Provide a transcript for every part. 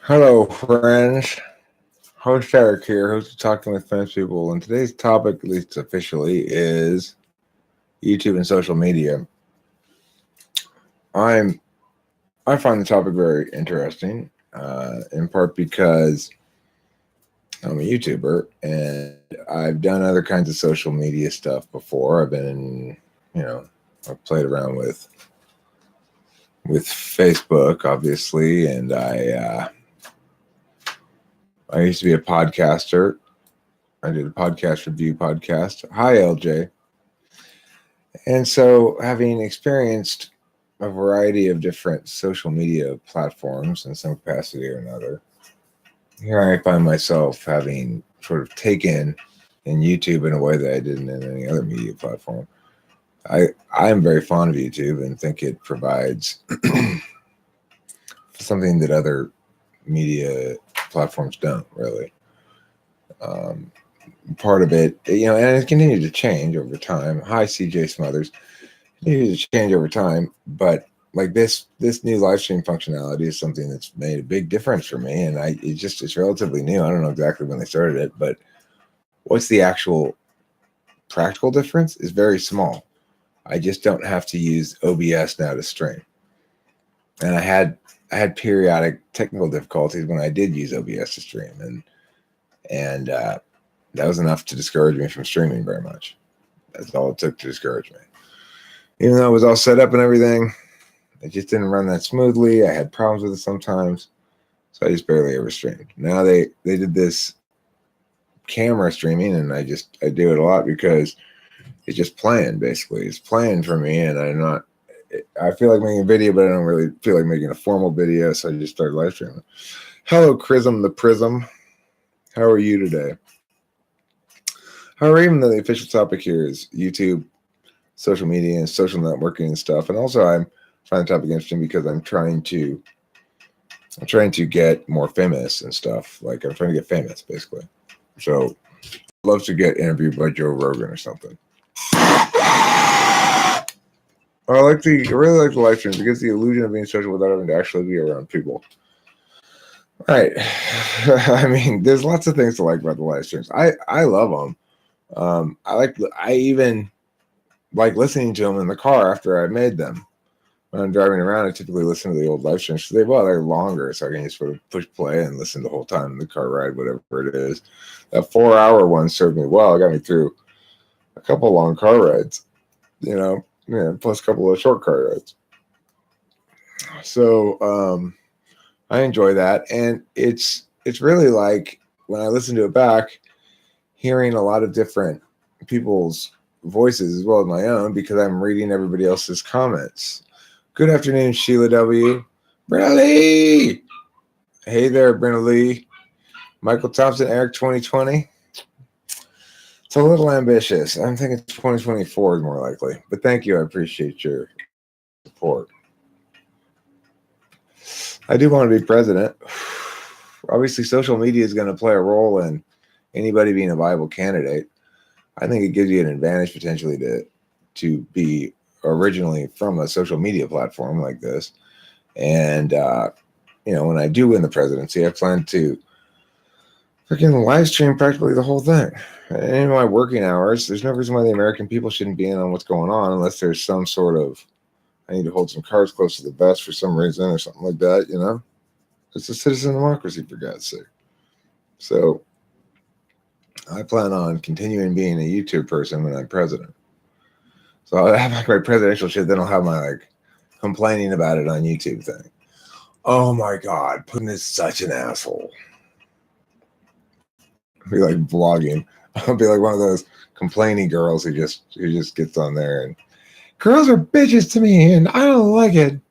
Hello, friends. Host Eric here, host of Talking with Famous People. And today's topic, at least officially, is YouTube and social media. I'm I find the topic very interesting, in part because I'm a YouTuber and I've done other kinds of social media stuff before. I've played around with Facebook, obviously, and I used to be a podcaster. I did a podcast review podcast. Hi, LJ. And so, having experienced a variety of different social media platforms in some capacity or another, here I find myself having sort of taken in YouTube in a way that I didn't in any other media platform. I am very fond of YouTube and think it provides something that other media platforms don't really. Um, Part of it, and it continued to change over time. Hi, CJ Smothers. Continued to change over time, but like this new live stream functionality is something that's made a big difference for me, and it's relatively new. I don't know exactly when they started it, but what's the actual practical difference is very small. I just don't have to use OBS now to stream, and I had periodic technical difficulties when I did use OBS to stream, and that was enough to discourage me from streaming very much. That's all it took to discourage me. Even though it was all set up and everything, it just didn't run that smoothly. I had problems with it sometimes, so I just barely ever streamed. Now they did this camera streaming, and I do it a lot because it's just playing. Basically, it's playing for me, and I feel like making a video, but I don't really feel like making a formal video, so I just started live streaming. Hello, Chrism the Prism. How are you today? However, even though the official topic here is YouTube, social media, and social networking and stuff, and also I find the topic interesting because I'm trying to get more famous and stuff. Like I'm trying to get famous, basically. So, I'd love to get interviewed by Joe Rogan or something. I really like the live stream because the illusion of being social without having to actually be around people. Right. I mean, there's lots of things to like about the live streams. I love them. I even like listening to them in the car after I made them. When I'm driving around, I typically listen to the old live streams because they're longer, so I can just sort of push play and listen the whole time in the car ride, whatever it is. That 4-hour one served me well. It got me through a couple long car rides, plus a couple of short car rides. So I enjoy that, and it's really like when I listen to it back, hearing a lot of different people's voices as well as my own because I'm reading everybody else's comments. Good afternoon, Sheila W. Brenna Lee! Hey there, Brenna Lee. Michael Thompson, Eric 2020. It's a little ambitious. I'm thinking 2024 is more likely. But thank you. I appreciate your support. I do want to be president. Obviously, social media is going to play a role in anybody being a viable candidate. I think it gives you an advantage potentially to be originally from a social media platform like this. And, when I do win the presidency, I plan to freaking live stream practically the whole thing. And in my working hours, there's no reason why the American people shouldn't be in on what's going on unless there's some sort of, I need to hold some cards close to the vest for some reason or something like that, It's a citizen democracy, for God's sake. So I plan on continuing being a YouTube person when I'm president. So I'll have my presidential shit, then I'll have my complaining about it on YouTube thing. Oh my God, Putin is such an asshole. I'll be like vlogging. I'll be like one of those complaining girls who just gets on there and girls are bitches to me and I don't like it.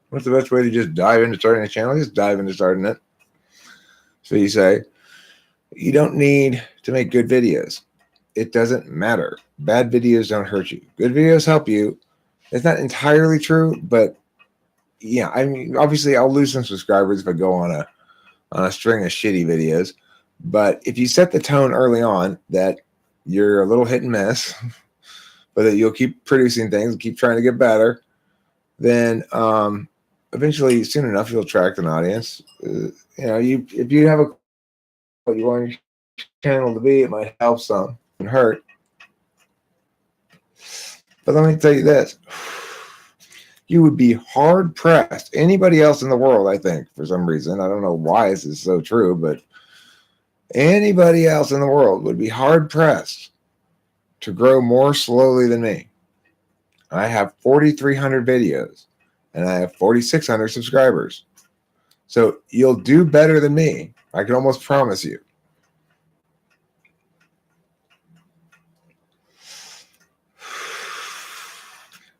What's the best way to just dive into starting a channel? Just dive into starting it. So you say, you don't need to make good videos. It doesn't matter. Bad videos don't hurt you. Good videos help you. It's not entirely true, but yeah, I mean, obviously I'll lose some subscribers if I go on a string of shitty videos. But if you set the tone early on that you're a little hit and miss, but that you'll keep producing things, keep trying to get better, then eventually, soon enough, you'll attract an audience. If you have what you want your channel to be, it might help some and hurt. But let me tell you this. You would be hard pressed. Anybody else in the world, I think, for some reason, I don't know why this is so true, but anybody else in the world would be hard pressed to grow more slowly than me. I have 4,300 videos and I have 4,600 subscribers. So you'll do better than me. I can almost promise you.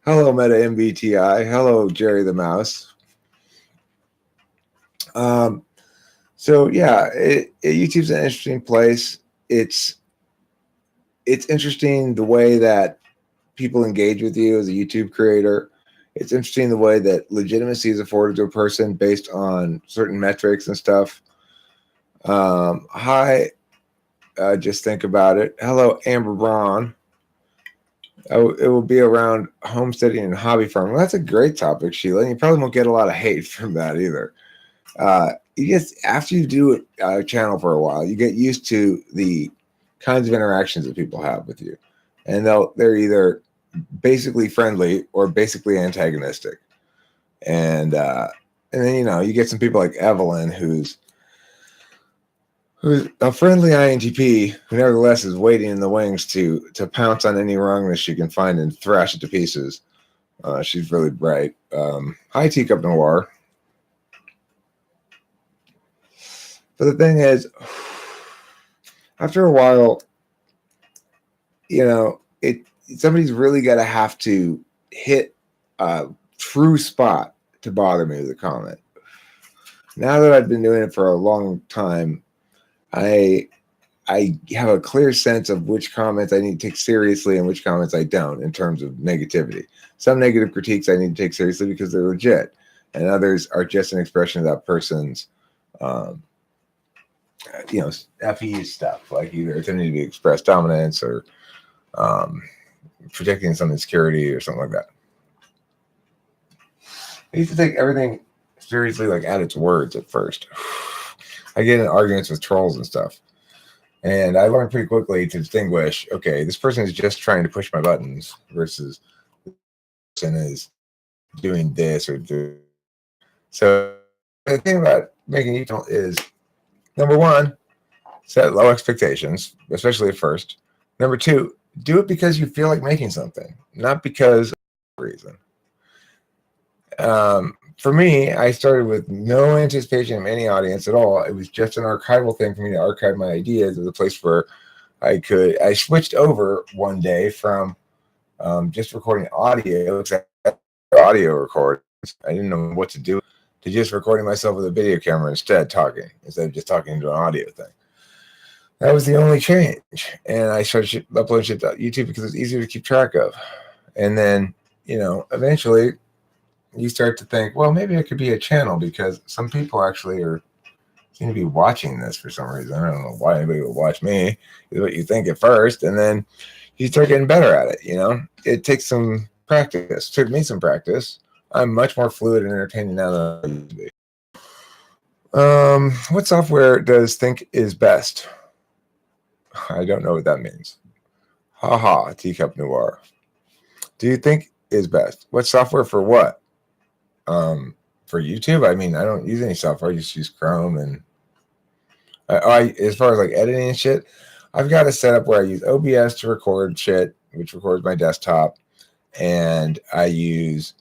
Hello, Meta MBTI. Hello, Jerry the Mouse. So yeah, YouTube's an interesting place. It's interesting the way that people engage with you as a YouTube creator. It's interesting the way that legitimacy is afforded to a person based on certain metrics and stuff. Just think about it. Hello, Amber Braun. It will be around homesteading and hobby farming. Well, that's a great topic, Sheila. And you probably won't get a lot of hate from that either. After you do a channel for a while, you get used to the kinds of interactions that people have with you, and they're either basically friendly or basically antagonistic. And then you get some people like Evelyn, who's a friendly INTP who nevertheless is waiting in the wings to pounce on any wrongness she can find and thrash it to pieces. She's really bright. Hi, Teacup Noir. But the thing is, after a while, somebody's really got to have to hit a true spot to bother me with a comment. Now that I've been doing it for a long time, I have a clear sense of which comments I need to take seriously and which comments I don't in terms of negativity. Some negative critiques I need to take seriously because they're legit, and others are just an expression of that person's FE stuff, like either attempting to express dominance or projecting some insecurity or something like that. I used to take everything seriously, like at its words at first. I get in arguments with trolls and stuff. And I learned pretty quickly to distinguish, okay, this person is just trying to push my buttons versus this person is doing this or do. So the thing about making YouTube is, number one, set low expectations, especially at first. Number two, do it because you feel like making something, not because of reason. For me, I started with no anticipation of any audience at all. It was just an archival thing for me to archive my ideas as a place where I switched over one day from just recording audio recordings. I didn't know what to do, to just recording myself with a video camera instead of just talking to an audio thing. That was the only change. And I started uploading shit to YouTube because it's easier to keep track of. And then, eventually you start to think, well, maybe it could be a channel because some people actually seem to be watching this for some reason. I don't know why anybody would watch me, is what you think at first. And then you start getting better at it, It takes some practice. It took me some practice. I'm much more fluid and entertaining now than I used to be. What software does think is best? I don't know what that means. Haha, Teacup Noir. Do you think is best? What software for what? For YouTube, I mean, I don't use any software. I just use Chrome, and as far as like editing and shit, I've got a setup where I use OBS to record shit, which records my desktop, and I use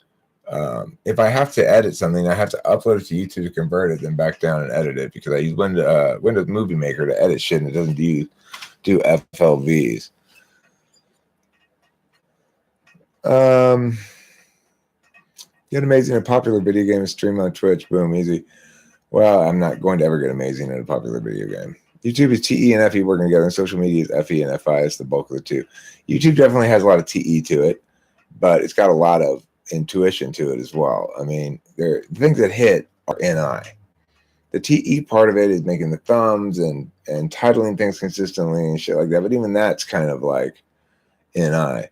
if I have to edit something, I have to upload it to YouTube to convert it, then back down and edit it because I use Windows Movie Maker to edit shit, and it doesn't do FLVs. Get amazing at a popular video game and stream on Twitch. Boom, easy. Well, I'm not going to ever get amazing at a popular video game. YouTube is TE and FE working together, and social media is FE and FI. It's the bulk of the two. YouTube definitely has a lot of TE to it, but it's got a lot of intuition to it as well. I mean, the things that hit are NI. The TE part of it is making the thumbs and titling things consistently and shit like that. But even that's kind of like NI.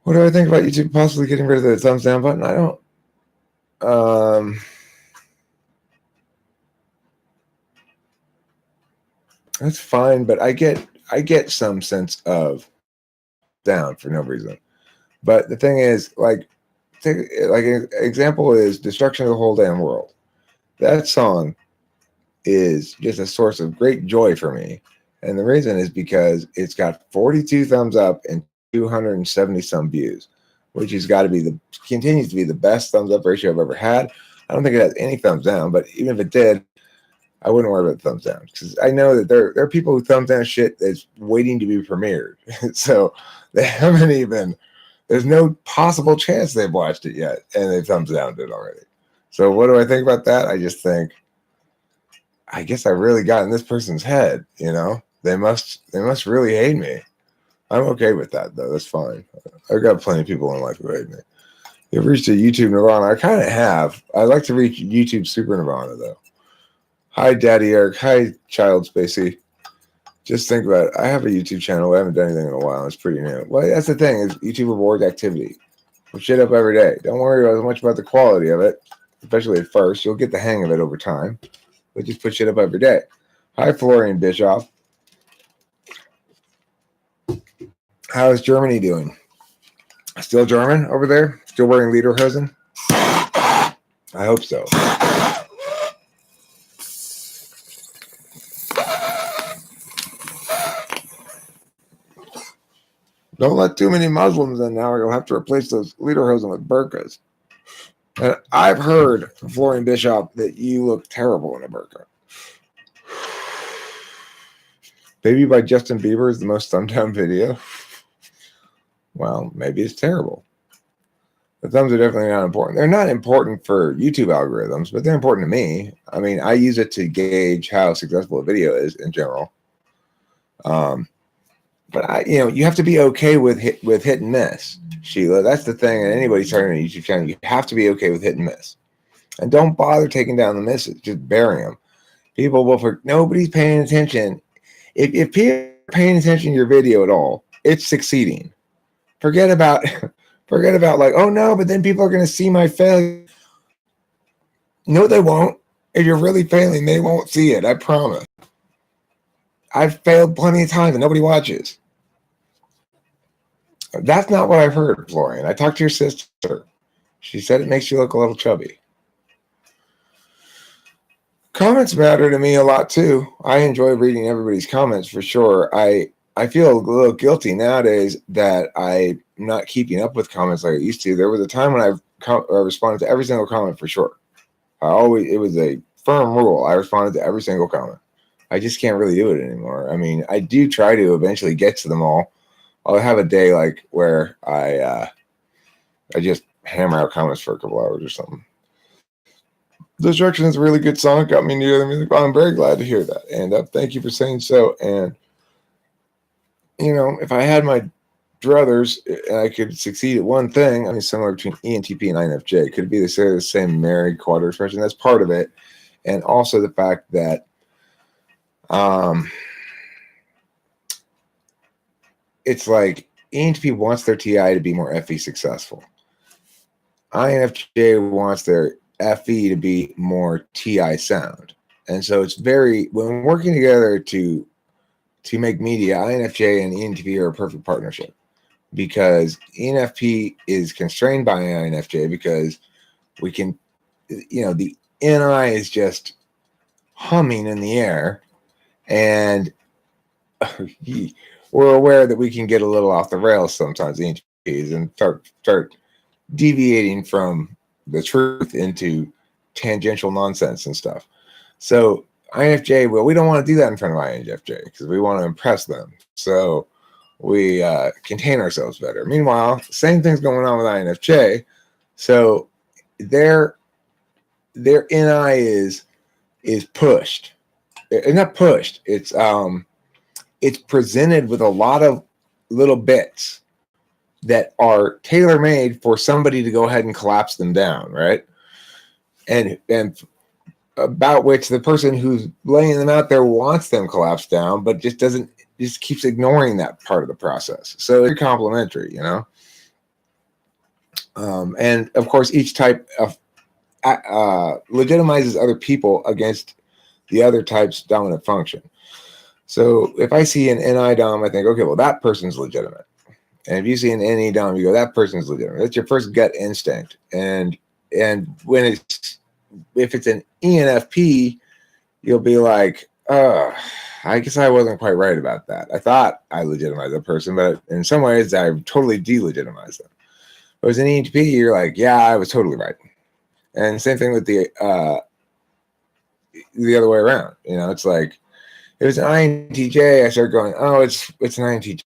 What do I think about YouTube possibly getting rid of the thumbs down button? I don't That's fine, but I get some sense of down for no reason. But the thing is, like an example is "Destruction of the Whole Damn World." That song is just a source of great joy for me, and the reason is because it's got 42 thumbs up and 270 some views, which has got to be continues to be the best thumbs up ratio I've ever had. I don't think it has any thumbs down, but even if it did, I wouldn't worry about thumbs down because I know that there are people who thumbs down shit that's waiting to be premiered. So they haven't even. There's no possible chance they've watched it yet, and they've thumbs down it already. So what do I think about that? I just think, I guess I really got in this person's head. You know, they must really hate me. I'm okay with that though. That's fine. I've got plenty of people in life who hate me. You've reached a YouTube Nirvana. I kind of have. I'd like to reach YouTube Super Nirvana though. Hi, Daddy Eric. Hi, Child Spacey. Just think about it. I have a YouTube channel. I haven't done anything in a while. It's pretty new. Well, that's the thing is YouTube rewards activity. Put shit up every day. Don't worry as much about the quality of it, especially at first. You'll get the hang of it over time. But just put shit up every day. Hi, Florian Bischoff. How is Germany doing? Still German over there? Still wearing lederhosen? I hope so. Don't let too many Muslims in now, or you'll have to replace those lederhosen with burqas. And I've heard, Florian Bishop, that you look terrible in a burqa. Baby by Justin Bieber is the most thumbed down video. Well, maybe it's terrible. The thumbs are definitely not important. They're not important for YouTube algorithms, but they're important to me. I mean, I use it to gauge how successful a video is in general. But you have to be okay with hit and miss, Sheila. That's the thing. And anybody starting a YouTube channel, you have to be okay with hit and miss, and don't bother taking down the misses. Just bury them. People will. Nobody's paying attention. If people are paying attention to your video at all, it's succeeding. Forget about like, oh no, but then people are going to see my failure. No, they won't. If you're really failing, they won't see it. I promise. I've failed plenty of times and nobody watches. That's not what I've heard, Florian. I talked to your sister. She said it makes you look a little chubby. Comments matter to me a lot too. I enjoy reading everybody's comments for sure. I feel a little guilty nowadays that I'm not keeping up with comments like I used to. There was a time when I responded to every single comment for sure. It was a firm rule. I responded to every single comment. I just can't really do it anymore. I mean, I do try to eventually get to them all. I'll have a day like where I just hammer out comments for a couple hours or something. Destruction is a really good song. Got me near the music. Well, I'm very glad to hear that. And thank you for saying so. And, if I had my druthers and I could succeed at one thing, I mean, similar between ENTP and INFJ, could it be the same married quadrant expression? That's part of it. And also the fact that it's like ENTP wants their TI to be more FE successful. INFJ wants their FE to be more TI sound. And so it's when working together to make media, INFJ and ENTP are a perfect partnership because ENFP is constrained by INFJ because we can, the NI is just humming in the air and we're aware that we can get a little off the rails sometimes, ENTPs, and start deviating from the truth into tangential nonsense and stuff. So INFJ, well, we don't want to do that in front of INFJ because we want to impress them. So we contain ourselves better. Meanwhile, same thing's going on with INFJ. So their NI is pushed. It's not pushed. It's presented with a lot of little bits that are tailor-made for somebody to go ahead and collapse them down, right? And about which the person who's laying them out there wants them collapsed down, but just keeps ignoring that part of the process. So it's complementary, And of course, each type of legitimizes other people against the other type's dominant function. So if I see an NI dom, I think, okay, well, that person's legitimate. And if you see an NE dom, you go, that person's legitimate. That's your first gut instinct. And when if it's an ENFP, you'll be like, oh, I guess I wasn't quite right about that. I thought I legitimized the person, but in some ways I totally delegitimized them. But as an ENTP, you're like, yeah, I was totally right. And same thing with the other way around. You know, it's like, it was an INTJ, I start going, oh, it's an INTJ.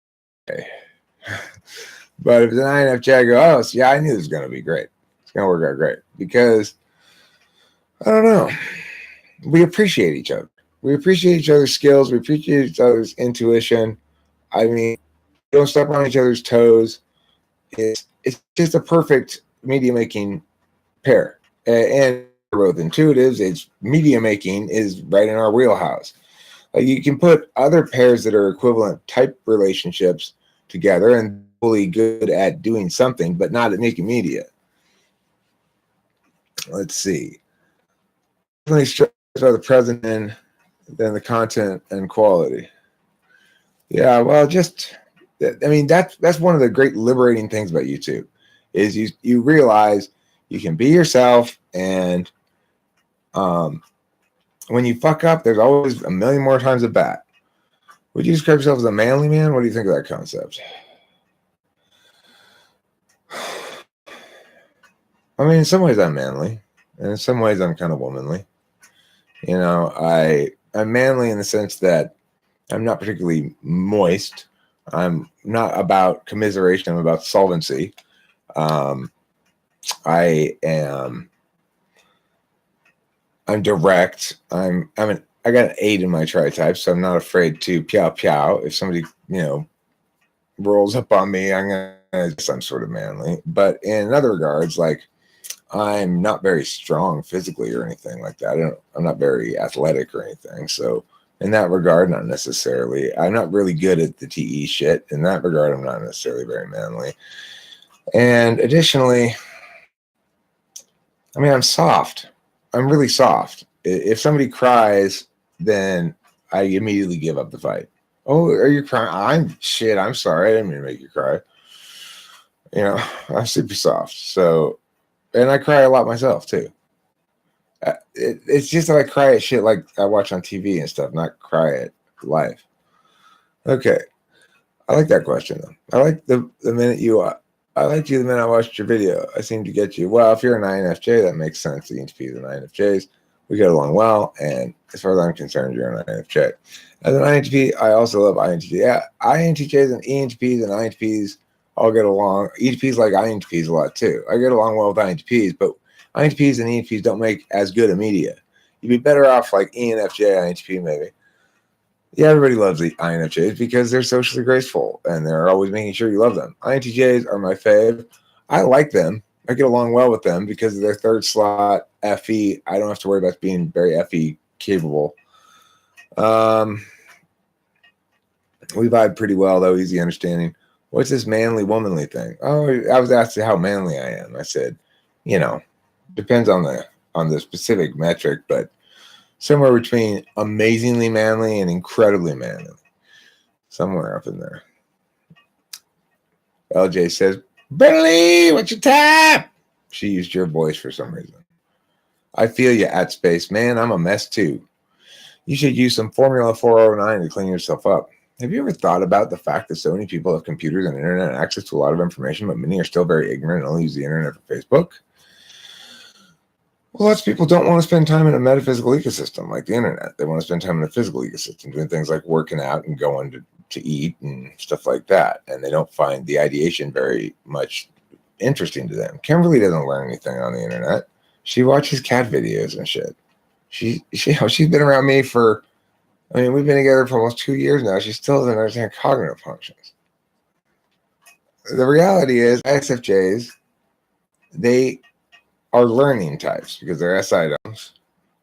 But if it's an INFJ, I go, oh, so yeah, I knew this was going to be great. It's going to work out great. Because, I don't know, we appreciate each other. We appreciate each other's skills. We appreciate each other's intuition. I mean, don't step on each other's toes. It's just a perfect media making pair. And both intuitives, it's media making is right in our wheelhouse. Like you can put other pairs that are equivalent type relationships together and fully good at doing something, but not at making media. Let's see. Definitely stressed by the present than the content and quality. Yeah, well, I mean, that's one of the great liberating things about YouTube is you realize you can be yourself, and when you fuck up, there's always a million more times at bat. Would you describe yourself as a manly man? What do you think of that concept? I mean, in some ways I'm manly, and in some ways I'm kind of womanly. You know, I'm manly in the sense that I'm not particularly moist. I'm not about commiseration. I'm about solvency. I'm direct. I got an 8 in my tri-type, so I'm not afraid to pow. If somebody, rolls up on me, I'm sort of manly. But in other regards, like I'm not very strong physically or anything like that. I'm not very athletic or anything. So in that regard, not necessarily. I'm not really good at the TE shit. In that regard, I'm not necessarily very manly. And additionally, I mean, I'm soft. I'm really soft. If somebody cries, then I immediately give up the fight. Oh, are you crying? I'm sorry. I didn't mean to make you cry. I'm super soft. So, and I cry a lot myself too. It's just that I cry at shit like I watch on TV and stuff, not cry at life. Okay. I like that question though. I like the minute I liked you the minute I watched your video. I seem to get you. Well, if you're an INFJ, that makes sense. The ENTPs and INFJs, we get along well. And as far as I'm concerned, you're an INFJ. As an INTP, I also love INTJ. Yeah, INTJs and ENTPs and INTPs all get along. ENTPs like INTPs a lot too. I get along well with INTPs, but INTPs and ENTPs don't make as good a media. You'd be better off like ENFJ, INTP maybe. Yeah, everybody loves the INFJs because they're socially graceful and they're always making sure you love them. INTJs are my fave. I like them. I get along well with them because of their third slot FE. I don't have to worry about being very FE capable. We vibe pretty well though, easy understanding. What's this manly womanly thing? Oh, I was asked how manly I am. I said, depends on the specific metric, but somewhere between amazingly manly and incredibly manly. Somewhere up in there. LJ says, Billy, what's your tap? She used your voice for some reason. I feel you at space. Man, I'm a mess too. You should use some Formula 409 to clean yourself up. Have you ever thought about the fact that so many people have computers and internet access to a lot of information, but many are still very ignorant and only use the internet for Facebook? Well, lots of people don't want to spend time in a metaphysical ecosystem like the internet. They want to spend time in a physical ecosystem, doing things like working out and going to eat and stuff like that. And they don't find the ideation very much interesting to them. Kimberly doesn't learn anything on the internet. She watches cat videos and shit. She's been around me we've been together for almost 2 years now. She still doesn't understand cognitive functions. The reality is ISFJs, they are learning types because they're S items,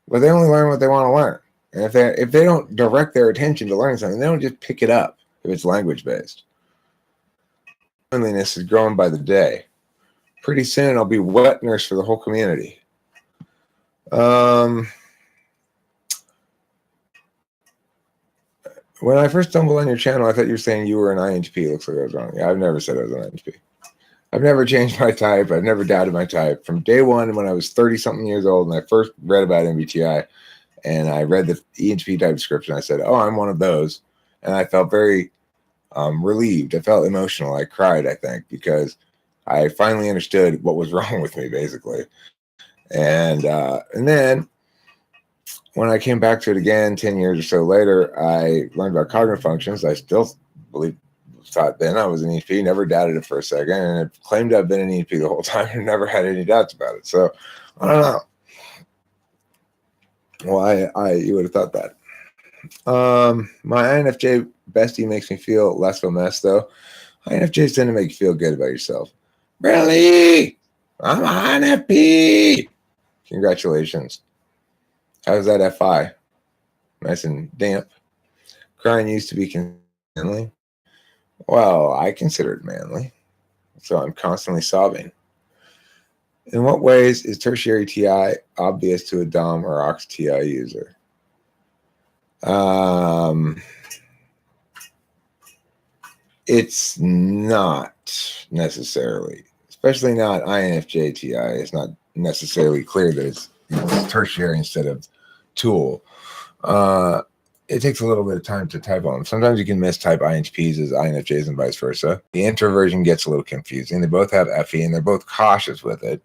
but they only learn what they want to learn. And if they don't direct their attention to learning something, they don't just pick it up if it's language based. Loneliness is growing by the day. Pretty soon I'll be wet nurse for the whole community. When I first stumbled on your channel, I thought you were saying you were an INTP. Looks like I was wrong. Yeah, I've never said I was an INTP. I've never changed my type. I've never doubted my type. From day one, when I was 30-something years old and I first read about MBTI and I read the ENTP type description, I said, oh, I'm one of those. And I felt very relieved. I felt emotional. I cried, I think, because I finally understood what was wrong with me, basically. And then when I came back to it again 10 years or so later, I learned about cognitive functions. I still thought then I was an ENTP, never doubted it for a second, and it claimed to have been an ENTP the whole time and never had any doubts about it. So I don't know. Well, you would have thought that. My INFJ bestie makes me feel less of a mess, though. INFJs tend to make you feel good about yourself. Really? I'm an INFP. Congratulations. How's that FI? Nice and damp. Crying used to be manly. Well, I consider it manly, so I'm constantly sobbing. In what ways is tertiary TI obvious to a DOM or aux TI user? It's not necessarily, especially not INFJ TI. It's not necessarily clear that it's tertiary instead of tool. It takes a little bit of time to type on them. Sometimes you can mistype INTPs as INFJs and vice versa. The introversion gets a little confusing. They both have FE and they're both cautious with it.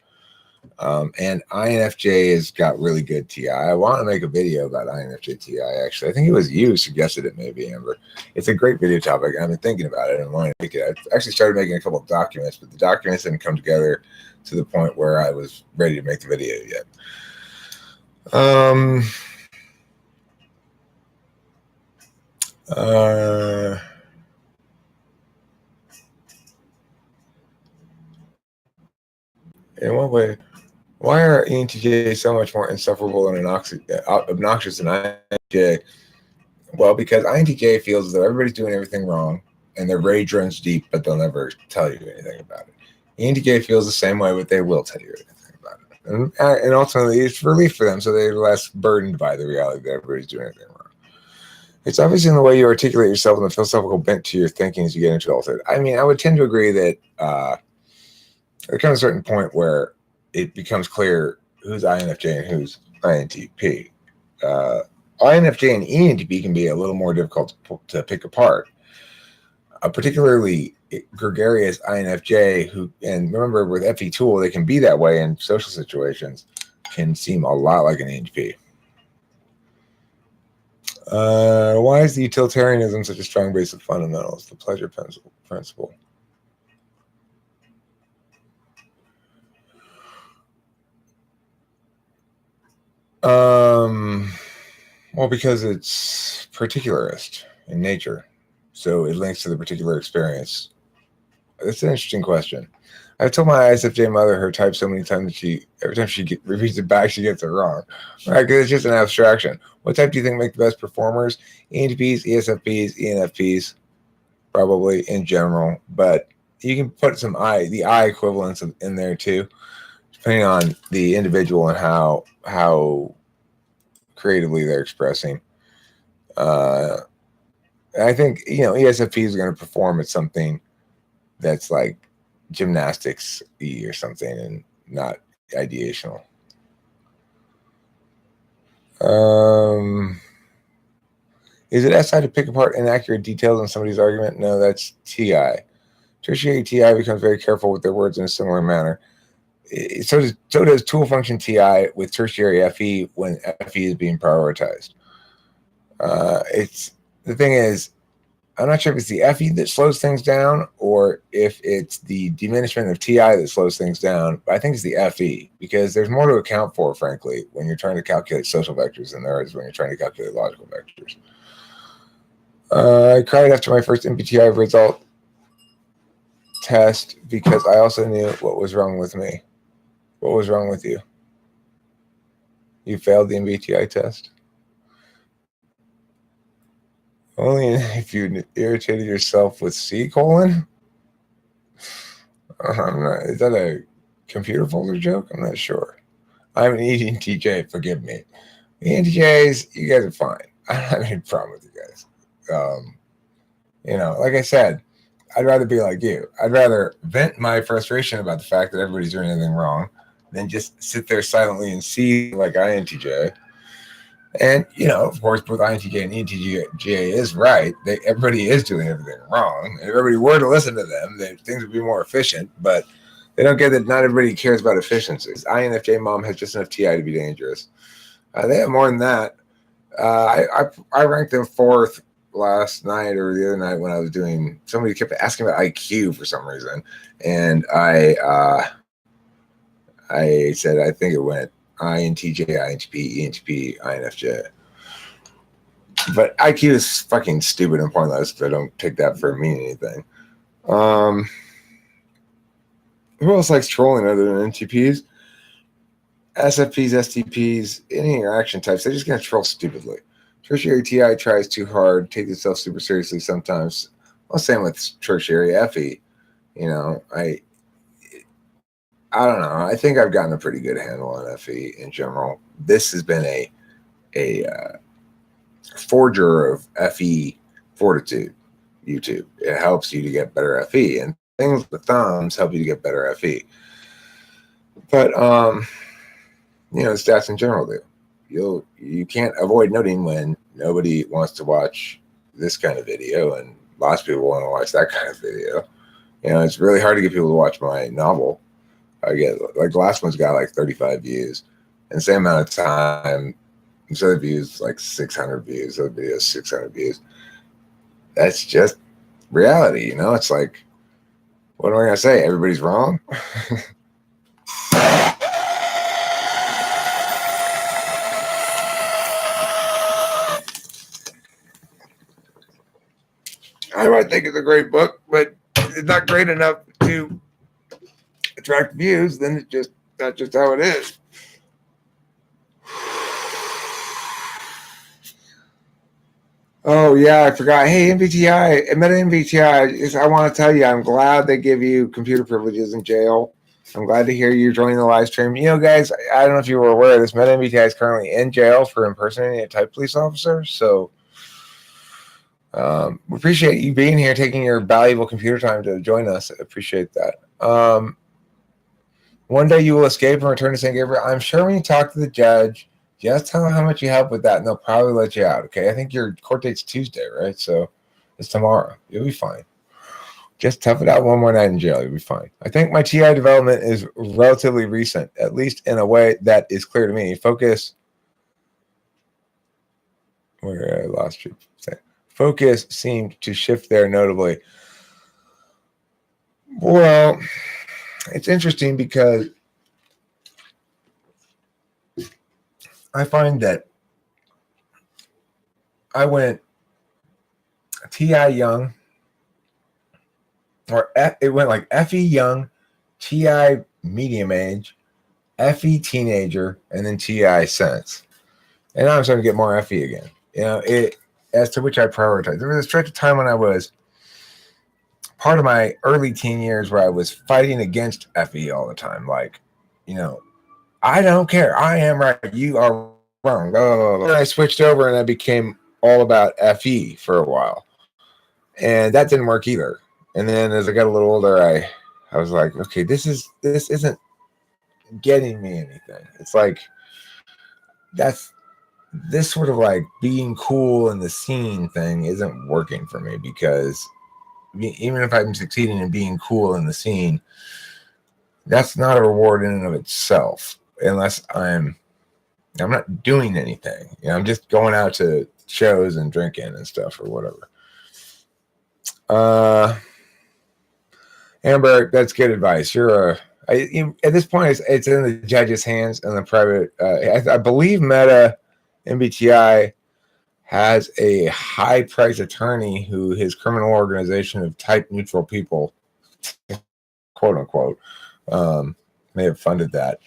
And INFJ has got really good TI. I want to make a video about INFJ TI, actually. I think it was you who suggested it, maybe, Amber. It's a great video topic. I've been thinking about it and wanting to make it. I actually started making a couple of documents, but the documents didn't come together to the point where I was ready to make the video yet. In what way? Why are ENTJs so much more insufferable and obnoxious than INTJ? Well, because INTJ feels as though everybody's doing everything wrong and their rage runs deep, but they'll never tell you anything about it. ENTJ feels the same way, but they will tell you anything about it. And ultimately, it's relief for them, so they're less burdened by the reality that everybody's doing everything wrong. It's obviously in the way you articulate yourself and the philosophical bent to your thinking as you get into adulthood. I mean, I would tend to agree that there comes a certain point where it becomes clear who's INFJ and who's INTP. INFJ and ENTP can be a little more difficult to pick apart. Particularly gregarious INFJ, and remember with FE tool, they can be that way in social situations, can seem a lot like an ENTP. Why is the utilitarianism such a strong base of fundamentals? The pleasure principle. Well, because it's particularist in nature, so it links to the particular experience. That's an interesting question. I've told my ISFJ mother her type so many times that every time she repeats it back, she gets it wrong. Right? Because it's just an abstraction. What type do you think make the best performers? ENTPs, ESFPs, ENFPs, probably in general. But you can put the I equivalents in there too, depending on the individual and how creatively they're expressing. I think ESFP is going to perform at something that's like gymnastics or something and not ideational. Is it SI to pick apart inaccurate details in somebody's argument? No, that's TI. Tertiary TI becomes very careful with their words in a similar manner. So does tool function TI with tertiary FE when FE is being prioritized. The thing is, I'm not sure if it's the FE that slows things down or if it's the diminishment of TI that slows things down. But I think it's the FE because there's more to account for, frankly, when you're trying to calculate social vectors than there is when you're trying to calculate logical vectors. I cried after my first MBTI result test because I also knew what was wrong with me. What was wrong with you? You failed the MBTI test? Only if you irritated yourself with C:? Is that a computer folder joke? I'm not sure. I'm an ENTJ. Forgive me. ENTJs, you guys are fine. I don't have any problem with you guys. Like I said, I'd rather be like you. I'd rather vent my frustration about the fact that everybody's doing anything wrong than just sit there silently and see like INTJ. And, of course, both INTJ and ENTJ is right. Everybody is doing everything wrong. If everybody were to listen to them, things would be more efficient. But they don't get that not everybody cares about efficiency. INFJ mom has just enough TI to be dangerous. They have more than that. I ranked them fourth last night or the other night when I was doing. Somebody kept asking about IQ for some reason, and I said I think it went INTJ, INTP, ENTP, INFJ. But IQ is fucking stupid and pointless. So I don't take that for meaning anything. Who else likes trolling other than NTPs? SFPs, STPs, any interaction types, they're just going to troll stupidly. Tertiary TI tries too hard, takes itself super seriously sometimes. Well, same with tertiary FE. I don't know. I think I've gotten a pretty good handle on FE in general. This has been a forger of FE fortitude, YouTube. It helps you to get better FE, and things with thumbs help you to get better FE. But stats in general do. You can't avoid noting when nobody wants to watch this kind of video and lots of people want to watch that kind of video. It's really hard to get people to watch my novel. I get like the last one's got like 35 views, and the same amount of time. This other views like 600 views. Other videos 600 views. That's just reality, It's like, what am I gonna say? Everybody's wrong. I might think it's a great book, but it's not great enough to attract views. Then that's just how it is. Oh yeah, I forgot. Hey, MBTI, Meta MBTI. I want to tell you, I'm glad they give you computer privileges in jail. I'm glad to hear you're joining the live stream. Guys, I don't know if you were aware, this Meta MBTI is currently in jail for impersonating a type police officer. So we appreciate you being here, taking your valuable computer time to join us. I appreciate that. One day you will escape and return to St. Gabriel. I'm sure when you talk to the judge, just tell them how much you help with that, and they'll probably let you out. Okay, I think your court date's Tuesday, right? So it's tomorrow. You'll be fine. Just tough it out one more night in jail. You'll be fine. I think my TI development is relatively recent, at least in a way that is clear to me. Focus. Where I lost you. Focus seemed to shift there notably. Well, it's interesting because I find that I went TI young, or it went like FE young, TI medium age, FE teenager, and then TI sense. And now I'm starting to get more FE again. As to which I prioritize. There was a stretch of time when I was part of my early teen years where I was fighting against FE all the time. Like, I don't care. I am right. You are wrong. Then I switched over and I became all about FE for a while. And that didn't work either. And then as I got a little older, I was like, okay, this isn't getting me anything. It's like this sort of like being cool in the scene thing isn't working for me, because even if I'm succeeding in being cool in the scene, that's not a reward in and of itself, unless I'm not doing anything. I'm just going out to shows and drinking and stuff or whatever. Amber, that's good advice. At this point, it's in the judge's hands and the private. I believe Meta MBTI has a high-priced attorney who his criminal organization of type-neutral people, quote unquote, may have funded that.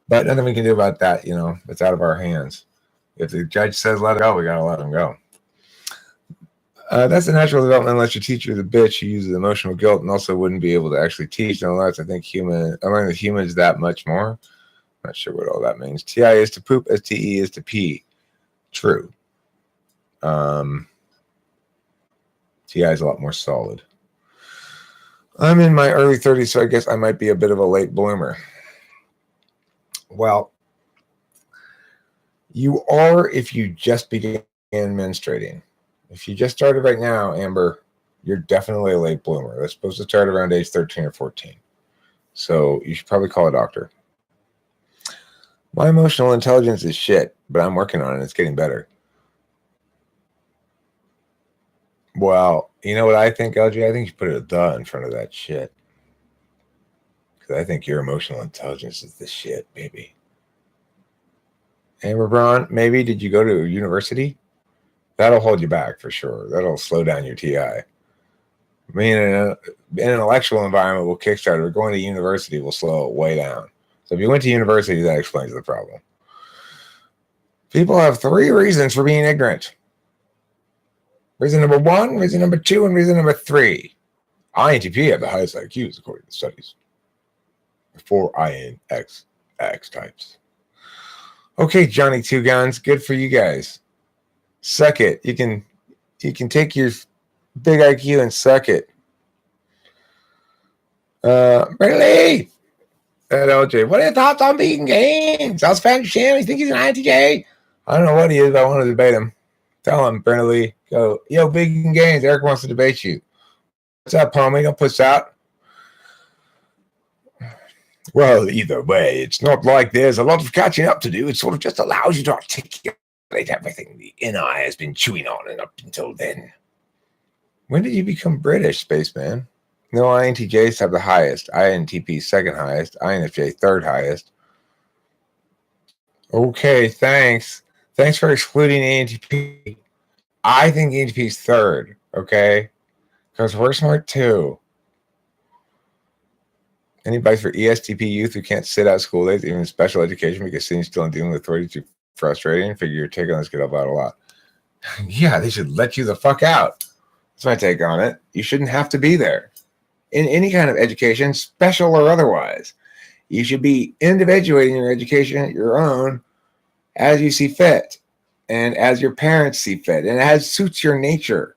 But nothing we can do about that. It's out of our hands. If the judge says let it go, we gotta let him go. That's a natural development unless your teacher is a bitch who uses emotional guilt and also wouldn't be able to actually teach. Unless I think I learned that humans that much more. Not sure what all that means. TI is to poop, STE is to pee. True. TI is a lot more solid. I'm in my early 30s, so I guess I might be a bit of a late bloomer. Well, you are if you just began menstruating. If you just started right now, Amber, you're definitely a late bloomer. That's supposed to start around age 13 or 14. So you should probably call a doctor. My emotional intelligence is shit, but I'm working on it. It's getting better. Well, you know what I think, LG? I think you put a "the" in front of that shit. Because I think your emotional intelligence is the shit, baby. Amber Braun, maybe did you go to university? That'll hold you back for sure. That'll slow down your TI. Being in an intellectual environment will kickstart it. Going to university will slow it way down. So if you went to university, that explains the problem. People have 3 reasons for being ignorant. Reason number 1, reason number 2, and reason number 3. INTP have the highest IQs according to studies. 4 INXX types. Okay, Johnny Two Guns, good for you guys. Suck it. You can take your big IQ and suck it. Really? LJ, what are your thoughts on Beaton Gaines? I was fan of Sham. You think he's an INTJ? I don't know what he is, but I want to debate him. Tell him, Bernally, go, yo, Beaton Gaines, Eric wants to debate you. What's up, homie? Don't push out. Well, either way, it's not like there's a lot of catching up to do. It sort of just allows you to articulate everything the NI has been chewing on and up until then. When did you become British, spaceman? No, INTJs have the highest. INTP second highest. INFJ third highest. Okay, thanks. Thanks for excluding INTP. I think INTP is third, okay? Because we're smart too. Any advice for ESTP youth who can't sit out school days, even special education, because sitting still and dealing with authority is too frustrating? Figure your take on this could help out a lot. Yeah, they should let you the fuck out. That's my take on it. You shouldn't have to be there. In any kind of education, special or otherwise, you should be individuating your education at your own as you see fit and as your parents see fit and as suits your nature.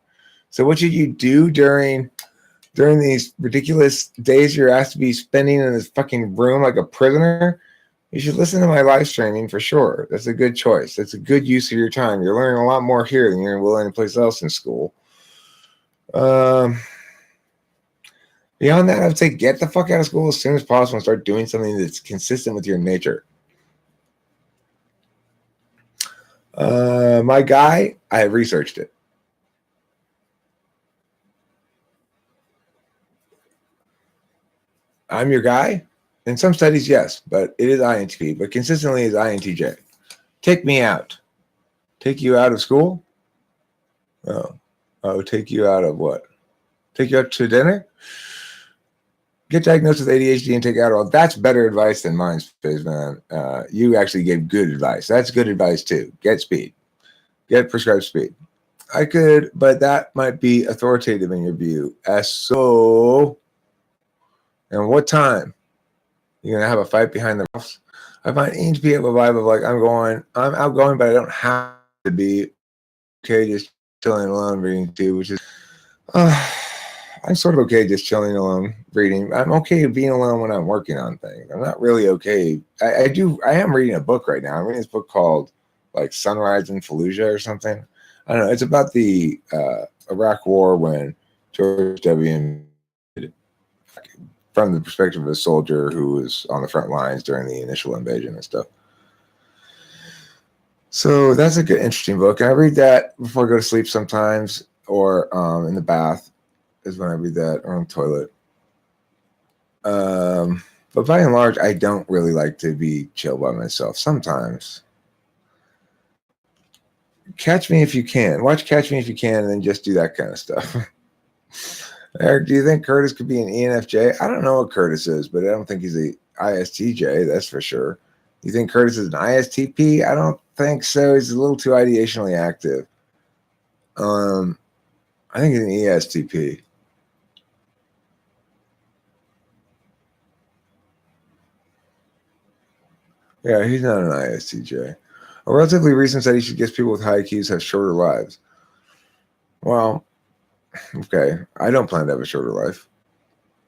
So what should you do during these ridiculous days you're asked to be spending in this fucking room like a prisoner? You should listen to my live streaming for sure. That's a good choice. That's a good use of your time. You're learning a lot more here than you're will anyplace else in school. Beyond that, I would say get the fuck out of school as soon as possible and start doing something that's consistent with your nature. My guy, I have researched it. I'm your guy? In some studies, yes, but it is INTP, but consistently is INTJ. Take me out. Take you out of school? Oh, take you out of what? Take you out to dinner? Get diagnosed with ADHD and take Adderall. That's better advice than mine, Spaceman. You actually gave good advice. That's good advice too. Get speed. Get prescribed speed. I could, but that might be authoritative in your view. So, and what time? You're gonna have a fight behind the house? I find ENTP have a vibe of like I'm outgoing, but I don't have to be. Okay, just chilling alone reading too, which is I'm sort of okay just chilling alone reading. I'm okay being alone when I'm working on things. I'm not really okay. I am reading a book right now. I'm reading this book called like Sunrise in Fallujah or something. I don't know. It's about the Iraq War when George W. from the perspective of a soldier who was on the front lines during the initial invasion and stuff. So that's a good, interesting book. And I read that before I go to sleep sometimes, or in the bath is when I read that, or on the toilet. But by and large, I don't really like to be chill by myself. Sometimes. Catch Me If You Can. Watch Catch Me If You Can and then just do that kind of stuff. Eric, do you think Curtis could be an ENFJ? I don't know what Curtis is, but I don't think he's a ISTJ, that's for sure. You think Curtis is an ISTP? I don't think so. He's a little too ideationally active. I think he's an ESTP. Yeah, he's not an ISTJ. A relatively recent study suggests people with high IQs have shorter lives. Well, okay, I don't plan to have a shorter life,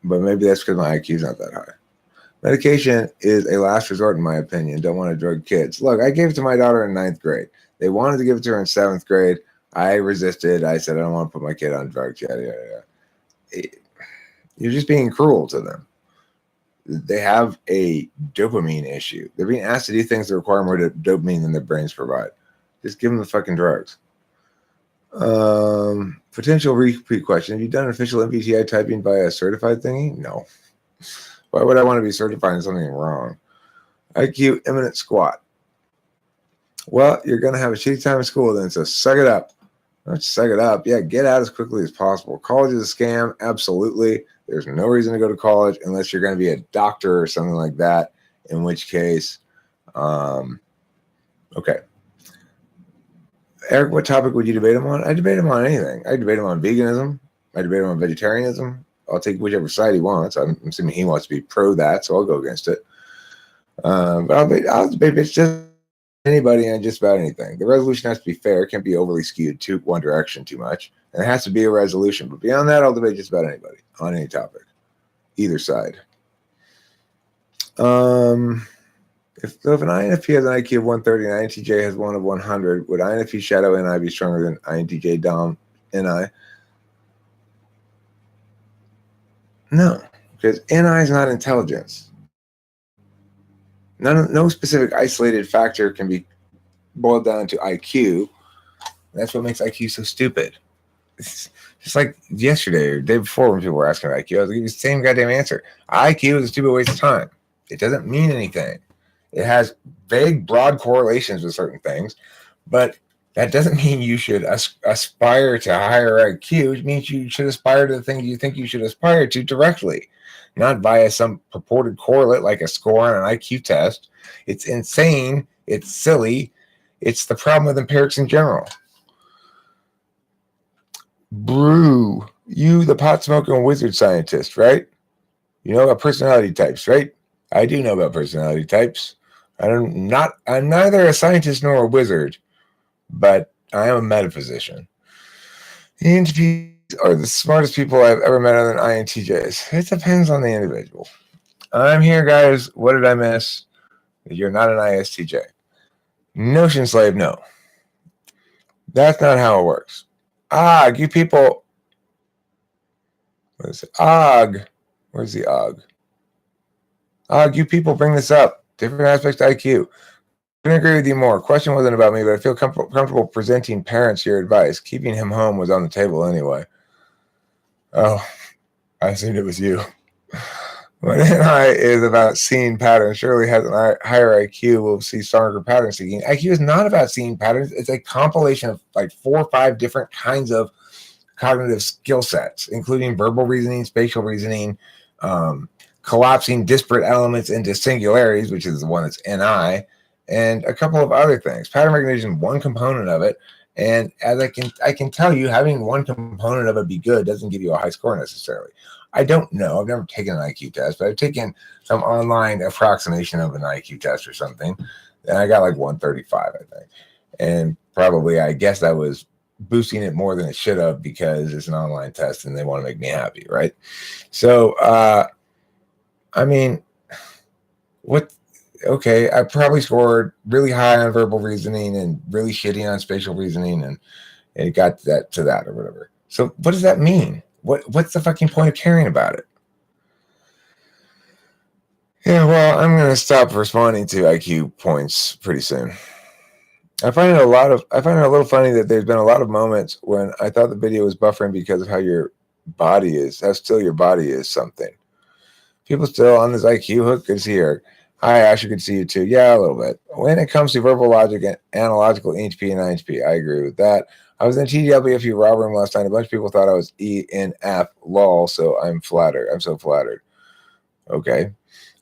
but maybe that's because my IQ is not that high. Medication is a last resort, in my opinion. Don't want to drug kids. Look, I gave it to my daughter in 9th grade. They wanted to give it to her in 7th grade. I resisted. I said, I don't want to put my kid on drugs. Yada, yada, yada. You're just being cruel to them. They have a dopamine issue. They're being asked to do things that require more dopamine than their brains provide. Just give them the fucking drugs. Potential repeat question. Have you done official MBTI typing by a certified thingy? No. Why would I want to be certified in something wrong? IQ imminent squat. Well, you're going to have a shitty time in school then, so suck it up. Don't suck it up. Yeah, get out as quickly as possible. College is a scam. Absolutely. There's no reason to go to college unless you're going to be a doctor or something like that, in which case, okay. Eric, what topic would you debate him on? I debate him on anything. I debate him on veganism. I debate him on vegetarianism. I'll take whichever side he wants. I'm assuming he wants to be pro that, so I'll go against it. But I'll debate just anybody and just about anything. The resolution has to be fair. It can't be overly skewed to one direction too much. And it has to be a resolution. But beyond that, I'll debate just about anybody on any topic, either side. If an INFP has an IQ of 130 and INTJ has one of 100, would INFP shadow NI be stronger than INTJ Dom NI? No, because NI is not intelligence. No specific isolated factor can be boiled down to IQ. That's what makes IQ so stupid. It's just like yesterday or the day before when people were asking about IQ, I was giving the same goddamn answer. IQ is a stupid waste of time. It doesn't mean anything. It has vague, broad correlations with certain things, but that doesn't mean you should aspire to higher IQ. It means you should aspire to the things you think you should aspire to directly, not via some purported correlate like a score on an IQ test. It's insane. It's silly. It's the problem with empirics in general. Brew, you the pot smoking wizard scientist, right? You know about personality types, right? I do know about personality types. I'm neither a scientist nor a wizard, but I am a metaphysician. ENTPs are the smartest people I've ever met other than INTJs. It depends on the individual. I'm here, guys. What did I miss? You're not an ISTJ. Notion slave, no. That's not how it works. You people. What is it? Where's the you people bring this up. Different aspects of IQ. I couldn't agree with you more. Question wasn't about me, but I feel comfortable presenting parents your advice. Keeping him home was on the table anyway. Oh, I assumed it was you. When NI is about seeing patterns, surely has a higher IQ will see stronger pattern seeking. IQ is not about seeing patterns. It's a compilation of like 4 or 5 different kinds of cognitive skill sets, including verbal reasoning, spatial reasoning, collapsing disparate elements into singularities, which is the one that's NI, and a couple of other things. Pattern recognition is one component of it, and as I can tell you, having one component of it be good doesn't give you a high score necessarily. I don't know. I've never taken an IQ test, but I've taken some online approximation of an IQ test or something, and I got like 135, I think. And probably, I guess I was boosting it more than it should have because it's an online test and they want to make me happy, right? So, I mean, okay, I probably scored really high on verbal reasoning and really shitty on spatial reasoning, and it got to that or whatever. So what does that mean? What's the fucking point of caring about it? Yeah, well, I'm going to stop responding to IQ points pretty soon. I find it a little funny that there's been a lot of moments when I thought the video was buffering because of how your body is, how still your body is something. People still on this IQ hook. Good to see you. Hi, Asher. Good to see you too. Yeah, a little bit. When it comes to verbal logic and analogical ENTP and INTP, I agree with that. I was in a TWFU raw room last night. A bunch of people thought I was ENF, lol, so I'm flattered. I'm so flattered. Okay.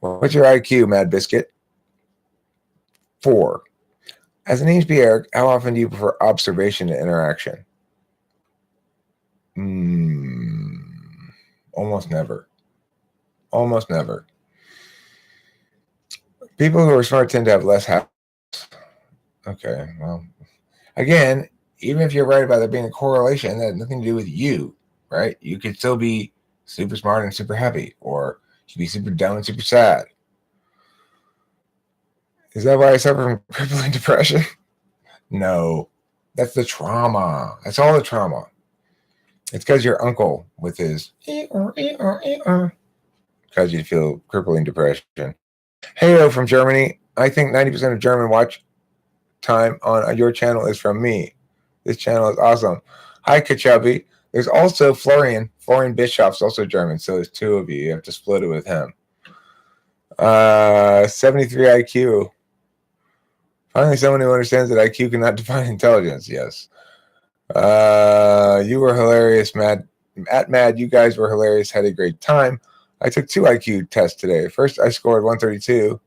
What's your IQ, Mad Biscuit? 4. As an ENTP, Eric, how often do you prefer observation to interaction? Almost never. Almost never. People who are smart tend to have less habits. Okay, well, again, even if you're right about there being a correlation, that has nothing to do with you, right? You could still be super smart and super happy, or you could be super dumb and super sad. Is that why I suffer from crippling depression? No, that's the trauma. That's all the trauma. It's because your uncle with his because you feel crippling depression. Hey, from Germany. I think 90% of German watch time on your channel is from me. This channel is awesome. Hi, Kachabi. There's also Florian. Florian Bischoff's also German, so there's two of you. You have to split it with him. 73 IQ. Finally, someone who understands that IQ cannot define intelligence. Yes. You were hilarious, Mad. At Mad, you guys were hilarious. Had a great time. I took 2 IQ tests today. First, I scored 132,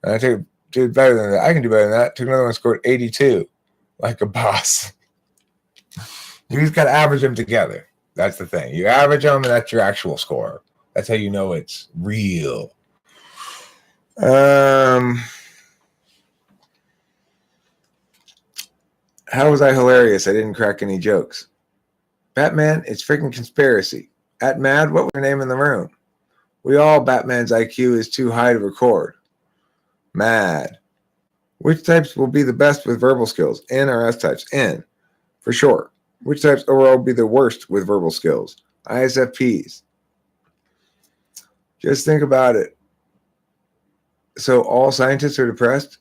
and I did better than that. I can do better than that. Took another one, scored 82, like a boss. You just got to average them together. That's the thing. You average them, and that's your actual score. That's how you know it's real. How was I hilarious? I didn't crack any jokes. Batman, it's freaking conspiracy. At Mad, what was your name in the room? We all, Batman's IQ is too high to record. Mad. Which types will be the best with verbal skills? N or S types? N, for sure. Which types overall will be the worst with verbal skills? ISFPs. Just think about it. So all scientists are depressed?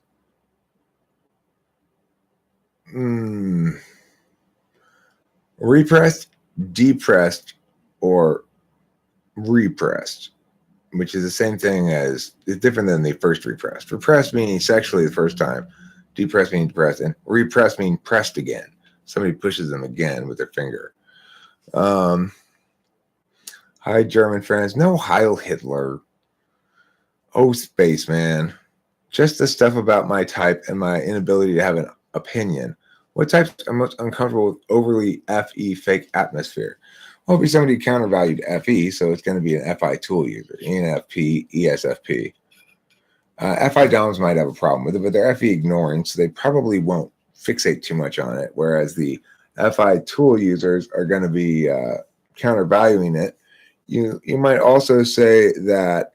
Repressed, depressed, or repressed, which is the same thing as, it's different than the first repressed. Repressed meaning sexually the first time, depressed meaning depressed, and repressed meaning pressed again. Somebody pushes them again with their finger. Hi, German friends. No Heil Hitler. Oh, spaceman. Just the stuff about my type and my inability to have an opinion. What types are most uncomfortable with overly FE fake atmosphere? Well, it'll be somebody countervalued FE, so it's going to be an FI tool user, ENFP, ESFP. FI DOMs might have a problem with it, but they're FE ignoring, so they probably won't fixate too much on it, whereas the FI tool users are going to be countervaluing it. You might also say that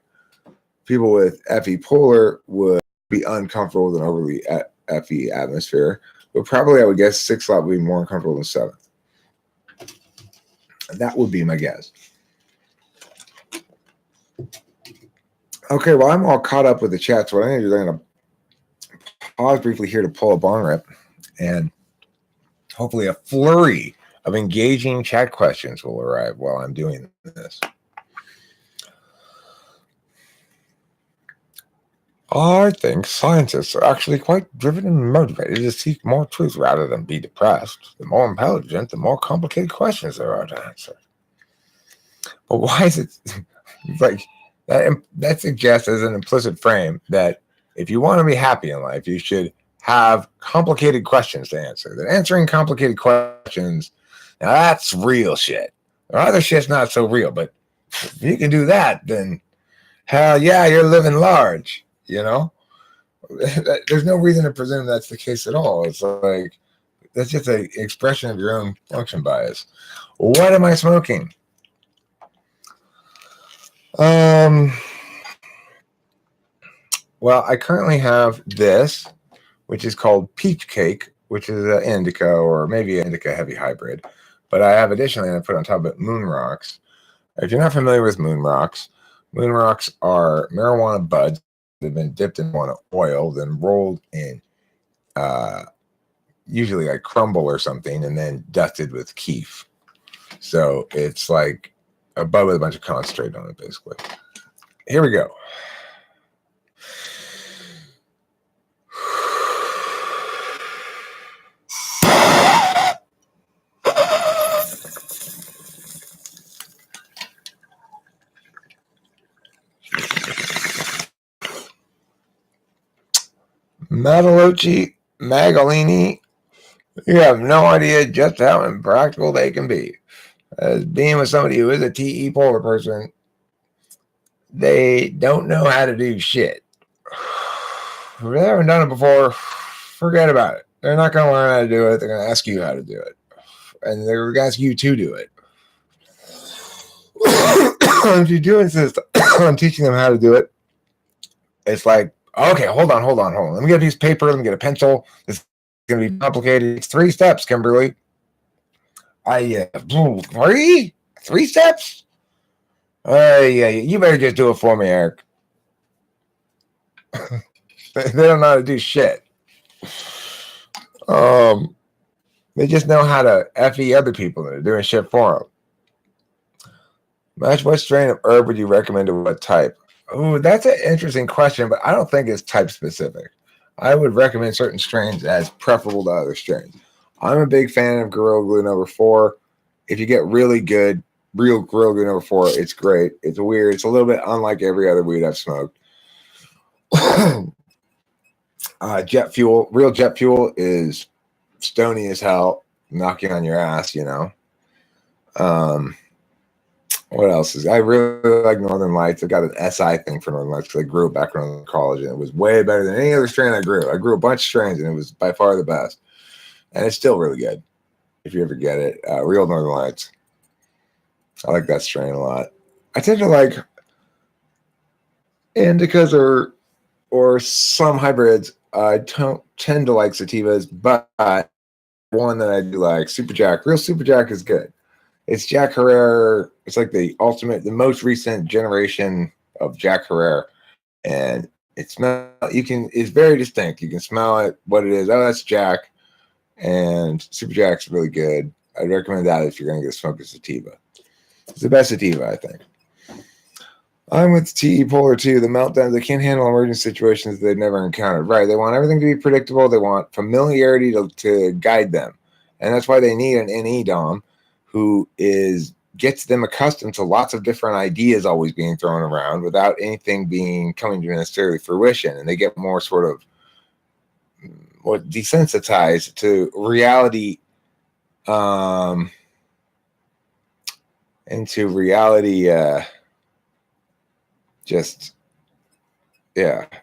people with FE polar would be uncomfortable with an overly FE atmosphere, but probably I would guess 6 slot would be more uncomfortable than 7. That would be my guess. Okay, well, I'm all caught up with the chat, so what I'm going to do is pause briefly here to pull a bong rip, and hopefully a flurry of engaging chat questions will arrive while I'm doing this. I think scientists are actually quite driven and motivated to seek more truth rather than be depressed. The more intelligent, the more complicated questions there are to answer. But why is it like that suggests as an implicit frame that if you want to be happy in life, you should have complicated questions to answer. That answering complicated questions, now that's real shit. Or other shit's not so real, but if you can do that, then hell yeah, you're living large. You know, there's no reason to presume that's the case at all. It's like, that's just an expression of your own function bias. What am I smoking? Well, I currently have this, which is called Peach Cake, which is an indica or maybe an indica heavy hybrid. But I have additionally, I put on top of it Moon Rocks. If you're not familiar with Moon Rocks are marijuana buds. They've been dipped in oil, then rolled in usually like crumble or something, and then dusted with keef. So it's like a bud with a bunch of concentrate on it, basically. Here we go. Matalocci, Magalini, you have no idea just how impractical they can be. As being with somebody who is a TE polar person, they don't know how to do shit. If they haven't done it before, forget about it. They're not going to learn how to do it. They're going to ask you how to do it. And they're going to ask you to do it. If you do insist on teaching them how to do it, it's like, okay, hold on. Let me get a piece of paper. Let me get a pencil. This is going to be complicated. It's 3 steps, Kimberly. Three steps? Yeah, you better just do it for me, Eric. They don't know how to do shit. They just know how to FE other people that are doing shit for them. Match, what strain of herb would you recommend to what type? Oh, that's an interesting question, but I don't think it's type specific. I would recommend certain strains as preferable to other strains. I'm a big fan of Gorilla Glue number 4. If you get really good, real Gorilla Glue number 4, it's great. It's weird. It's a little bit unlike every other weed I've smoked. Jet fuel, real jet fuel is stony as hell, knocking on your ass, you know. What else is? I really like Northern Lights. I got an SI thing for Northern Lights because I grew it back when I was in college, and it was way better than any other strain I grew. I grew a bunch of strains, and it was by far the best. And it's still really good if you ever get it. Real Northern Lights. I like that strain a lot. I tend to like indicas or some hybrids. I don't tend to like sativas, but one that I do like, Super Jack. Real Super Jack is good. It's Jack Herrera. It's like the most recent generation of Jack Herrera, and it's very distinct. You can smell it, what it is. Oh, that's Jack, and Super Jack's really good. I'd recommend that if you're going to get a smoke a sativa. It's the best sativa, I think. I'm with TE Polar 2. The meltdowns, they can't handle emergency situations they've never encountered. Right. They want everything to be predictable. They want familiarity to guide them. And that's why they need an NE Dom who gets them accustomed to lots of different ideas always being thrown around without anything coming to necessarily fruition. And they get more sort of desensitized to reality,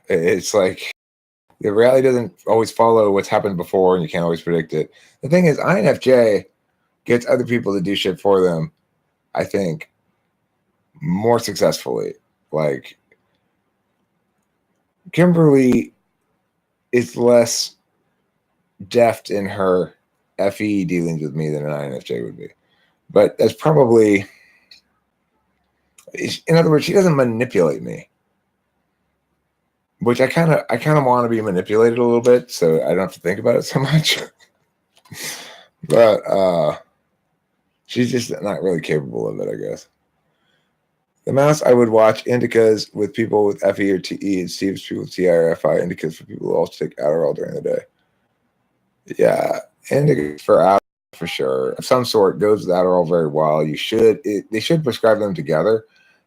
it's like the reality doesn't always follow what's happened before, and you can't always predict it. The thing is, INFJ gets other people to do shit for them, I think, more successfully. Like, Kimberly is less deft in her FE dealings with me than an INFJ would be. But that's probably, in other words, she doesn't manipulate me, which I kind of want to be manipulated a little bit, so I don't have to think about it so much. But she's just not really capable of it, I guess. The mouse, I would watch indicas with people with FE or TE, and see if people with TI or FI. Indicas for people who also take Adderall during the day. Yeah, indicas for Adderall for sure. Of some sort goes with Adderall very well. They should prescribe them together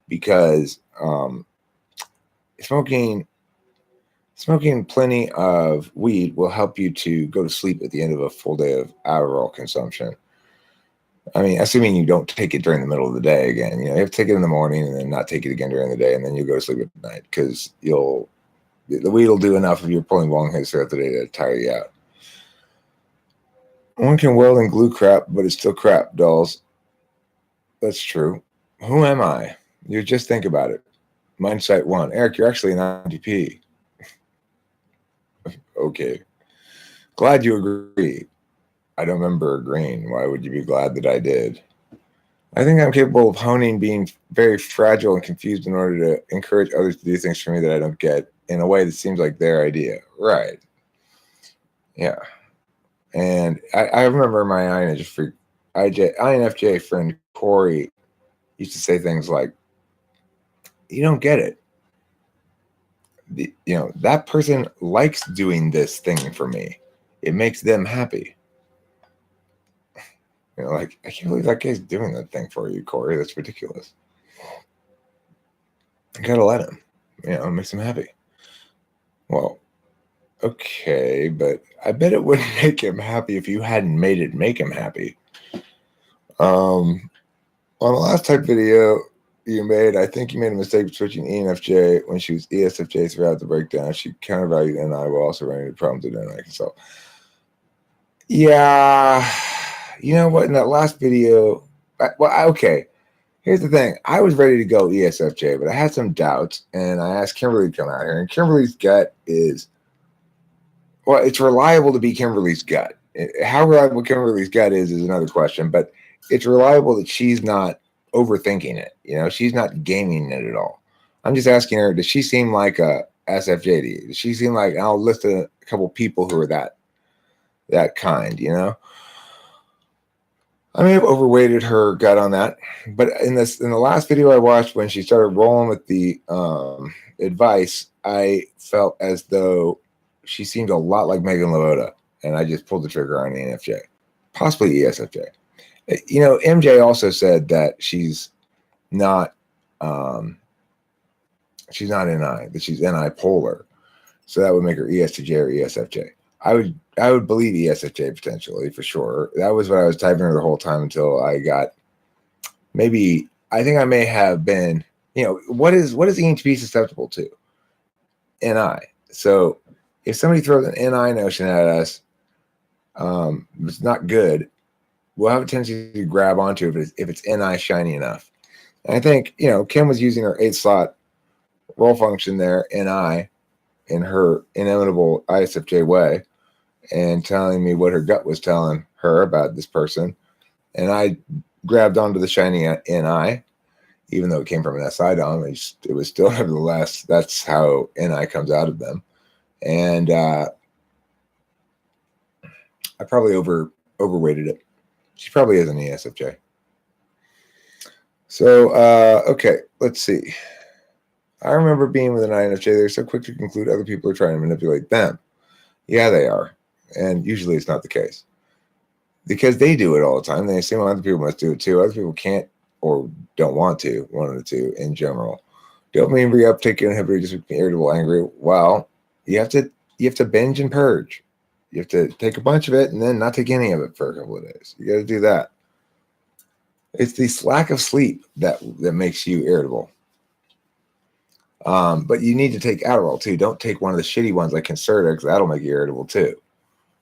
because smoking plenty of weed will help you to go to sleep at the end of a full day of Adderall consumption. I mean, assuming you don't take it during the middle of the day again. You have to take it in the morning and then not take it again during the day, and then you'll go to sleep at night because the weed will do enough if you're pulling long hits throughout the day to tire you out. One can weld and glue crap, but it's still crap, dolls. That's true. Who am I? You just think about it. Mindsight 1. Eric, you're actually an IDP. Okay. Glad you agree. I don't remember agreeing. Why would you be glad that I did? I think I'm capable of honing being very fragile and confused in order to encourage others to do things for me that I don't get in a way that seems like their idea. Right. Yeah. And I remember my INFJ friend Corey used to say things like, you don't get it. That person likes doing this thing for me. It makes them happy. Like, I can't believe that guy's doing that thing for you, Corey. That's ridiculous. You gotta let him. It makes him happy. Well, okay, but I bet it wouldn't make him happy if you hadn't made it make him happy. On the last type video, you made. I think you made a mistake switching ENFJ when she was ESFJ throughout the breakdown. She countervalued NI while also running into problems with NI consult. Yeah, you know what? In that last video, okay. Here's the thing. I was ready to go ESFJ, but I had some doubts, and I asked Kimberly to come out here. And Kimberly's gut is, well, it's reliable to be Kimberly's gut. How reliable Kimberly's gut is another question, but it's reliable that she's not overthinking it. You know, she's not gaming it at all. I'm just asking her, does she seem like a SFJ to you? Does she seem like, I'll list a couple people who are that kind, you know? I may have overweighted her gut on that, but in the last video I watched when she started rolling with the advice, I felt as though she seemed a lot like Megan Lovoda, and I just pulled the trigger on ENFJ, possibly ESFJ. You know, MJ also said that she's not NI, that she's NI polar, so that would make her ESTJ or ESFJ. I would believe ESFJ potentially for sure. That was what I was typing her the whole time until I got maybe. I think I may have been. You know, what is ENTP susceptible to? NI. So if somebody throws an NI notion at us, it's not good. We'll have a tendency to grab onto it if it's NI shiny enough. And I think, you know, Kim was using her 8-slot role function there, NI, in her inimitable ISFJ way, and telling me what her gut was telling her about this person. And I grabbed onto the shiny NI, even though it came from an SI dom. It was still, nevertheless, that's how NI comes out of them. And I probably overweighted it. She probably is an ESFJ. So, okay, let's see. I remember being with an INFJ. They're so quick to conclude other people are trying to manipulate them. Yeah, they are. And usually it's not the case. Because they do it all the time. They assume other people must do it too. Other people can't or don't want to, in general. Dopamine reuptake inhibitor just makes me irritable, angry. Well, you have to binge and purge. You have to take a bunch of it and then not take any of it for a couple of days. You got to do that. It's this lack of sleep that makes you irritable. But you need to take Adderall too. Don't take one of the shitty ones like Concerta, because that'll make you irritable too.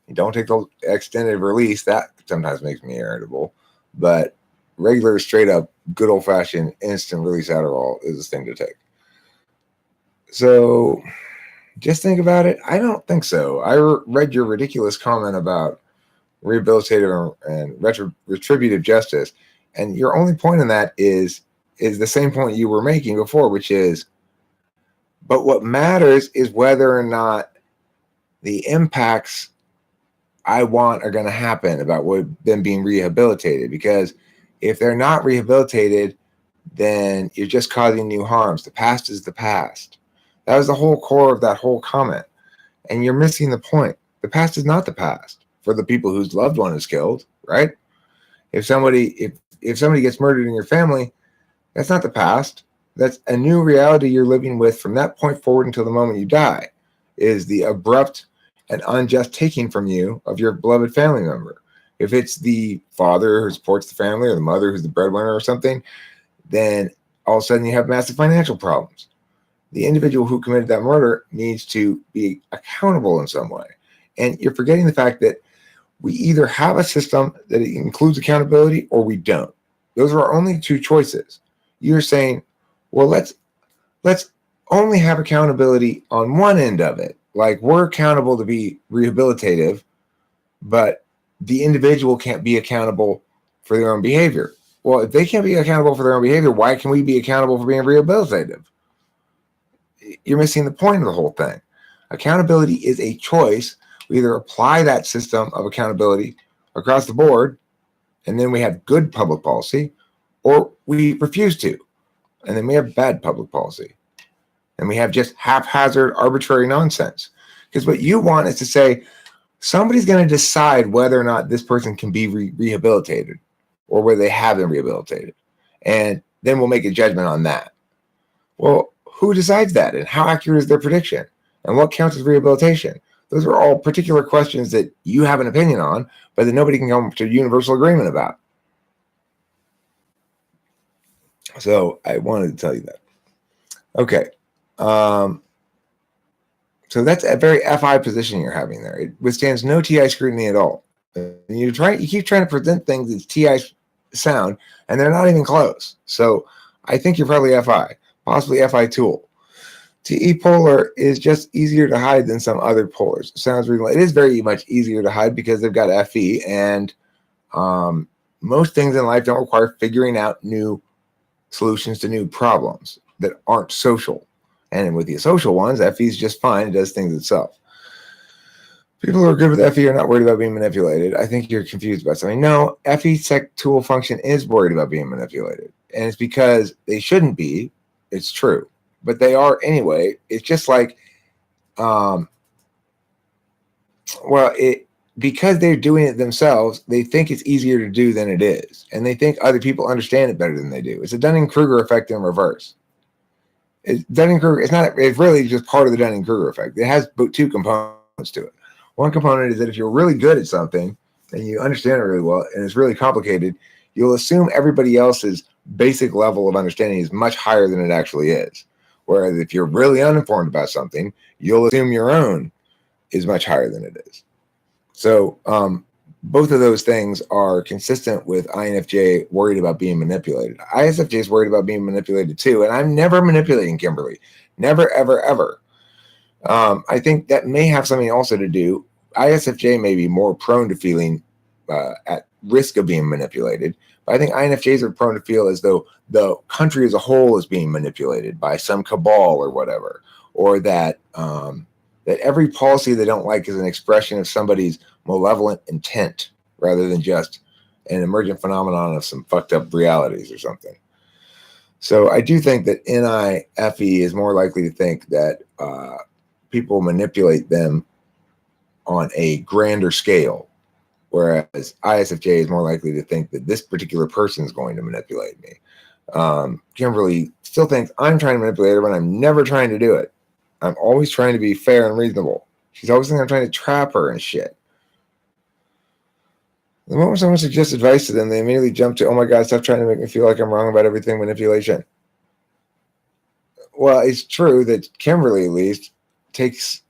You don't take the extended release. That sometimes makes me irritable. But regular, straight up, good old fashioned instant release Adderall is the thing to take. So just think about it. I don't think so. I read your ridiculous comment about rehabilitative and retributive justice. And your only point in that is the same point you were making before, which is, but what matters is whether or not the impacts I want are going to happen about them being rehabilitated. Because if they're not rehabilitated, then you're just causing new harms. The past is the past. That was the whole core of that whole comment. And you're missing the point. The past is not the past for the people whose loved one is killed, right? If somebody gets murdered in your family, that's not the past. That's a new reality you're living with from that point forward until the moment you die, is the abrupt and unjust taking from you of your beloved family member. If it's the father who supports the family or the mother who's the breadwinner or something, then all of a sudden you have massive financial problems. The individual who committed that murder needs to be accountable in some way. And you're forgetting the fact that we either have a system that includes accountability or we don't. Those are our only two choices. You're saying, well, let's only have accountability on one end of it. Like, we're accountable to be rehabilitative, but the individual can't be accountable for their own behavior. Well, if they can't be accountable for their own behavior, why can we be accountable for being rehabilitative? You're missing the point of the whole thing. Accountability is a choice. We either apply that system of accountability across the board, and then we have good public policy, or we refuse to, and then we have bad public policy. And we have just haphazard, arbitrary nonsense. Because what you want is to say, somebody's going to decide whether or not this person can be rehabilitated or whether they have been rehabilitated. And then we'll make a judgment on that. Well, who decides that? And how accurate is their prediction? And what counts as rehabilitation? Those are all particular questions that you have an opinion on, but that nobody can come to universal agreement about. So I wanted to tell you that. Okay. So that's a very FI position you're having there. It withstands no TI scrutiny at all. You keep trying to present things as TI sound, and they're not even close. So I think you're probably FI, possibly FI tool. TE polar is just easier to hide than some other polars. Sounds reasonable. It is very much easier to hide because they've got FE, and most things in life don't require figuring out new solutions to new problems that aren't social. And with the social ones, FE is just fine. It does things itself. People who are good with FE are not worried about being manipulated. I think you're confused about something. No, FE sec tool function is worried about being manipulated. And it's because they shouldn't be. It's true. But they are anyway. It's just like, because they're doing it themselves, they think it's easier to do than it is. And they think other people understand it better than they do. It's a Dunning-Kruger effect in reverse. Dunning-Kruger, it's really just part of the Dunning-Kruger effect. It has two components to it. One component is that if you're really good at something and you understand it really well and it's really complicated, you'll assume everybody else's basic level of understanding is much higher than it actually is. Whereas if you're really uninformed about something, you'll assume your own is much higher than it is. So both of those things are consistent with INFJ worried about being manipulated. ISFJ is worried about being manipulated too, and I'm never manipulating Kimberly. Never, ever, ever. I think that may have something also to do. ISFJ may be more prone to feeling at risk of being manipulated, but I think INFJs are prone to feel as though the country as a whole is being manipulated by some cabal or whatever, or that that every policy they don't like is an expression of somebody's malevolent intent rather than just an emergent phenomenon of some fucked up realities or something. So I do think that NIFE is more likely to think that people manipulate them on a grander scale, whereas ISFJ is more likely to think that this particular person is going to manipulate me. Kimberly still thinks I'm trying to manipulate her, but I'm never trying to do it. I'm always trying to be fair and reasonable. She's always thinking I'm trying to trap her and shit. The moment someone suggests advice to them, they immediately jump to, oh my God, stop trying to make me feel like I'm wrong about everything, manipulation. Well, it's true that Kimberly, at least, takes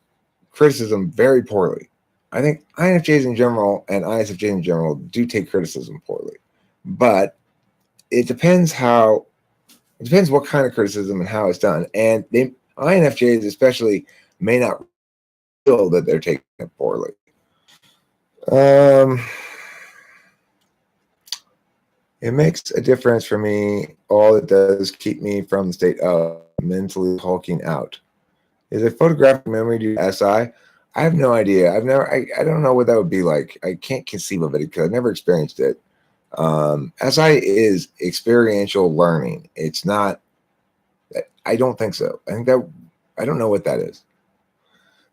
criticism very poorly. I think INFJs in general and ISFJs in general do take criticism poorly. But it depends what kind of criticism and how it's done. And INFJs especially may not feel that they're taking it poorly. It makes a difference for me. All it does is keep me from the state of mentally hulking out. Is a photographic memory due to SI? I have no idea. I don't know what that would be like. I can't conceive of it because I've never experienced it. SI is experiential learning. It's not. I don't think so. I don't know what that is.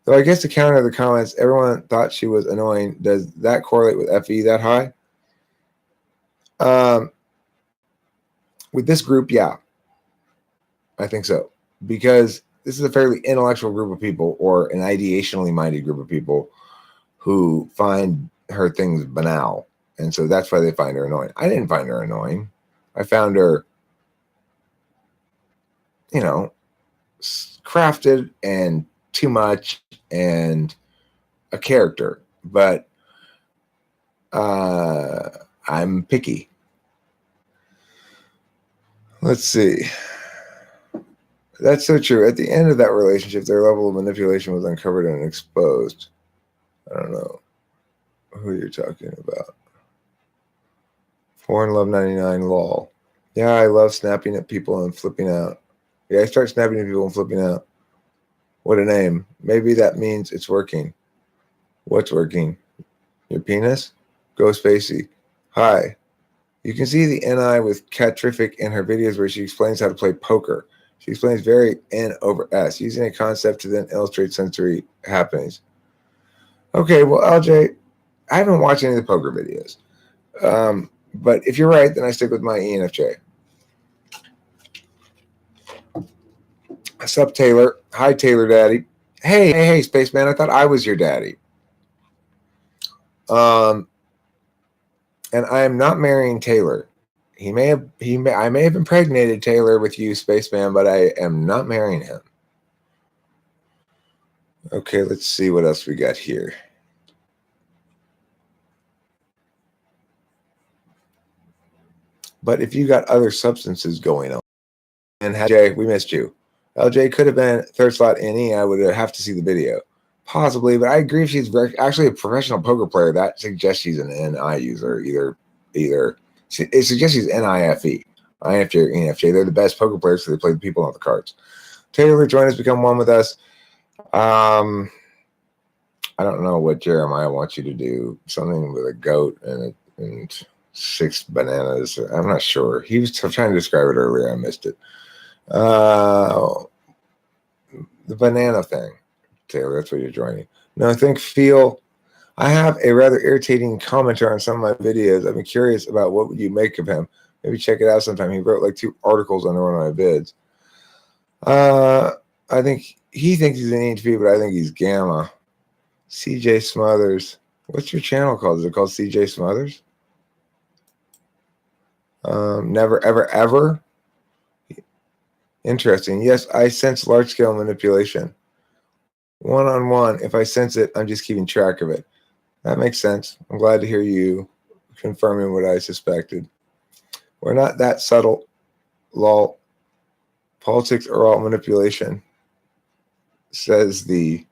So I guess to counter the comments, everyone thought she was annoying. Does that correlate with FE that high? With this group, yeah. I think so. Because this is a fairly intellectual group of people, or an ideationally minded group of people who find her things banal. And so that's why they find her annoying. I didn't find her annoying. I found her, crafted and too much and a character. But I'm picky. Let's see. That's so true. At the end of that relationship, their level of manipulation was uncovered and exposed. I don't know who you're talking about. Foreign Love 99 lol. Yeah, I love snapping at people and flipping out. Yeah, I start snapping at people and flipping out. What a name. Maybe that means it's working. What's working? Your penis? Go Spacey. Hi. You can see the NI with Catrific in her videos where she explains how to play poker. She explains very N over S, using a concept to then illustrate sensory happenings. Okay, well, LJ, I haven't watched any of the poker videos. But if you're right, then I stick with my ENFJ. Sup, Taylor? Hi, Taylor Daddy. Hey, Spaceman, I thought I was your daddy. And I am not marrying Taylor. I may have impregnated Taylor with you, Spaceman, but I am not marrying him. Okay, let's see what else we got here. But if you got other substances going on, and LJ, we missed you. LJ could have been third slot NE. I would have to see the video. Possibly, but I agree if she's actually a professional poker player. That suggests she's an NI user. It suggests she's NIFE. INFJ or ENFJ. They're the best poker players because they play the people on the cards. Taylor, join us, become one with us. I don't know what Jeremiah wants you to do. Something with a goat and 6 bananas. I'm not sure. He was trying to describe it earlier. I missed it. The banana thing. Taylor, that's what you're joining. No, I have a rather irritating commenter on some of my videos. I've been curious about what would you make of him. Maybe check it out sometime. He wrote like 2 articles under one of my vids. I think he thinks he's an EHP, but I think he's Gamma. CJ Smothers. What's your channel called? Is it called CJ Smothers? Never, ever, ever. Interesting. Yes, I sense large-scale manipulation. One-on-one, if I sense it, I'm just keeping track of it. That makes sense. I'm glad to hear you confirming what I suspected. We're not that subtle. Lol. Politics are all manipulation, says the...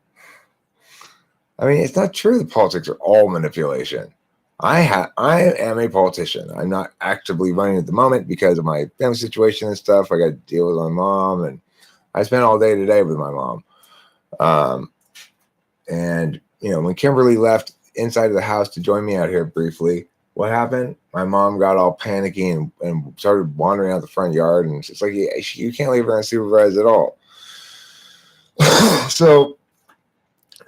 I mean, it's not true that politics are all manipulation. I am a politician. I'm not actively running at the moment because of my family situation and stuff. I got to deal with my mom, and I spent all day today with my mom. And, when Kimberly left inside of the house to join me out here briefly, what happened? My mom got all panicky and started wandering out the front yard. And it's like, you can't leave her unsupervised at all. So,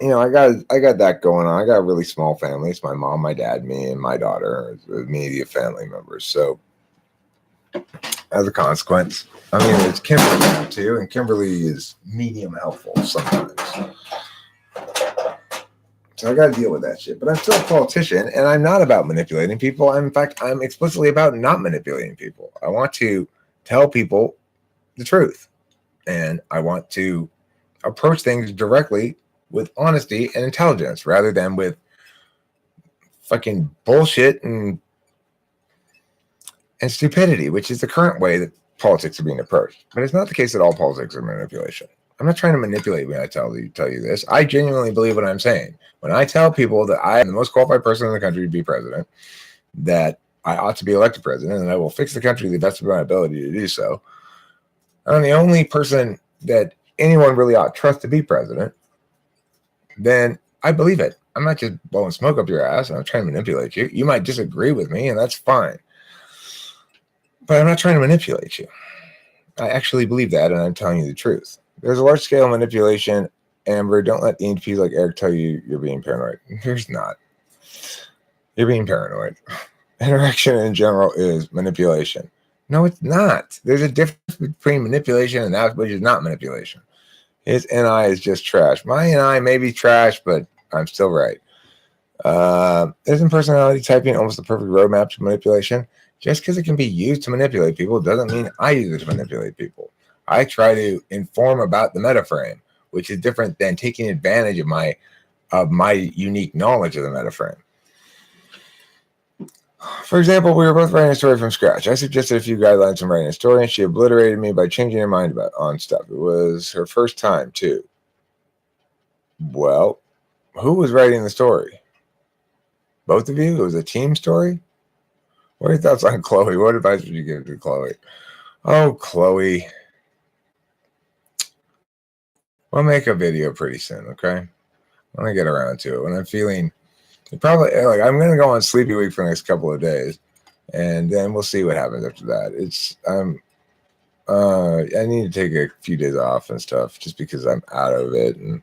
I got that going on. I got a really small family. It's my mom, my dad, me, and my daughter, immediate family members. So, as a consequence, it's Kimberly now too, and Kimberly is medium helpful sometimes. So I got to deal with that shit. But I'm still a politician, and I'm not about manipulating people. In fact, I'm explicitly about not manipulating people. I want to tell people the truth, and I want to approach things directly with honesty and intelligence rather than with fucking bullshit and stupidity, which is the current way that politics are being approached. But it's not the case that all politics are manipulation. I'm not trying to manipulate when I tell you this. I genuinely believe what I'm saying. When I tell people that I am the most qualified person in the country to be president, that I ought to be elected president, and I will fix the country to the best of my ability to do so, I'm the only person that anyone really ought to trust to be president, then I believe it. I'm not just blowing smoke up your ass and I'm trying to manipulate you. You might disagree with me, and that's fine. But I'm not trying to manipulate you. I actually believe that, and I'm telling you the truth. There's a large-scale manipulation. Amber, don't let ENTPs like Eric tell you you're being paranoid. There's not. You're being paranoid. Interaction in general is manipulation. No, it's not. There's a difference between manipulation and that which is not manipulation. His NI is just trash. My NI may be trash, but I'm still right. Isn't personality typing almost the perfect roadmap to manipulation? Just because it can be used to manipulate people doesn't mean I use it to manipulate people. I try to inform about the metaframe, which is different than taking advantage of my unique knowledge of the metaframe. For example, we were both writing a story from scratch. I suggested a few guidelines on writing a story, and she obliterated me by changing her mind on stuff. It was her first time, too. Well, who was writing the story? Both of you? It was a team story? What are your thoughts on Chloe? What advice would you give to Chloe? Oh, Chloe. We'll make a video pretty soon, okay? When I get around to it. When I'm feeling... Probably, like, I'm going to go on sleepy week for the next couple of days, and then we'll see what happens after that. I need to take a few days off and stuff just because I'm out of it and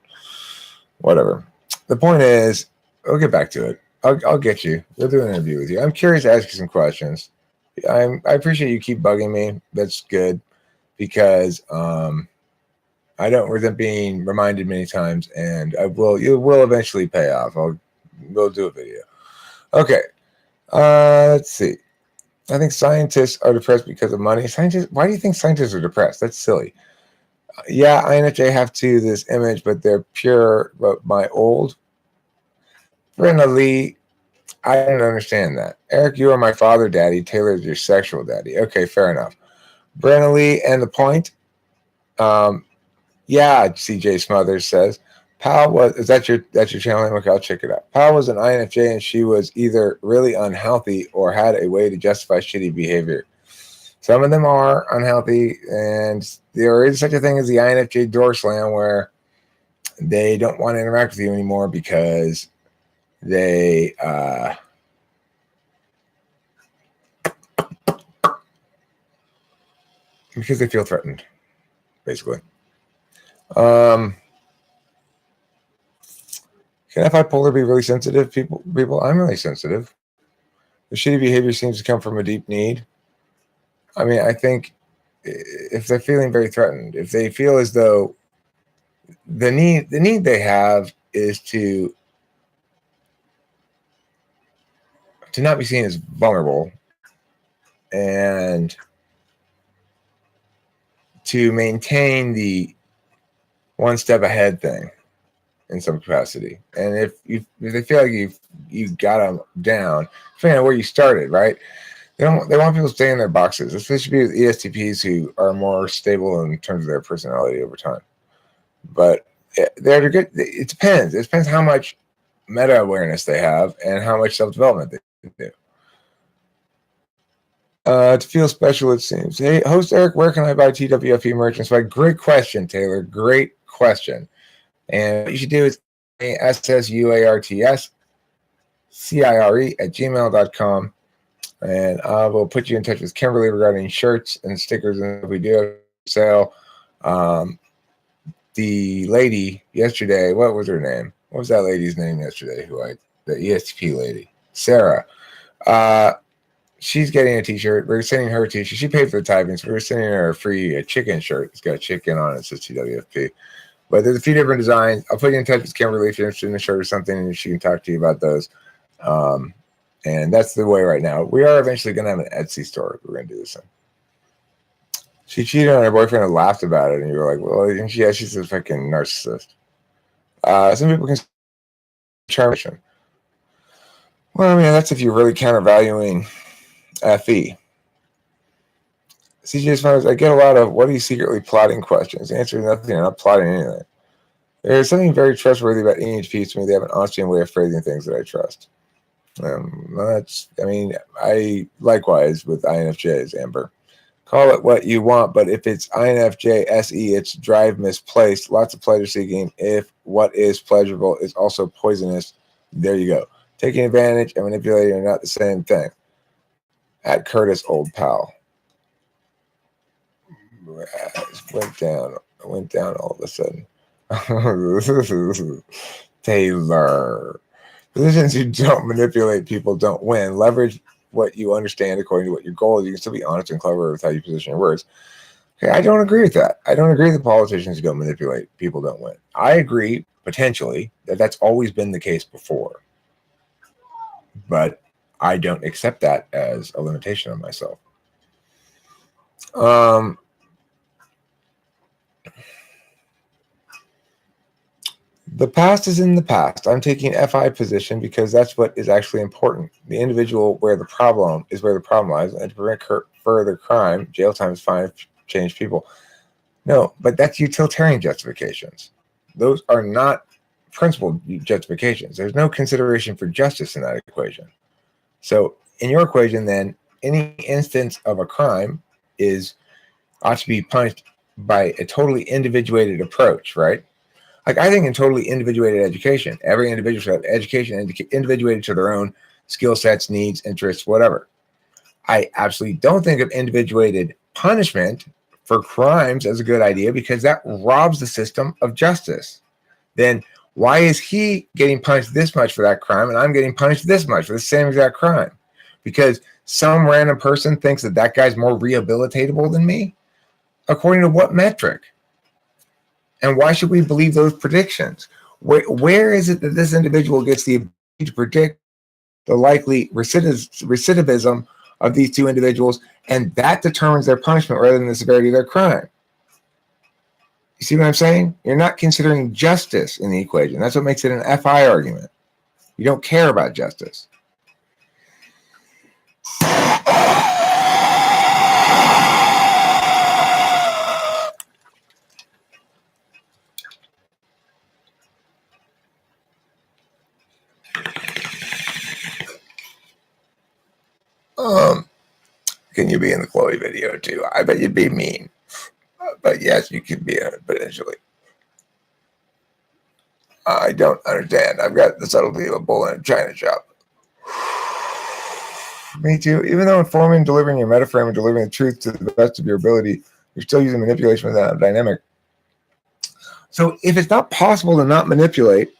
whatever. The point is, I'll get back to it. I'll get you. We'll do an interview with you. I'm curious to ask you some questions. I appreciate you keep bugging me. That's good because I don't resent being reminded many times, and it will eventually pay off. We'll do a video. Okay. Let's see. I think scientists are depressed because of money. Scientists, why do you think scientists are depressed? That's silly. Yeah, INFJ have to this image, but they're pure. But my old Brenda Lee, I don't understand that. Eric, you are my father daddy. Taylor is your sexual daddy. Okay, fair enough. Brenda Lee, and the point. Um, yeah, CJ Smothers says. Pal was, is that your channel name? Okay, I'll check it out. Pal was an INFJ and she was either really unhealthy or had a way to justify shitty behavior. Some of them are unhealthy, and there is such a thing as the INFJ door slam where they don't want to interact with you anymore because they feel threatened, basically. Can bipolar be really sensitive? People, I'm really sensitive. The shitty behavior seems to come from a deep need. I mean, I think if they're feeling very threatened, if they feel as though the need they have is to not be seen as vulnerable and to maintain the one step ahead thing in some capacity. And if they feel like you got them down, depending on where you started, right? They want people to stay in their boxes. This should be with ESTPs who are more stable in terms of their personality over time. But they're good. It depends. It depends how much meta awareness they have and how much self-development they do. To feel special, it seems. Hey, host Eric, where can I buy TWFE merch? Great question, Taylor. Great question. And what you should do is SSUARTSCIRE@gmail.com. And I will put you in touch with Kimberly regarding shirts and stickers. And we do have sale. The lady yesterday, what was her name? What was that lady's name yesterday? The ESTP lady, Sarah. She's getting a t-shirt. We're sending her a t-shirt. She paid for the typing, so we're sending her a free chicken shirt. It's got a chicken on it. It says TWFP. But there's a few different designs. I'll put you in touch with Kimberly if you're interested in a shirt or something, and she can talk to you about those. And that's the way right now. We are eventually going to have an Etsy store. We're going to do this thing. She cheated on her boyfriend and laughed about it, and you were like, well, she's a fucking narcissist. Some people can charm. Well, I mean, that's if you're really countervaluing FE. CJ Smiles, I get a lot of, what are you secretly plotting questions? The answer is nothing. I'm not plotting anything. There's something very trustworthy about EHPs to me. They have an honesty and way of phrasing things that I trust. I likewise with INFJs, Amber. Call it what you want, but if it's INFJ SE, it's drive misplaced. Lots of pleasure seeking. If what is pleasurable is also poisonous, there you go. Taking advantage and manipulating are not the same thing. At Curtis, old pal. Went down all of a sudden. Taylor. Positions who don't manipulate people don't win. Leverage what you understand according to what your goal is. You can still be honest and clever with how you position your words. Okay, I don't agree with that. I don't agree that politicians who don't manipulate people don't win. I agree, potentially, that that's always been the case before. But I don't accept that as a limitation on myself. The past is in the past. I'm taking FI position because that's what is actually important. The individual where the problem lies, and to prevent further crime, jail time is fine, change people. No, but that's utilitarian justifications. Those are not principled justifications. There's no consideration for justice in that equation. So in your equation, then, any instance of a crime ought to be punished by a totally individuated approach, right? Like, I think in totally individuated education, every individual should have education individuated to their own skill sets, needs, interests, whatever. I absolutely don't think of individuated punishment for crimes as a good idea because that robs the system of justice. Then why is he getting punished this much for that crime and I'm getting punished this much for the same exact crime? Because some random person thinks that guy's more rehabilitatable than me? According to what metric? And why should we believe those predictions? Where is it that this individual gets the ability to predict the likely recidivism of these two individuals, and that determines their punishment rather than the severity of their crime. You see what I'm saying? You're not considering justice in the equation. That's what makes it an FI argument. You don't care about justice. Can you be in the Chloe video too? I bet you'd be mean. But yes, you could be in it potentially. I don't understand. I've got the subtlety of a bull in a china shop. Me too. Even though informing, delivering your metaframe, and delivering the truth to the best of your ability, you're still using manipulation without a dynamic. So if it's not possible to not manipulate,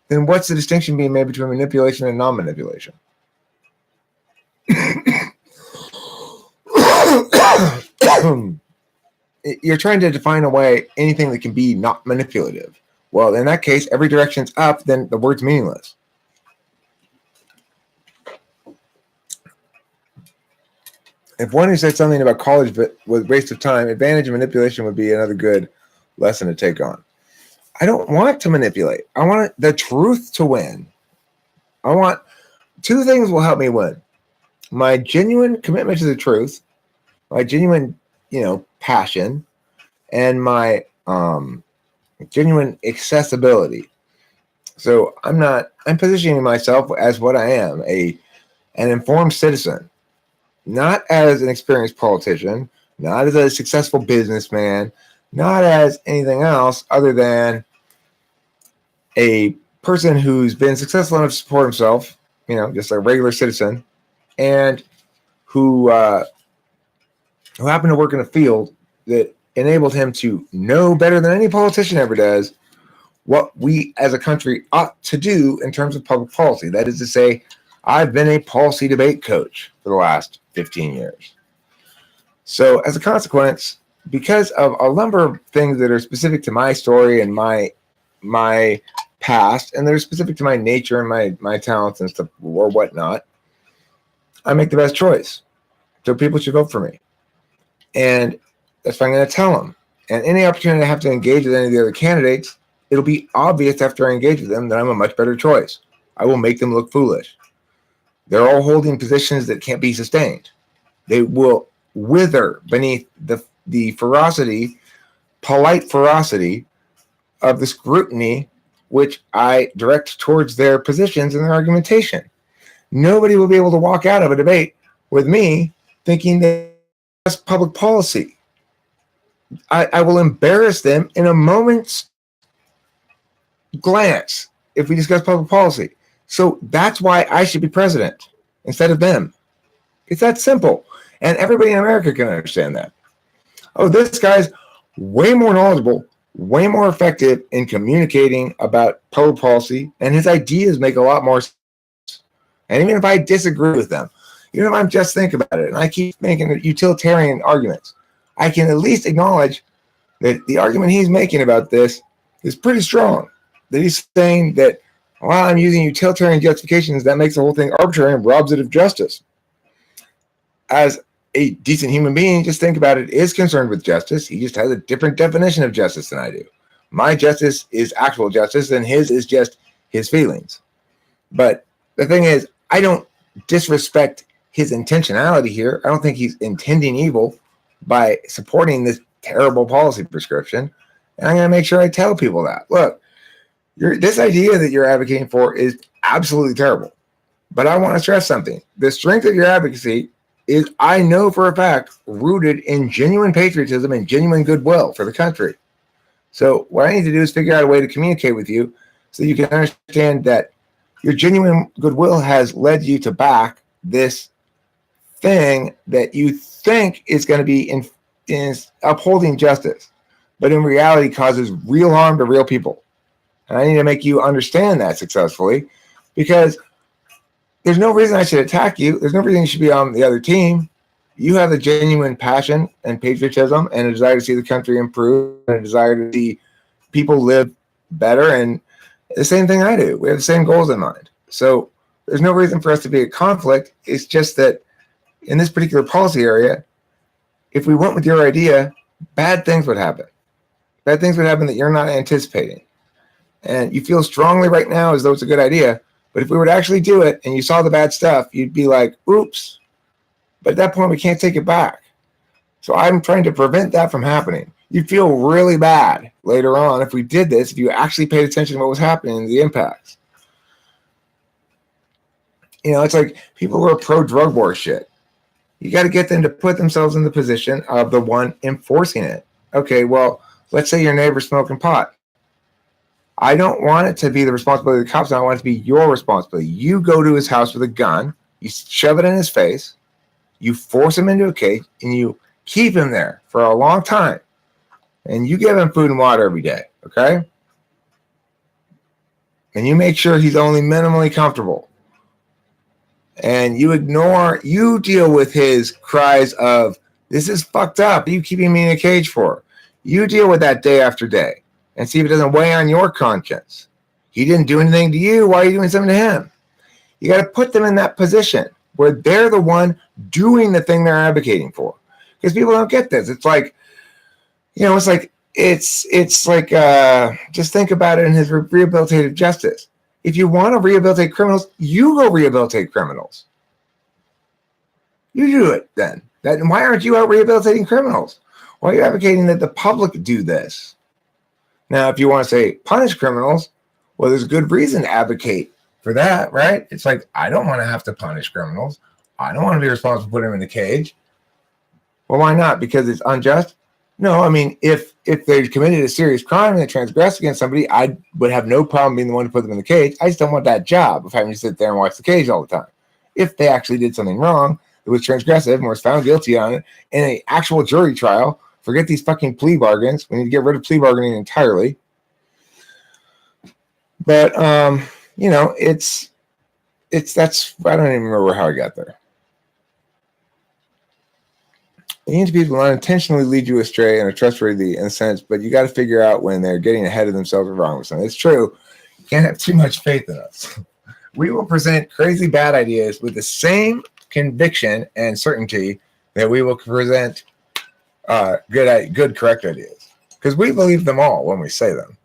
then what's the distinction being made between manipulation and non-manipulation? You're trying to define away anything that can be not manipulative. Well, in that case, every direction's up, then the word's meaningless. If one who said something about college but was a waste of time, advantage of manipulation would be another good lesson to take on. I don't want to manipulate. I want the truth to win. I want two things will help me win. My genuine commitment to the truth, my genuine, passion, and my genuine accessibility. So I'm positioning myself as what I am, an informed citizen, not as an experienced politician, not as a successful businessman, not as anything else other than a person who's been successful enough to support himself, just a regular citizen, and who happened to work in a field that enabled him to know better than any politician ever does what we as a country ought to do in terms of public policy. That is to say, I've been a policy debate coach for the last 15 years. So as a consequence, because of a number of things that are specific to my story and my past, and they're specific to my nature and my talents and stuff or whatnot, I make the best choice. So people should vote for me. And that's what I'm going to tell them. And any opportunity I have to engage with any of the other candidates, it'll be obvious after I engage with them that I'm a much better choice. I will make them look foolish. They're all holding positions that can't be sustained. They will wither beneath the ferocity, polite ferocity of the scrutiny which I direct towards their positions and their argumentation. Nobody will be able to walk out of a debate with me thinking that that's public policy. I will embarrass them in a moment's glance if we discuss public policy. So that's why I should be president instead of them. It's that simple. And everybody in America can understand that. Oh, this guy's way more knowledgeable, way more effective in communicating about public policy, and his ideas make a lot more sense. And even if I disagree with them, even if I'm just thinking about it, and I keep making utilitarian arguments, I can at least acknowledge that the argument he's making about this is pretty strong. That he's saying that while I'm using utilitarian justifications, that makes the whole thing arbitrary and robs it of justice. As a decent human being, just think about it, is concerned with justice. He just has a different definition of justice than I do. My justice is actual justice, and his is just his feelings. But the thing is, I don't disrespect his intentionality here. I don't think he's intending evil by supporting this terrible policy prescription. And I'm going to make sure I tell people that. Look, this idea that you're advocating for is absolutely terrible. But I want to stress something. The strength of your advocacy is, I know for a fact, rooted in genuine patriotism and genuine goodwill for the country. So what I need to do is figure out a way to communicate with you so you can understand that your genuine goodwill has led you to back this thing that you think is going to be in upholding justice, but in reality causes real harm to real people. And I need to make you understand that successfully, because there's no reason I should attack you. There's no reason you should be on the other team. You have a genuine passion and patriotism and a desire to see the country improve and a desire to see people live better. And the same thing I do. We have the same goals in mind. So There's no reason for us to be at conflict. It's just that in this particular policy area, if we went with your idea, bad things would happen. Bad things would happen that you're not anticipating. And you feel strongly right now as though it's a good idea. But if we were to actually do it and you saw the bad stuff, you'd be like, oops. But at that point, we can't take it back. So I'm trying to prevent that from happening. You'd feel really bad later on if we did this, if you actually paid attention to what was happening, the impacts. You know, it's like people who are pro-drug war shit. You got to get them to put themselves in the position of the one enforcing it. Okay, well, let's say your neighbor's smoking pot. I don't want it to be the responsibility of the cops. I want it to be your responsibility. You go to his house with a gun, you shove it in his face, you force him into a cage, and you keep him there for a long time. And you give him food and water every day, okay? And you make sure he's only minimally comfortable. And you deal with his cries of, this is fucked up. What are you keeping me in a cage for? You deal with that day after day and see if it doesn't weigh on your conscience. He didn't do anything to you. Why are you doing something to him? You got to put them in that position where they're the one doing the thing they're advocating for. Because people don't get this. It's like, it's like just think about it in his rehabilitative justice. If you want to rehabilitate criminals, you go rehabilitate criminals. You do it then. Why aren't you out rehabilitating criminals? Why are you advocating that the public do this? Now, if you want to say punish criminals, well, there's good reason to advocate for that, right? It's like, I don't want to have to punish criminals. I don't want to be responsible for putting them in the cage. Well, why not? Because it's unjust? No, I mean, if they committed a serious crime and they transgressed against somebody, I would have no problem being the one to put them in the cage. I just don't want that job of having to sit there and watch the cage all the time. If they actually did something wrong, it was transgressive and was found guilty on it in an actual jury trial, forget these fucking plea bargains. We need to get rid of plea bargaining entirely. But, that's, I don't even remember how I got there. Against people will unintentionally lead you astray and are trustworthy in a sense, but you got to figure out when they're getting ahead of themselves or wrong with something. It's true. You can't have too much faith in us. We will present crazy bad ideas with the same conviction and certainty that we will present good correct ideas, because we believe them all when we say them.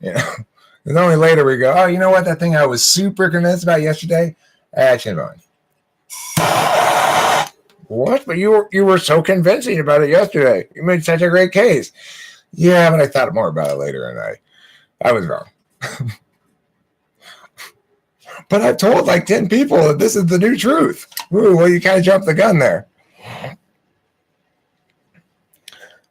And only later we go, oh, you know what? That thing I was super convinced about yesterday, I changed my mind. What? But you were so convincing about it yesterday. You made such a great case. Yeah, but I thought more about it later, and I was wrong. But I've told like 10 people that this is the new truth. Ooh, well, you kind of jumped the gun there.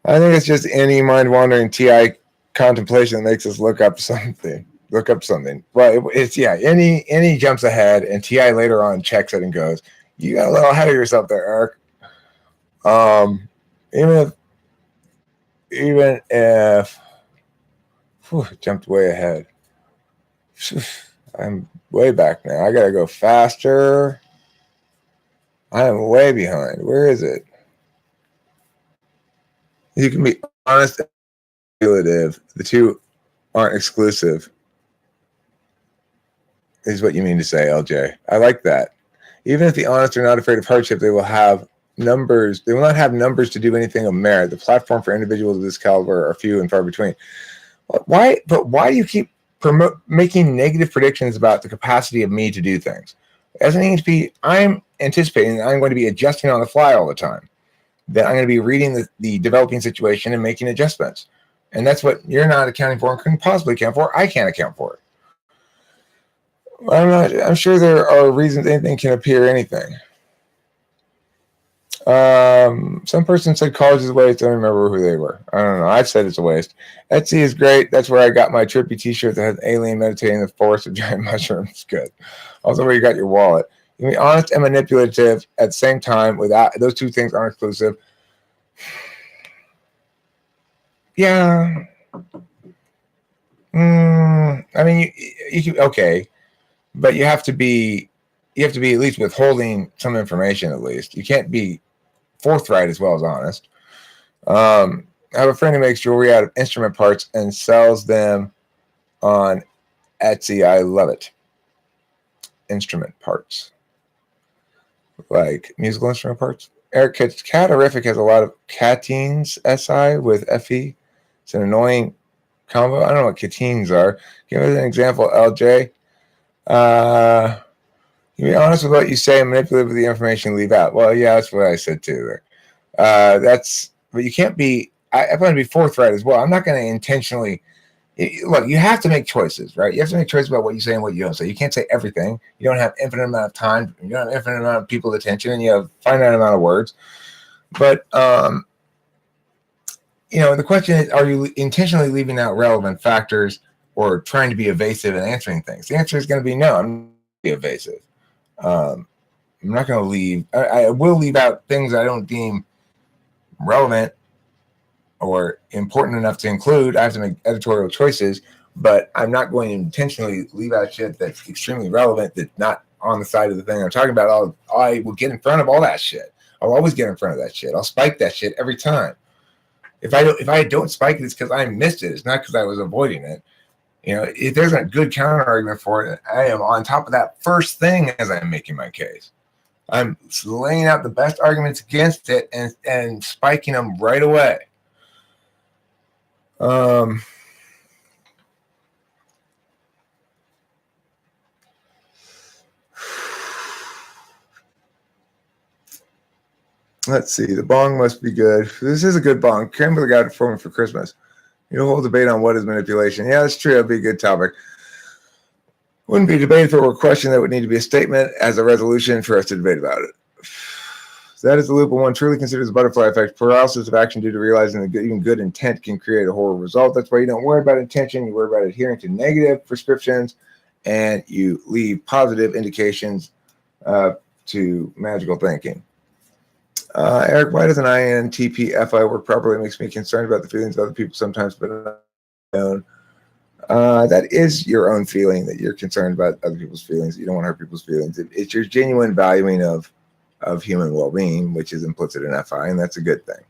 I think it's just any mind-wandering TI contemplation that makes us look up something. Well, it's any jumps ahead, and TI later on checks it and goes, you got a little ahead of yourself there, Eric. Even if jumped way ahead. I'm way back now. I gotta go faster. I am way behind. Where is it? You can be honest and manipulative. The two aren't exclusive, is what you mean to say, LJ. I like that. Even if the honest are not afraid of hardship, they will have numbers. They will not have numbers to do anything of merit. The platform for individuals of this caliber are few and far between. Why? But why do you keep making negative predictions about the capacity of me to do things? As an EHP, I'm anticipating that I'm going to be adjusting on the fly all the time. That I'm going to be reading the developing situation and making adjustments. And that's what you're not accounting for and couldn't possibly account for. I can't account for it. I'm sure there are reasons anything can appear anything. Some person said college is a waste. I don't remember who they were. I don't know. I've said it's a waste. Etsy is great. That's where I got my trippy t-shirt that has an alien meditating in the forest of giant mushrooms. Good. Also where you got your wallet. You can be honest and manipulative at the same time. Without those two things aren't exclusive. Yeah. I mean, you can, okay. But you have to be at least withholding some information at least. You can't be forthright as well as honest. I have a friend who makes jewelry out of instrument parts and sells them on Etsy. I love it. instrument parts, like musical instrument parts. Eric, catarific has a lot of catenes, SI with FE. It's an annoying combo. I don't know what catenes are. Give us an example, LJ. You be honest with what you say and manipulate with the information you leave out. Well, yeah, that's what I said too. But you can't be. I want to be forthright as well. I'm not going to intentionally. Look, you have to make choices, right? You have to make choices about what you say and what you don't say. You can't say everything. You don't have infinite amount of time. You don't have infinite amount of people's attention, and you have finite amount of words. But the question is: are you intentionally leaving out relevant factors or trying to be evasive and answering things? The answer is going to be no. I'm not going to be evasive. I'm not going to leave. I will leave out things I don't deem relevant or important enough to include. I have to make editorial choices, but I'm not going to intentionally leave out shit that's extremely relevant, that's not on the side of the thing I'm talking about. I will get in front of all that shit. I'll always get in front of that shit. I'll spike that shit every time. If I don't spike it, it's because I missed it. It's not because I was avoiding it. If there's a good counter argument for it, I am on top of that first thing as I'm making my case. I'm laying out the best arguments against it and spiking them right away. Let's see. The bong must be good. This is a good bong. Kimberly got it for me for Christmas. Whole debate on what is manipulation. Yeah, that's true. That'd be a good topic. Wouldn't be a debate if it were a question that would need to be a statement as a resolution for us to debate about it. That is the loop when one truly considers the butterfly effect. Paralysis of action due to realizing that even good intent can create a horrible result. That's why you don't worry about intention. You worry about adhering to negative prescriptions, and you leave positive indications to magical thinking. Eric, why doesn't INTP-FI work properly? It makes me concerned about the feelings of other people sometimes, but not my own. That is your own feeling, that you're concerned about other people's feelings. You don't want to hurt people's feelings. It's your genuine valuing of human well-being, which is implicit in FI, and that's a good thing.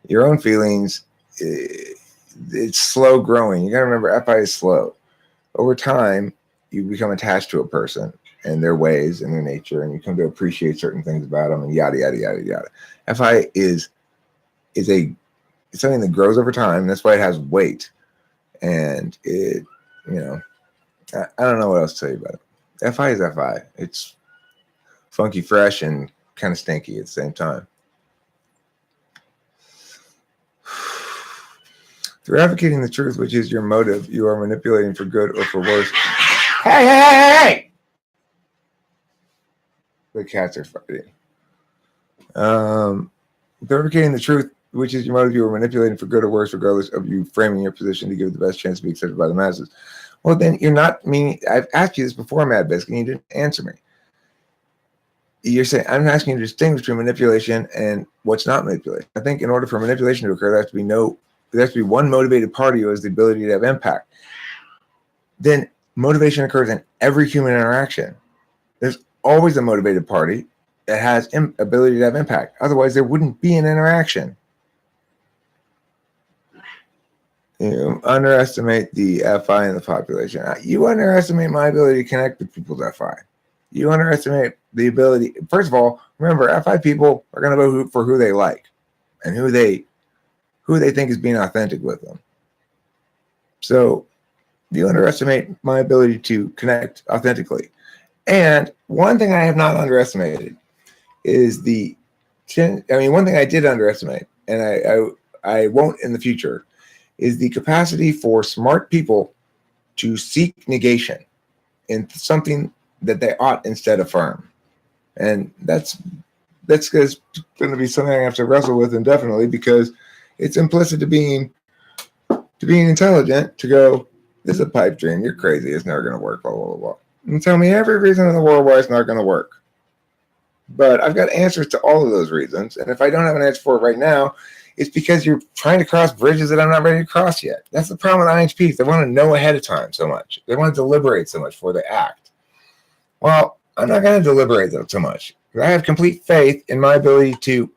Your own feelings, it's slow growing. You got to remember, FI is slow. Over time, you become attached to a person and their ways and their nature, and you come to appreciate certain things about them, and yada, yada, yada, yada. FI is something that grows over time. That's why it has weight. And I don't know what else to tell you about it. FI is FI. It's funky, fresh, and kind of stinky at the same time. Through advocating the truth, which is your motive, you are manipulating for good or for worse. Hey! The cats are fighting. Through advocating the truth, which is your motive, you are manipulating for good or worse, regardless of you framing your position to give it the best chance to be accepted by the masses. Well, then you're not meaning. I've asked you this before, Mad Biscuit, and you didn't answer me. You're saying, I'm asking you to distinguish between manipulation and what's not manipulation. I think in order for manipulation to occur, there has to be one motivated party who has the ability to have impact. Then motivation occurs in every human interaction. There's always a motivated party that has ability to have impact. Otherwise, there wouldn't be an interaction. You underestimate the FI in the population. You underestimate my ability to connect with people's FI. You underestimate the ability. First of all, remember, FI people are going to vote for who they like and who they think is being authentic with them. So you underestimate my ability to connect authentically. And one thing I have not underestimated is one thing I did underestimate, and I won't in the future, is the capacity for smart people to seek negation in something that they ought instead affirm. And that's going to be something I have to wrestle with indefinitely, because it's implicit to being intelligent to go, this is a pipe dream, you're crazy, it's never going to work, blah, blah, blah, blah. And tell me every reason in the world why it's not going to work. But I've got answers to all of those reasons. And if I don't have an answer for it right now, it's because you're trying to cross bridges that I'm not ready to cross yet. That's the problem with INTPs. They want to know ahead of time so much. They want to deliberate so much before they act. Well, I'm not going to deliberate so much. I have complete faith in my ability to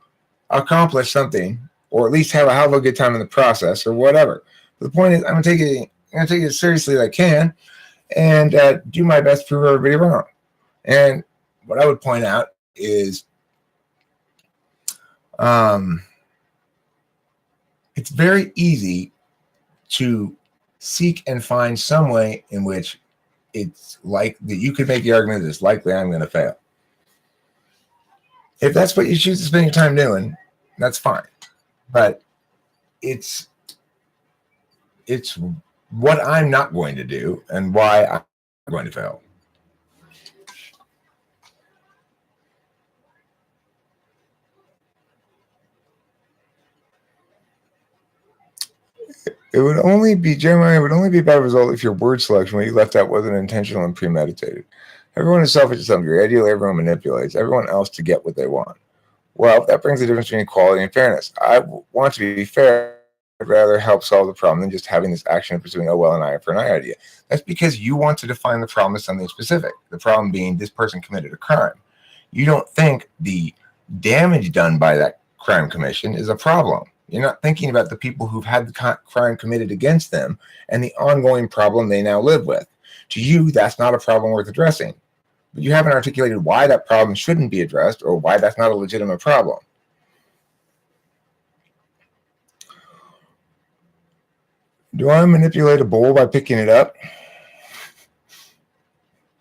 accomplish something, or at least have a hell of a good time in the process, or whatever. But the point is, I'm going to take it as seriously as I can, and do my best to prove everybody wrong. And what I would point out is it's very easy to seek and find some way in which it's like that you could make the argument that it's likely I'm going to fail. If that's what you choose to spend your time doing, that's fine. But it's what I'm not going to do and why I'm going to fail. It would only be, Jeremiah, it would only be a bad result if your word selection, what you left out, wasn't intentional and premeditated. Everyone is selfish to some degree. Ideally, everyone manipulates everyone else to get what they want. Well, that brings the difference between equality and fairness. I want to be fair. I'd rather help solve the problem than just having this action and pursuing, oh, well, an eye for an eye idea. That's because you want to define the problem as something specific. The problem being this person committed a crime. You don't think the damage done by that crime commission is a problem. You're not thinking about the people who've had the crime committed against them and the ongoing problem they now live with. To you, that's not a problem worth addressing. But you haven't articulated why that problem shouldn't be addressed or why that's not a legitimate problem. Do I manipulate a bowl by picking it up?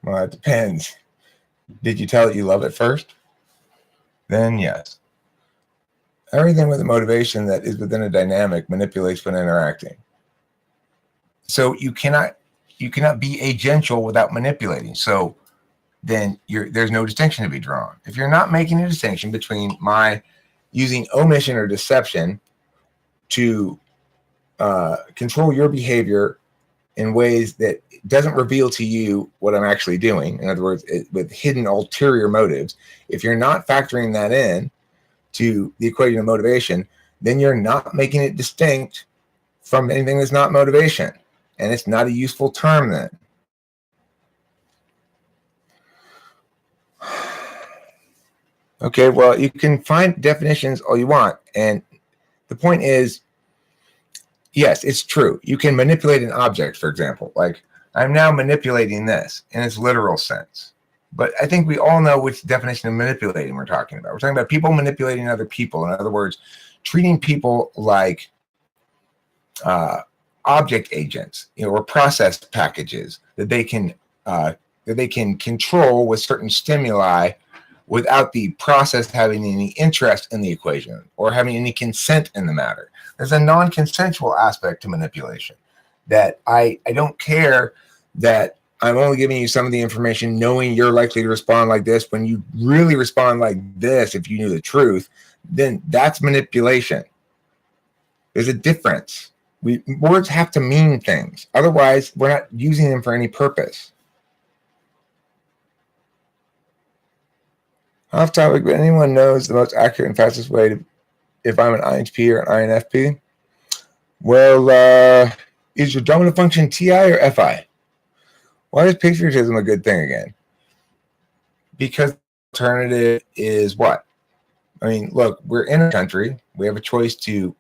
Well, it depends. Did you tell it you love it first? Then yes. Everything with a motivation that is within a dynamic manipulates when interacting. So you cannot be agential without manipulating. So then there's no distinction to be drawn. If you're not making a distinction between my using omission or deception to control your behavior in ways that doesn't reveal to you what I'm actually doing, in other words, with hidden ulterior motives, if you're not factoring that in to the equation of motivation, then you're not making it distinct from anything that's not motivation. And it's not a useful term then. Okay, well, you can find definitions all you want. And the point is, yes, it's true. You can manipulate an object, for example. Like, I'm now manipulating this in its literal sense. But I think we all know which definition of manipulating we're talking about. We're talking about people manipulating other people. In other words, treating people like object agents, or process packages that they can control with certain stimuli without the process having any interest in the equation or having any consent in the matter. There's a non-consensual aspect to manipulation that I don't care that I'm only giving you some of the information knowing you're likely to respond like this. When you really respond like this, if you knew the truth, then that's manipulation. There's a difference. Words have to mean things. Otherwise, we're not using them for any purpose. Off topic, but anyone knows the most accurate and fastest way to, if I'm an INFP or an INFP? Well, is your dominant function TI or FI? Why is patriotism a good thing again? Because the alternative is what? I mean, look, we're in a country. We have a choice to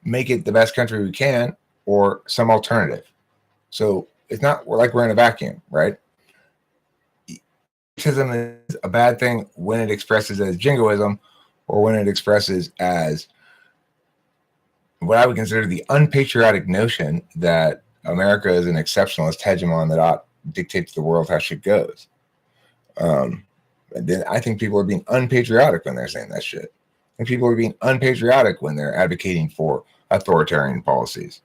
make it the best country we can or some alternative. So it's not like we're in a vacuum, right? Patriotism is a bad thing when it expresses as jingoism or when it expresses as what I would consider the unpatriotic notion that America is an exceptionalist hegemon that ought to dictate to the world how shit goes. Then I think people are being unpatriotic when they're saying that shit. And people are being unpatriotic when they're advocating for authoritarian policies.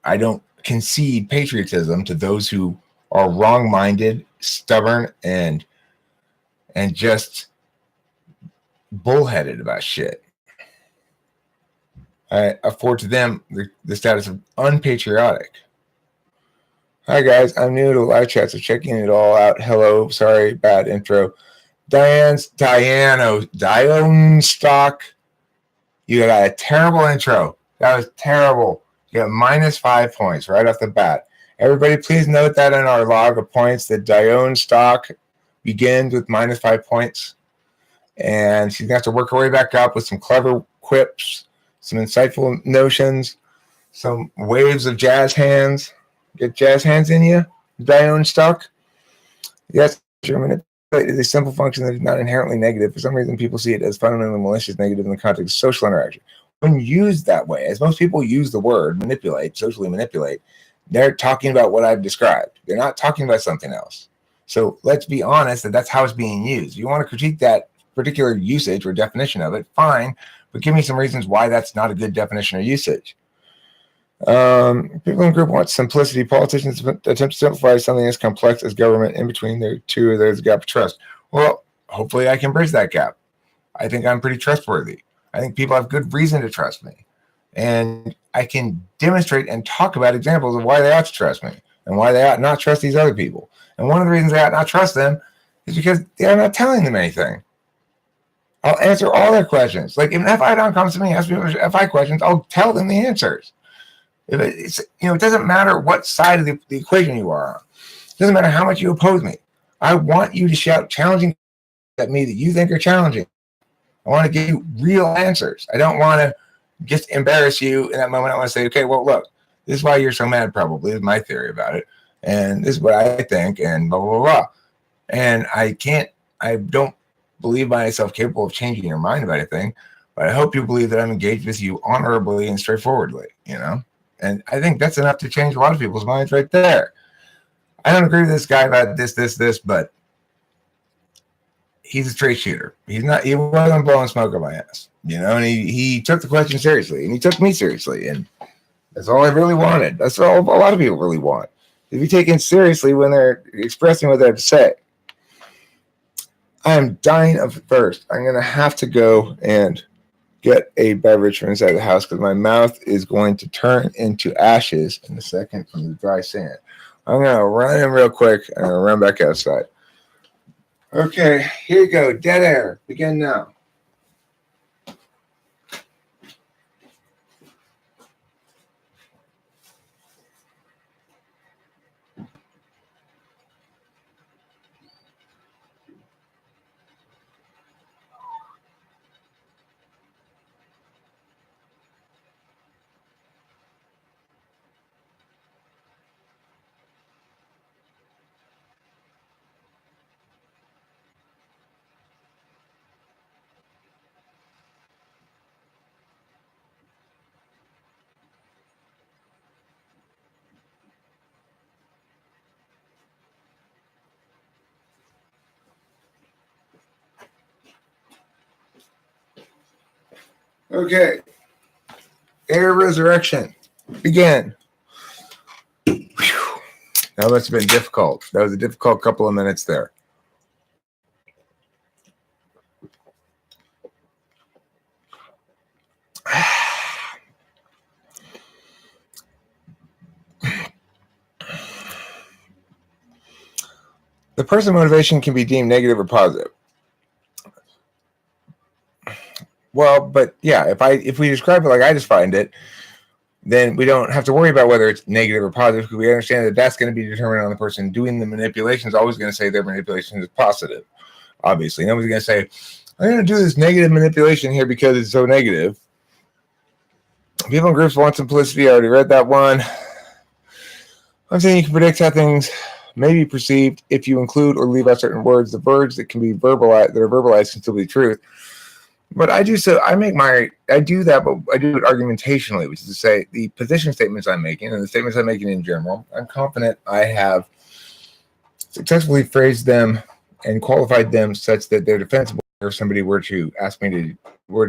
I don't concede patriotism to those who are wrong-minded, stubborn, and just bullheaded about shit. I afford to them the status of unpatriotic. Hi guys, I'm new to live chat, so checking it all out. Hello, sorry, bad intro. Diane Stock. You got a terrible intro. That was terrible. You got -5 points right off the bat. Everybody, please note that in our log of points that Diane Stock begins with -5 points. And she's going to have to work her way back up with some clever quips, some insightful notions, some waves of jazz hands. Get jazz hands in you, Diane Stock. Yes, manipulate is a simple function that is not inherently negative. For some reason, people see it as fundamentally malicious, negative in the context of social interaction. When used that way, as most people use the word manipulate, socially manipulate, they're talking about what I've described. They're not talking about something else. So let's be honest that that's how it's being used. You want to critique that particular usage or definition of it, fine, but give me some reasons why that's not a good definition or usage. People in the group want simplicity. Politicians attempt to simplify something as complex as government. In between the two, there's a gap of trust. Well, hopefully I can bridge that gap. I think I'm pretty trustworthy. I think people have good reason to trust me. And I can demonstrate and talk about examples of why they ought to trust me and why they ought not trust these other people. And one of the reasons they ought not trust them is because they're not telling them anything. I'll answer all their questions. Like if an FI comes to me, asks me FI questions, I'll tell them the answers. If it's, it doesn't matter what side of the equation you are on. It doesn't matter how much you oppose me. I want you to shout challenging at me that you think are challenging. I want to give you real answers. I don't want to just embarrass you in that moment. I want to say, okay, well, look, this is why you're so mad, probably, is my theory about it. And this is what I think, and blah, blah, blah. And I don't believe myself capable of changing your mind about anything, but I hope you believe that I'm engaged with you honorably and straightforwardly, And I think that's enough to change a lot of people's minds right there. I don't agree with this guy about this, but he's a straight shooter. He wasn't blowing smoke on my ass, and he took the question seriously, and he took me seriously, and that's all I really wanted. That's all a lot of people really want. To be taken seriously when they're expressing what they have to say. I am dying of thirst. I'm going to have to go and get a beverage from inside the house because my mouth is going to turn into ashes in a second from the dry sand. I'm going to run in real quick and I'm going to run back outside. Okay, here you go. Dead air. Begin now. Okay. Air resurrection. Begin. Whew. That must have been difficult. That was a difficult couple of minutes there. The person motivation can be deemed negative or positive. Well, but yeah, if we describe it like I defined it, then we don't have to worry about whether it's negative or positive because we understand that that's going to be determined on the person doing the manipulation. Is always going to say their manipulation is positive. Obviously, nobody's going to say, I'm going to do this negative manipulation here because it's so negative. People in groups want simplicity. I already read that one. I'm saying you can predict how things may be perceived if you include or leave out certain words. The words that can be verbalized, that are verbalized, can still be truth. But I do so. I do that, but I do it argumentationally, which is to say, the position statements I'm making and the statements I'm making in general, I'm confident I have successfully phrased them and qualified them such that they're defensible if somebody were to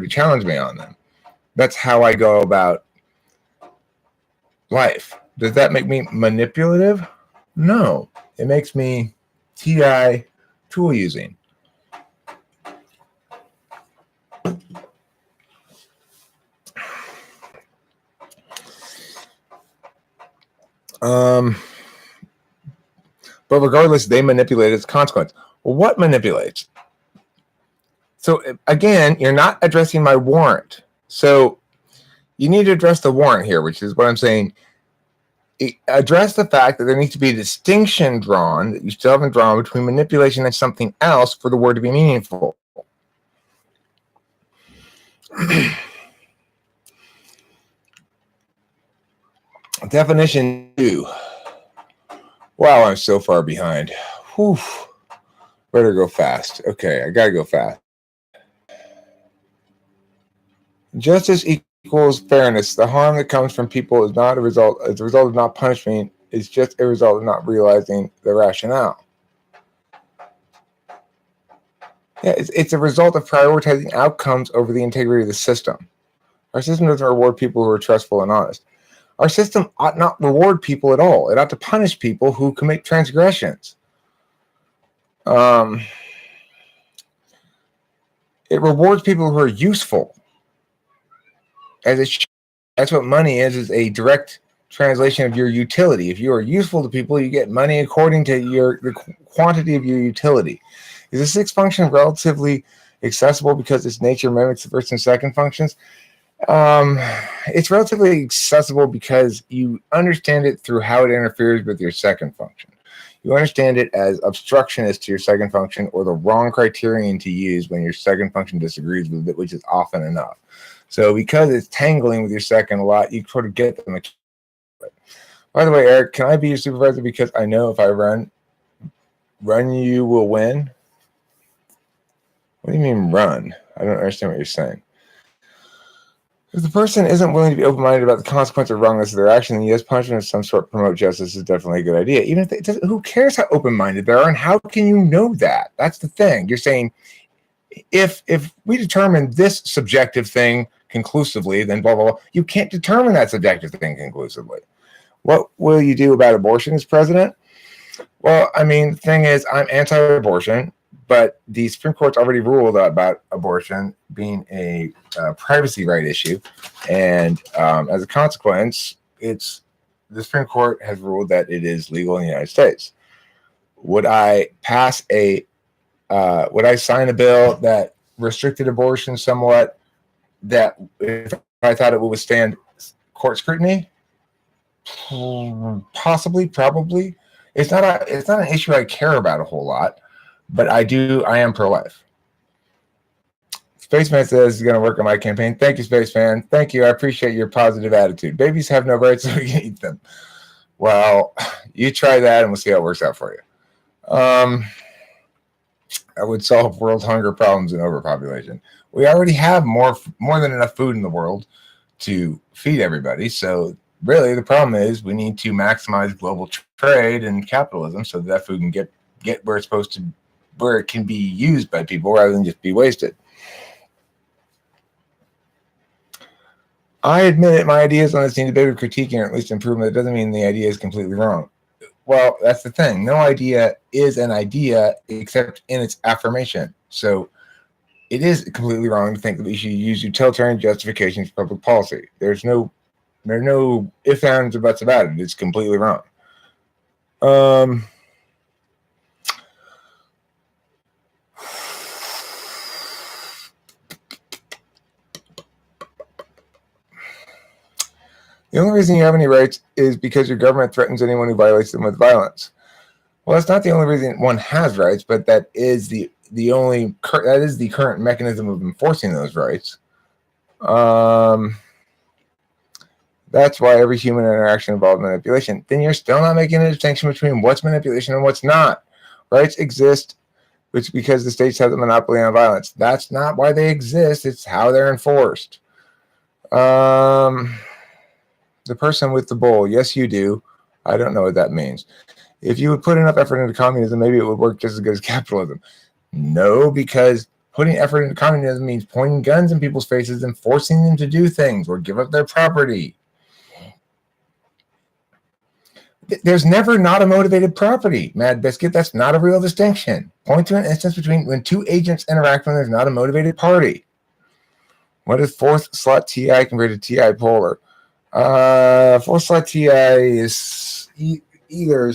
challenge me on them. That's how I go about life. Does that make me manipulative? No. It makes me TI tool using. But regardless, they manipulate its consequence. Well, what manipulates? So again, you're not addressing my warrant. So you need to address the warrant here, which is what I'm saying. Address the fact that there needs to be a distinction drawn that you still haven't drawn between manipulation and something else for the word to be meaningful. Definition 2. Wow, I'm so far behind. Whew. Better go fast. Okay, I gotta go fast. Justice equals fairness. The harm that comes from people is not a result. As a result of not punishing, it's just a result of not realizing the rationale. Yeah, it's a result of prioritizing outcomes over the integrity of the system. Our system doesn't reward people who are trustful and honest. Our system ought not reward people at all. It ought to punish people who commit transgressions. It rewards people who are useful. That's what money is a direct translation of your utility. If you are useful to people, you get money according to the quantity of your utility. Is the sixth function relatively accessible because its nature mimics the first and second functions? It's relatively accessible because you understand it through how it interferes with your second function. You understand it as obstructionist to your second function, or the wrong criterion to use when your second function disagrees with it, which is often enough. So because it's tangling with your second a lot, you sort of get them. By the way, Eric, can I be your supervisor because I know if I run, you will win? What do you mean run? I don't understand what you're saying. If the person isn't willing to be open-minded about the consequence or wrongness of their action, then yes, punishment of some sort to promote justice is definitely a good idea. Even if who cares how open-minded they are, and how can you know that? That's the thing. You're saying if we determine this subjective thing conclusively, then blah, blah, blah. You can't determine that subjective thing conclusively. What will you do about abortion as president? Well, I mean, the thing is, I'm anti-abortion, but the Supreme Court's already ruled about abortion being a privacy right issue. And as a consequence, the Supreme Court has ruled that it is legal in the United States. Would I sign a bill that restricted abortion somewhat, that if I thought it would withstand court scrutiny? Possibly, probably. It's not an issue I care about a whole lot, but I am pro-life. Spaceman says he's going to work on my campaign. Thank you, Spaceman. Thank you. I appreciate your positive attitude. Babies have no rights, so we can eat them. Well, you try that, and we'll see how it works out for you. I would solve world hunger problems and overpopulation. We already have more than enough food in the world to feed everybody. So really, the problem is we need to maximize global trade and capitalism so that food can get where it's supposed to, where it can be used by people rather than just be wasted. I admit it, my ideas on this need a bit of critiquing or at least improvement. It doesn't mean the idea is completely wrong. Well, that's the thing. No idea is an idea except in its affirmation. So it is completely wrong to think that we should use utilitarian justifications for public policy. There's no ifs, ands, or buts about it. It's completely wrong. The only reason you have any rights is because your government threatens anyone who violates them with violence. Well, that's not the only reason one has rights, but that is the current mechanism of enforcing those rights. That's why every human interaction involves manipulation. Then you're still not making a distinction between what's manipulation and what's not. Rights exist, which because the states have the monopoly on violence. That's not why they exist. It's how they're enforced. The person with the bowl. Yes, you do. I don't know what that means. If you would put enough effort into communism, maybe it would work just as good as capitalism. No, because putting effort into communism means pointing guns in people's faces and forcing them to do things or give up their property. There's never not a motivated property, Mad Biscuit. That's not a real distinction. Point to an instance between when two agents interact when there's not a motivated party. What is fourth slot TI compared to TI Polar? Fourth slot TI is either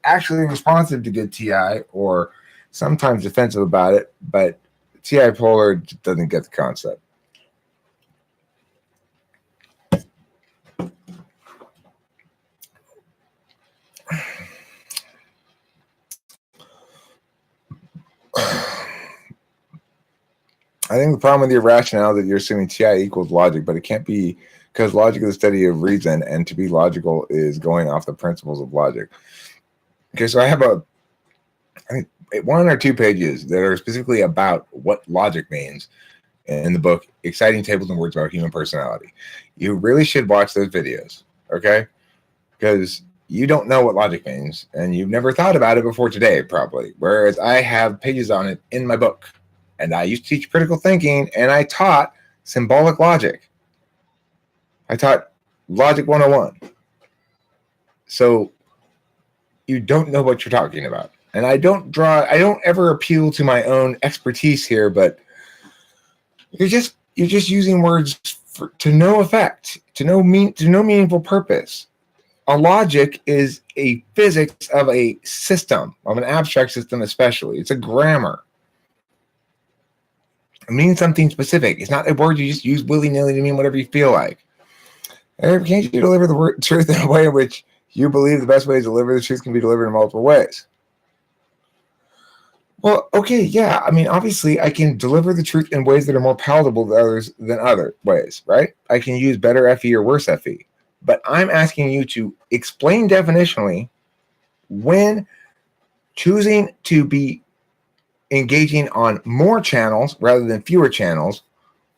actually responsive to good TI or sometimes defensive about it, but TI Polar doesn't get the concept. I think the problem with your rationale that you're assuming TI equals logic, but it can't be, because logic is the study of reason, and to be logical is going off the principles of logic. Okay, so I think 1 or 2 pages that are specifically about what logic means in the book, Exciting Tables and Words About Human Personality. You really should watch those videos, okay? Because you don't know what logic means, and you've never thought about it before today, probably. Whereas I have pages on it in my book. And I used to teach critical thinking, and I taught symbolic logic. I taught Logic 101. So you don't know what you're talking about. And I don't ever appeal to my own expertise here, but you're just using words to no effect, to no meaningful purpose. A logic is a physics of a system, of an abstract system especially. It's a grammar. It means something specific. It's not a word you just use willy-nilly to mean whatever you feel like. Can't you deliver the truth in a way in which you believe the best way to deliver the truth can be delivered in multiple ways? Well, okay, yeah. I mean, obviously, I can deliver the truth in ways that are more palatable to others than other ways, right? I can use better FE or worse FE. But I'm asking you to explain definitionally when choosing to be engaging on more channels rather than fewer channels,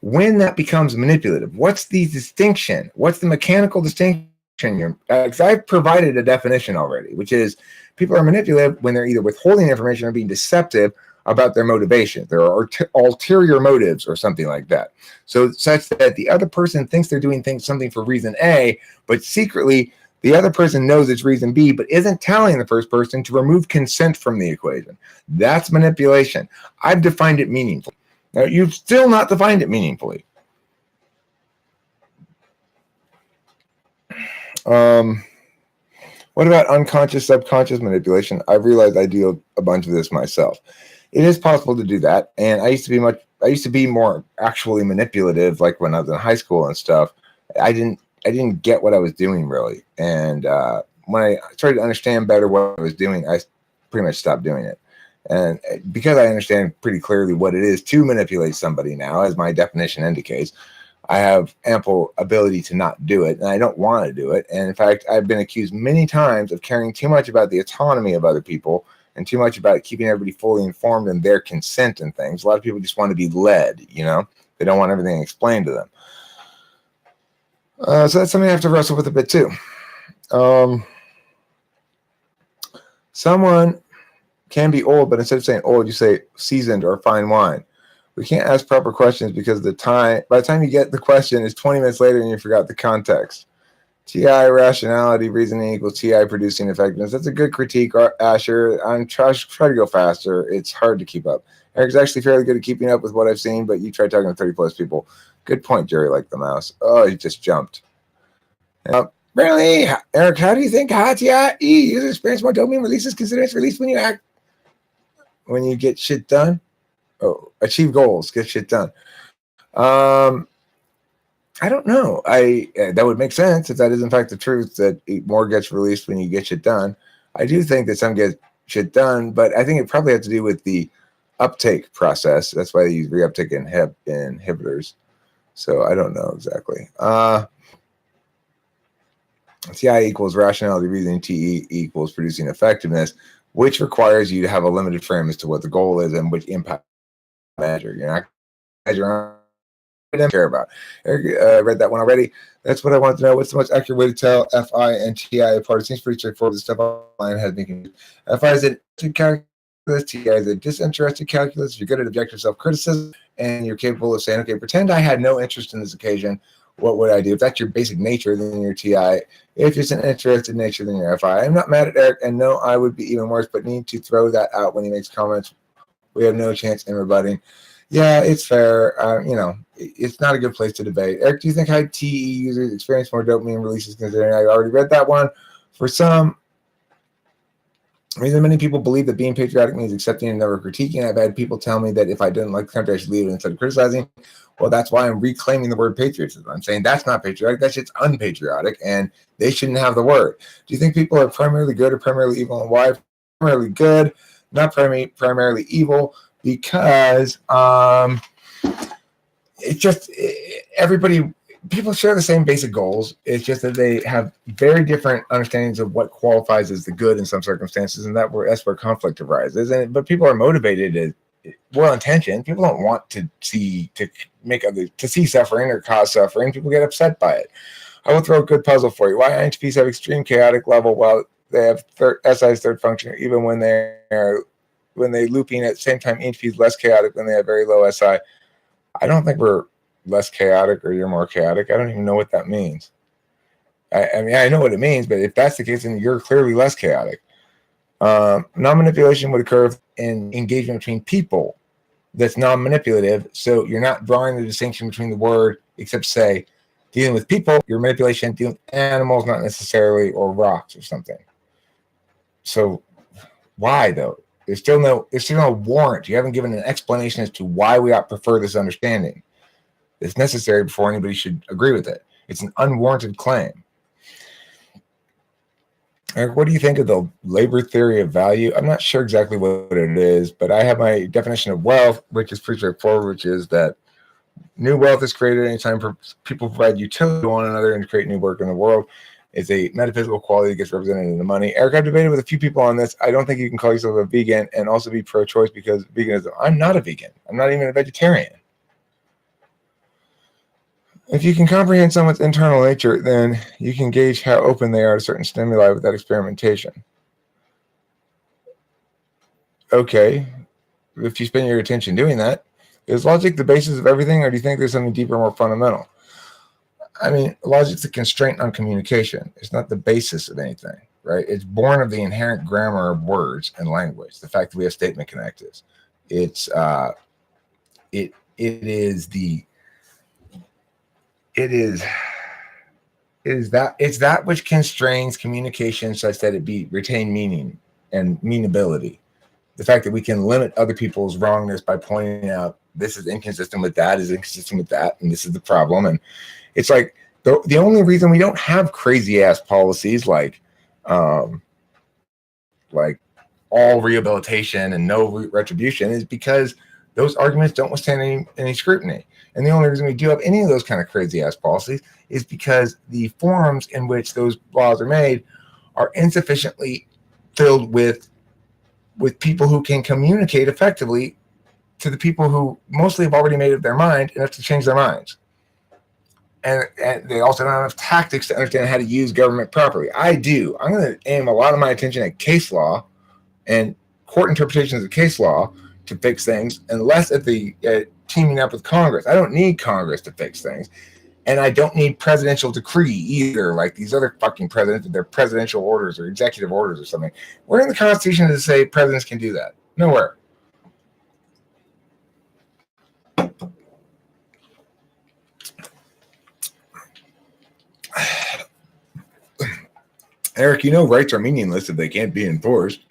when that becomes manipulative. What's the distinction? What's the mechanical distinction? Because I've provided a definition already, which is people are manipulative when they're either withholding information or being deceptive about their motivation. There are ulterior motives or something like that. So such that the other person thinks they're doing something for reason A, but secretly the other person knows it's reason B, but isn't telling the first person to remove consent from the equation. That's manipulation. I've defined it meaningfully. Now, you've still not defined it meaningfully. What about unconscious, subconscious manipulation? I've realized I do a bunch of this myself. It is possible to do that, and I used to be more actually manipulative, like when I was in high school and stuff. I didn't get what I was doing really, and when I started to understand better what I was doing, I pretty much stopped doing it. And because I understand pretty clearly what it is to manipulate somebody now, as my definition indicates, I have ample ability to not do it, and I don't want to do it. And in fact, I've been accused many times of caring too much about the autonomy of other people and too much about keeping everybody fully informed and their consent and things. A lot of people just want to be led, you know? They don't want everything explained to them. So that's something I have to wrestle with a bit too. Someone can be old, but instead of saying old, you say seasoned or fine wine. We can't ask proper questions because by the time you get the question, it's 20 minutes later and you forgot the context. TI rationality, reasoning equals TI producing effectiveness. That's a good critique, Asher. I'm trying to go faster. It's hard to keep up. Eric's actually fairly good at keeping up with what I've seen, but you try talking to 30 plus people. Good point, Jerry, like the mouse. Oh, he just jumped. Really? Eric, how do you think HTI user experience more dopamine releases consider it's released when you get shit done? Oh, achieve goals, get shit done. I don't know. That would make sense if that is in fact the truth, that more gets released when you get shit done. I do think that some get shit done, but I think it probably has to do with the uptake process. That's why they use reuptake inhibitors. So I don't know exactly. TI equals rationality, reasoning, TE equals producing effectiveness, which requires you to have a limited frame as to what the goal is and which impact measure. You're not measuring. I don't care about. Eric read that one already. That's what I wanted to know. What's the most accurate way to tell FI and TI apart? It seems pretty straightforward. The stuff online has been confused. FI is an interested calculus. TI is a disinterested calculus. You're good at objective self-criticism, and you're capable of saying, okay, pretend I had no interest in this occasion. What would I do? If that's your basic nature, then you're TI. If it's an interested nature, then you're FI. I'm not mad at Eric, and no, I would be even worse, but need to throw that out when he makes comments. We have no chance in rebutting. Yeah, it's fair. It's not a good place to debate. Eric, do you think high TE users experience more dopamine releases considering I already read that one? For some reason, many people believe that being patriotic means accepting and never critiquing. I've had people tell me that if I didn't like the country, I should leave it instead of criticizing. Well, that's why I'm reclaiming the word patriotism. I'm saying that's not patriotic. That shit's unpatriotic, and they shouldn't have the word. Do you think people are primarily good or primarily evil, and why? Primarily good, not primarily evil. Because it's just everybody people share the same basic goals. It's just that they have very different understandings of what qualifies as the good in some circumstances, and that's where conflict arises. But people are motivated, well intentioned. People don't want to see suffering or cause suffering. People get upset by it. I will throw a good puzzle for you. Why INTPs have extreme chaotic level while they have SI's third function, even when they looping at the same time, ENTP is less chaotic when they have very low SI. I don't think we're less chaotic or you're more chaotic. I don't even know what that means. I mean, I know what it means, but if that's the case, then you're clearly less chaotic. Non-manipulation would occur in engagement between people that's non-manipulative. So you're not drawing the distinction between the word, except say, dealing with people, your manipulation, dealing with animals, not necessarily, or rocks or something. So why, though? There's still no warrant. You haven't given an explanation as to why we ought to prefer this understanding. It's necessary before anybody should agree with it. It's an unwarranted claim. Eric, what do you think of the labor theory of value? I'm not sure exactly what it is, but I have my definition of wealth, which is pretty straightforward, which is that new wealth is created anytime people provide utility to one another and create new work in the world. It's a metaphysical quality that gets represented in the money. Eric, I've debated with a few people on this. I don't think you can call yourself a vegan and also be pro-choice because veganism. I'm not a vegan. I'm not even a vegetarian. If you can comprehend someone's internal nature, then you can gauge how open they are to certain stimuli without experimentation. Okay, if you spend your attention doing that, is logic the basis of everything, or do you think there's something deeper, more fundamental? I mean, logic's a constraint on communication. It's not the basis of anything, right? It's born of the inherent grammar of words and language. The fact that we have statement connectives. It's that which constrains communication such that it retain meaning and meanability. The fact that we can limit other people's wrongness by pointing out this is inconsistent with that, is inconsistent with that, and this is the problem. And it's like the only reason we don't have crazy ass policies like all rehabilitation and no retribution is because those arguments don't withstand any scrutiny. And the only reason we do have any of those kind of crazy ass policies is because the forms in which those laws are made are insufficiently filled with people who can communicate effectively to the people who mostly have already made up their mind and have to change their minds. And they also don't have enough tactics to understand how to use government properly. I do. I'm going to aim a lot of my attention at case law and court interpretations of case law to fix things, and less at the teaming up with Congress. I don't need Congress to fix things. And I don't need presidential decree either, like these other fucking presidents with their presidential orders or executive orders or something. Where in the Constitution does it say presidents can do that? Nowhere. Eric, you know rights are meaningless if they can't be enforced.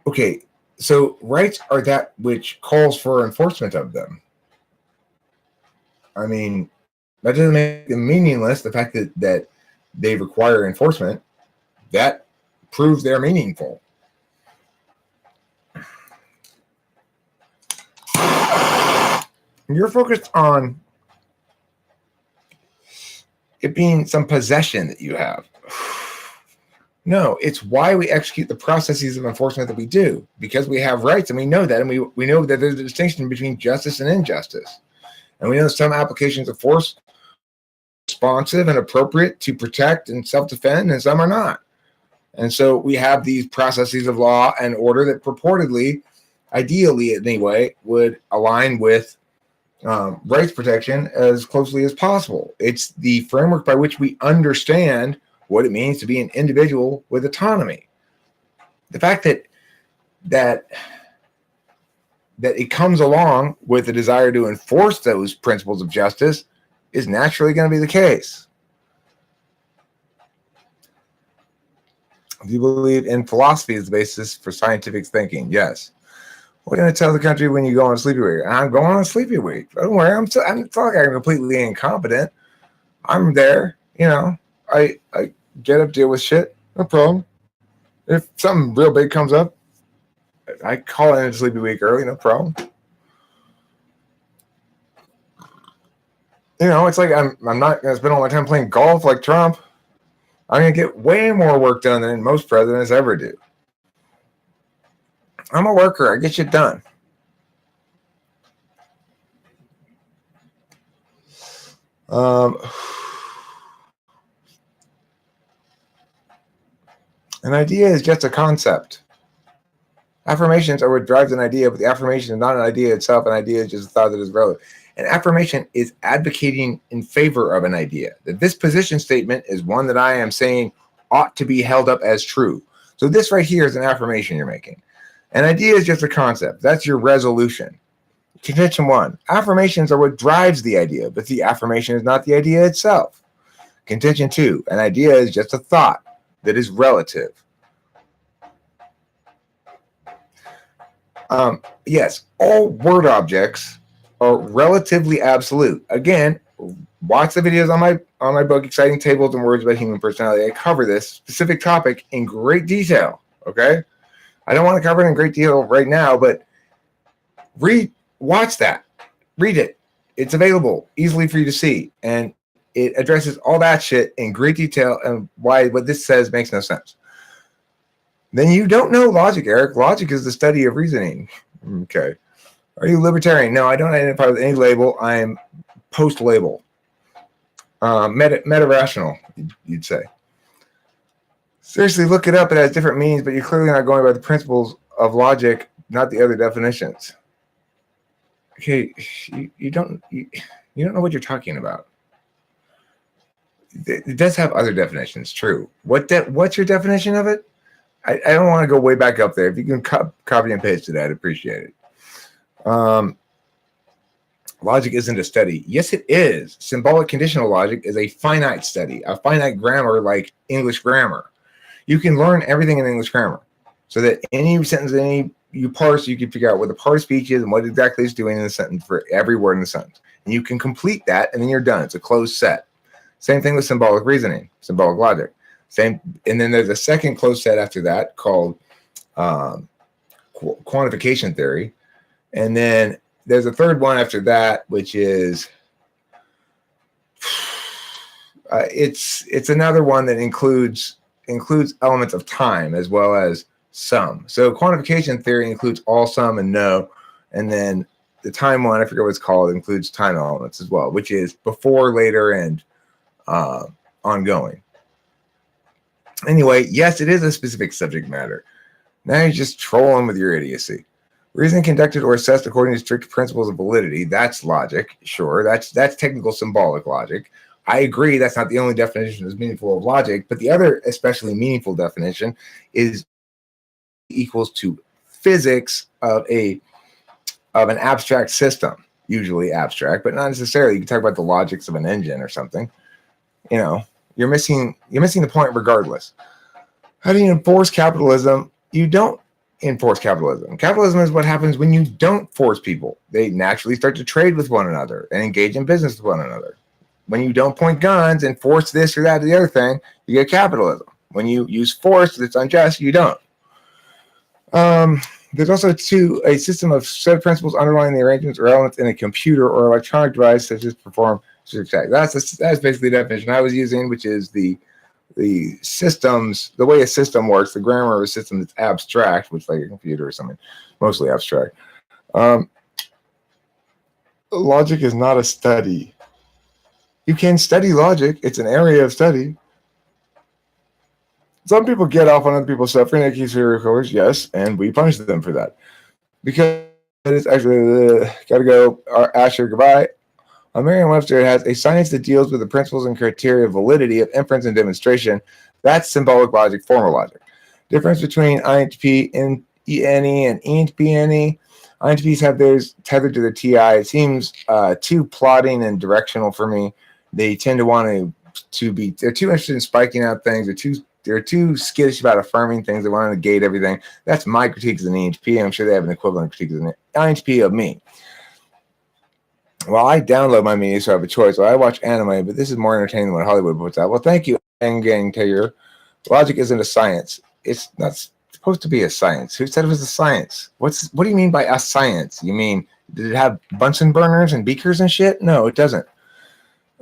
Okay, so rights are that which calls for enforcement of them. I mean, that doesn't make them meaningless. The fact that they require enforcement, that proves they're meaningful. You're focused on it being some possession that you have. No, it's why we execute the processes of enforcement that we do, because we have rights and we know that, and we know that there's a distinction between justice and injustice. And we know some applications of force are responsive and appropriate to protect and self-defend, and some are not. And so we have these processes of law and order that purportedly, ideally anyway, would align with rights protection as closely as possible. It's the framework by which we understand what it means to be an individual with autonomy. The fact that it comes along with the desire to enforce those principles of justice is naturally going to be the case. Do you believe in philosophy as the basis for scientific thinking? Yes. What are you going to tell the country when you go on a sleepy week? I'm going on a sleepy week. Don't worry, I'm not like I'm completely incompetent. I'm there, you know. I get up, deal with shit, no problem. If something real big comes up, I call in a sleepy week early, no problem. You know, it's like I'm not going to spend all my time playing golf like Trump. I'm going to get way more work done than most presidents ever do. I'm a worker. I get shit done. An idea is just a concept. Affirmations are what drives an idea, but the affirmation is not an idea itself. An idea is just a thought that is relevant. An affirmation is advocating in favor of an idea. That this position statement is one that I am saying ought to be held up as true. So this right here is an affirmation you're making. An idea is just a concept. That's your resolution. Contention 1. Affirmations are what drives the idea, but the affirmation is not the idea itself. Contention 2. An idea is just a thought that is relative. Yes, all word objects are relatively absolute. Again, watch the videos on my book, Exciting Tables and Words About Human Personality. I cover this specific topic in great detail. Okay, I don't want to cover it in great detail right now, but watch that, read it. It's available easily for you to see, and it addresses all that shit in great detail and why what this says makes no sense. Then you don't know logic, Eric. Logic is the study of reasoning. Okay. Are you libertarian? No, I don't identify with any label. I am post-label. Meta-rational, you'd say. Seriously, look it up. It has different meanings, but you're clearly not going by the principles of logic, not the other definitions. Okay, you don't know what you're talking about. It does have other definitions, true. What's your definition of it? I don't want to go way back up there. If you can copy and paste it, I'd appreciate it. Logic isn't a study. Yes, it is. Symbolic conditional logic is a finite study, a finite grammar like English grammar. You can learn everything in English grammar so that any sentence, you parse, you can figure out what the part of speech is and what exactly it's doing in the sentence for every word in the sentence. And you can complete that, and then you're done. It's a closed set. Same thing with symbolic reasoning, symbolic logic. Same, and then there's a second closed set after that called quantification theory, and then there's a third one after that, which is it's another one that includes elements of time as well as sum. So quantification theory includes all, sum, and no, and then the time one, I forget what it's called, includes time elements as well, which is before, later, and ongoing. Anyway, yes, it is a specific subject matter. Now you're just trolling with your idiocy. Reasoning conducted or assessed according to strict principles of validity, that's logic. Sure, that's technical symbolic logic. I agree that's not the only definition that's meaningful of logic, but the other especially meaningful definition is equals to physics of an abstract system, usually abstract, but not necessarily. You can talk about the logics of an engine or something. You know, you're missing the point regardless. How do you enforce capitalism? You don't enforce capitalism. Capitalism is what happens when you don't force people. They naturally start to trade with one another and engage in business with one another. When you don't point guns and force this or that or the other thing, you get capitalism. When you use force that's unjust, you don't. There's also a system of set of principles underlying the arrangements or elements in a computer or electronic device such as perform. That's basically the definition I was using, which is the systems, the way a system works, the grammar of a system that's abstract, which like a computer or something, mostly abstract. Logic is not a study. You can study logic. It's an area of study. Some people get off on other people's suffering. They keep serial killers, yes, and we punish them for that. Because it's actually, gotta go. Asher, goodbye. Merriam-Webster has a science that deals with the principles and criteria of validity of inference and demonstration. That's symbolic logic, formal logic. Difference between INTP and ENE and ENTP-NE. INTPs have theirs tethered to their TI. It seems too plotting and directional for me. They tend to want to be, they're too interested in spiking out things. They're too skittish about affirming things. They want to negate everything. That's my critique as an ENTP. I'm sure they have an equivalent critique as an INTP of me. Well, I download my media, so I have a choice. Well, I watch anime, but this is more entertaining than what Hollywood puts out. Well, thank you, Gang Taylor. Logic isn't a science. It's not supposed to be a science. Who said it was a science? What do you mean by a science? You mean, did it have Bunsen burners and beakers and shit? No, it doesn't.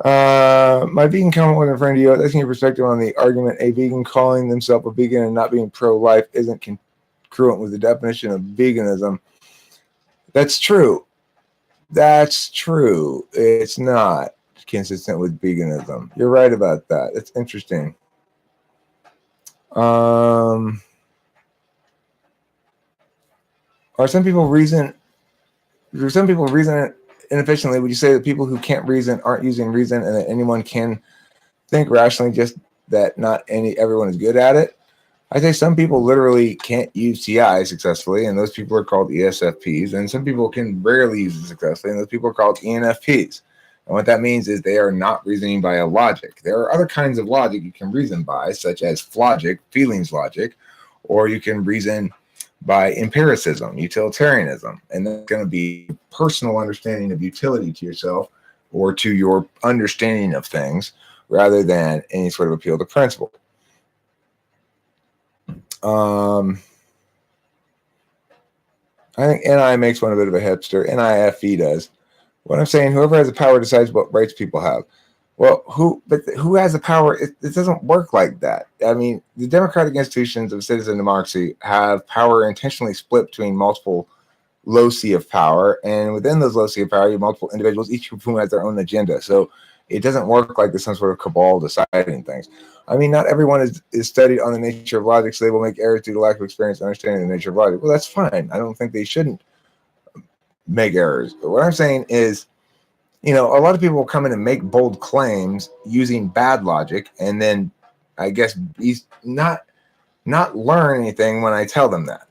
My vegan comment with a friend of you, asking your perspective on the argument a vegan calling themselves a vegan and not being pro-life isn't congruent with the definition of veganism. That's true. That's true. It's not consistent with veganism. You're right about that. It's interesting. Are some people reason? Do some people reason inefficiently? Would you say that people who can't reason aren't using reason, and that anyone can think rationally, just that not everyone is good at it? I say some people literally can't use TI successfully, and those people are called ESFPs, and some people can rarely use it successfully, and those people are called ENFPs. And what that means is they are not reasoning by a logic. There are other kinds of logic you can reason by, such as logic, feelings logic, or you can reason by empiricism, utilitarianism, and that's going to be personal understanding of utility to yourself or to your understanding of things rather than any sort of appeal to principle. I think NI makes one a bit of a hipster. NIFE does. What I'm saying, whoever has the power decides what rights people have. Well, who has the power? It doesn't work like that. I mean, the democratic institutions of citizen democracy have power intentionally split between multiple loci of power, and within those loci of power, you have multiple individuals, each of whom has their own agenda. So it doesn't work like there's some sort of cabal deciding things. I mean, not everyone is studied on the nature of logic, so they will make errors due to lack of experience and understanding the nature of logic. Well, that's fine. I don't think they shouldn't make errors. But what I'm saying is, a lot of people will come in and make bold claims using bad logic, and then I guess not learn anything when I tell them that.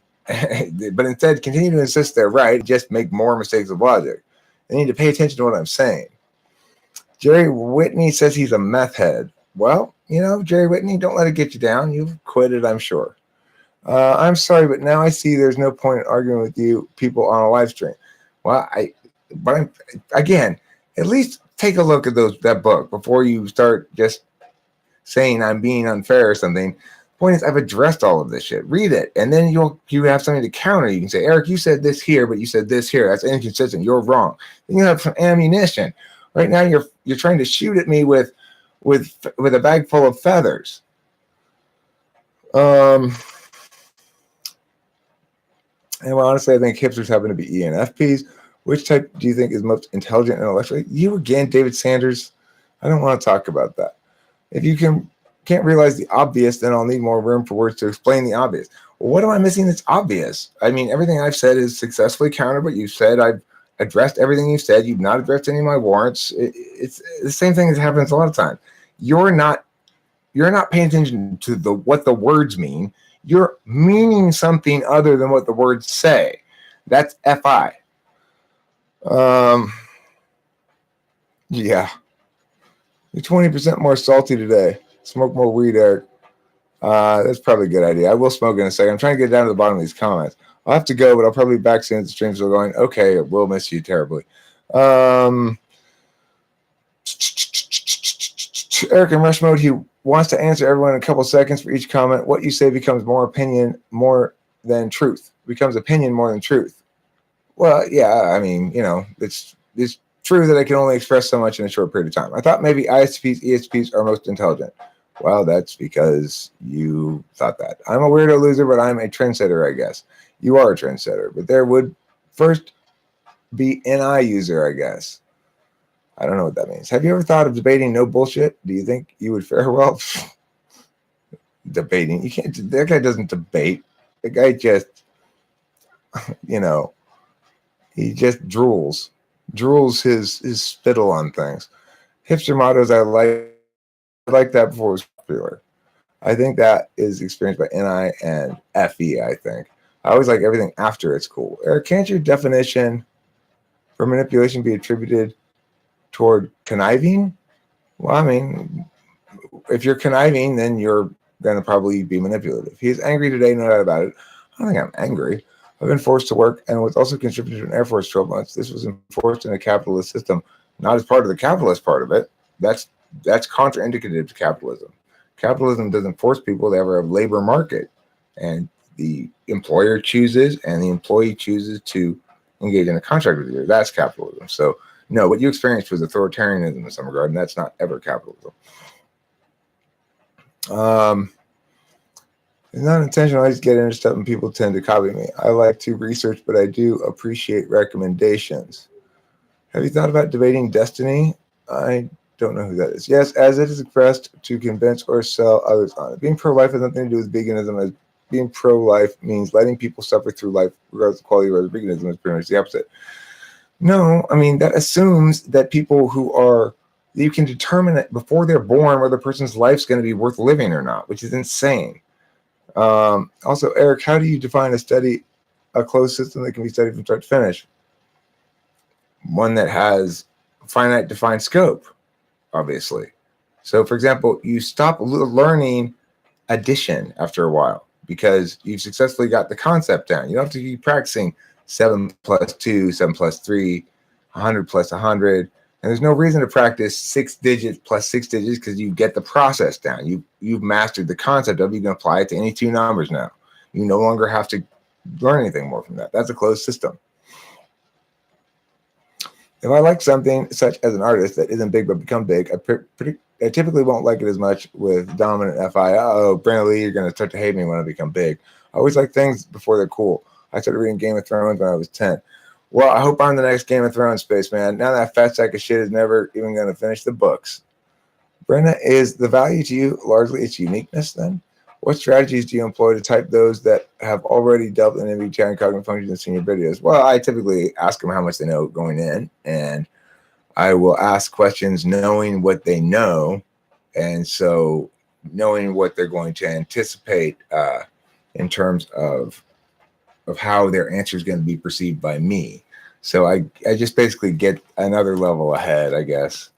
But instead continue to insist they're right, just make more mistakes of logic. They need to pay attention to what I'm saying. Jerry Whitney says he's a meth head. Well, Jerry Whitney, don't let it get you down. You've quitted, I'm sure. I'm sorry, but now I see there's no point in arguing with you people on a live stream. Well, again, at least take a look at that book before you start just saying I'm being unfair or something. The point is, I've addressed all of this shit. Read it, and then you have something to counter. You can say, Eric, you said this here, but you said this here. That's inconsistent. You're wrong. Then you have some ammunition. Right now, you're trying to shoot at me with a bag full of feathers. And well, honestly, I think hipsters happen to be ENFPs. Which type do you think is most intelligent and intellectually? You again, David Sanders. I don't want to talk about that. If you can't realize the obvious, then I'll need more room for words to explain the obvious. Well, what am I missing that's obvious? I mean, everything I've said is successfully countered, but you said I've addressed everything you said. You've not addressed any of my warrants. It's the same thing that happens a lot of times. You're not paying attention to what the words mean. You're meaning something other than what the words say. That's FI. Yeah. You're 20% more salty today. Smoke more weed, Eric. That's probably a good idea. I will smoke in a second. I'm trying to get down to the bottom of these comments. I'll have to go, but I'll probably be back soon as the stream's still going. Okay, we'll miss you terribly. Eric in rush mode, he wants to answer everyone in a couple seconds for each comment. What you say becomes more opinion more than truth. Becomes opinion more than truth. Well, yeah, I mean, it's true that I can only express so much in a short period of time. I thought maybe ISPs, ESPs are most intelligent. Well, that's because you thought that. I'm a weirdo loser, but I'm a trendsetter, I guess. You are a trendsetter, but there would first be NI user, I guess. I don't know what that means. Have you ever thought of debating no bullshit? Do you think you would fare well? Debating. You can't. That guy doesn't debate. The guy just, he just drools his spittle on things. Hipster mottos I like that before it was popular. I think that is experienced by NI and FE, I think. I always like everything after it's cool. Eric, can't your definition for manipulation be attributed toward conniving? Well, I mean, if you're conniving, then you're going to probably be manipulative. He's angry today, no doubt about it. I don't think I'm angry. I've been forced to work and was also contributed to an Air Force 12 months. This was enforced in a capitalist system, not as part of the capitalist part of it. That's contraindicative to capitalism. Capitalism doesn't force people to ever have a labor market, and the employer chooses and the employee chooses to engage in a contract with you. That's capitalism. So No, what you experienced was authoritarianism in some regard, and that's not ever capitalism. It's not intentional. I just get into stuff and people tend to copy me. I like to research, but I do appreciate recommendations. Have you thought about debating destiny? I don't know who that is. Yes, as it is expressed to convince or sell others on it. Being pro-life has nothing to do with veganism. As being pro-life means letting people suffer through life, regardless of quality, whereas veganism is pretty much the opposite. No, I mean, that assumes that people who are, you can determine it before they're born whether the person's life's going to be worth living or not, which is insane. Also, Eric, how do you define a closed system that can be studied from start to finish? One that has finite defined scope, obviously. So, for example, you stop learning addition after a while because you've successfully got the concept down. You don't have to keep practicing 7 plus 2, 7 plus 3, 100 plus 100. And there's no reason to practice 6 digits plus 6 digits because you get the process down. You've mastered the concept of it. You can apply it to any 2 numbers now. You no longer have to learn anything more from that. That's a closed system. If I like something such as an artist that isn't big but become big, I typically won't like it as much with dominant FI. Oh, Brandon Lee, you're going to start to hate me when I become big. I always like things before they're cool. I started reading Game of Thrones when I was 10. Well, I hope I'm the next Game of Thrones, Spaceman. Now that fat sack of shit is never even going to finish the books. Brenda, is the value to you largely its uniqueness then? What strategies do you employ to type those that have already delved into MBTI cognitive functions and seen your videos? Well, I typically ask them how much they know going in, and I will ask questions knowing what they know, and so knowing what they're going to anticipate in terms of how their answer is going to be perceived by me. So I just basically get another level ahead, I guess.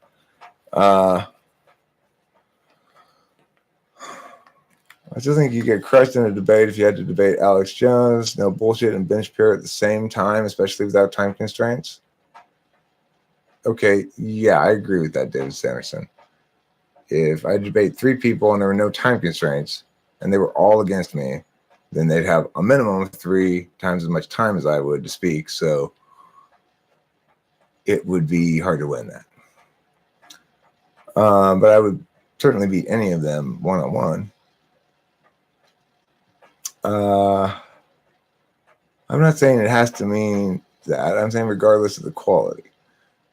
I still think you get crushed in a debate if you had to debate Alex Jones, no bullshit, and Ben Shapiro at the same time, especially without time constraints. Okay, yeah, I agree with that, David Sanderson. If I debate 3 people and there were no time constraints and they were all against me, then they'd have a minimum of 3 times as much time as I would to speak. So it would be hard to win that. But I would certainly beat any of them one-on-one. I'm not saying it has to mean that. I'm saying regardless of the quality.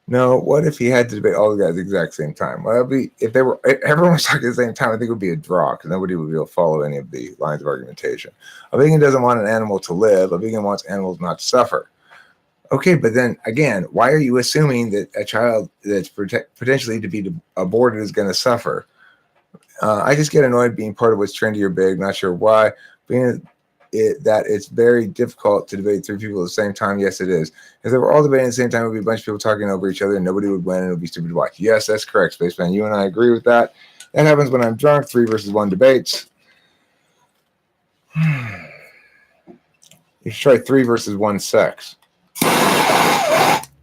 No, what if he had to debate all the guys at the exact same time? Well, if everyone was talking at the same time, I think it would be a draw because nobody would be able to follow any of the lines of argumentation. A vegan doesn't want an animal to live. A vegan wants animals not to suffer. Okay, but then again, why are you assuming that a child that's potentially to be aborted is going to suffer? I just get annoyed being part of what's trendy or big. Not sure why. That it's very difficult to debate 3 people at the same time. Yes, it is. If they were all debating at the same time, it would be a bunch of people talking over each other and nobody would win and it would be stupid to watch. Yes, that's correct, Spaceman. You and I agree with that. That happens when I'm drunk. 3 versus 1 debates. You should try 3 versus 1 sex.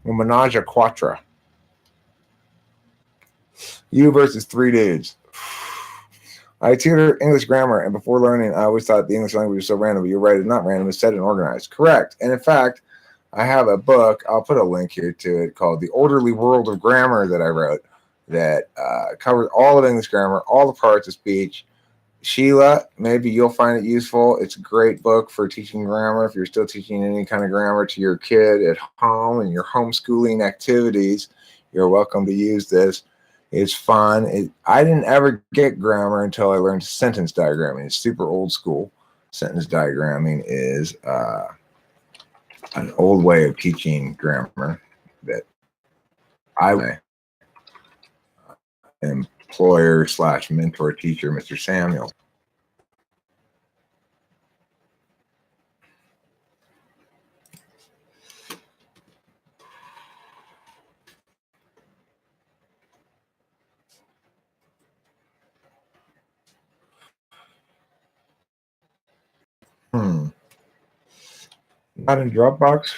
Menage a quatre. You versus 3 dudes. I tutor English grammar, and before learning, I always thought the English language was so random. But you're right, it's not random. It's set and organized. Correct. And in fact, I have a book. I'll put a link here to it called The Orderly World of Grammar that I wrote that covers all of English grammar, all the parts of speech. Sheila, maybe you'll find it useful. It's a great book for teaching grammar. If you're still teaching any kind of grammar to your kid at home and your homeschooling activities, you're welcome to use this. It's fun. I didn't ever get grammar until I learned sentence diagramming. It's super old school. Sentence diagramming is an old way of teaching grammar that I employer / mentor teacher, Mr. Samuel. Not in Dropbox.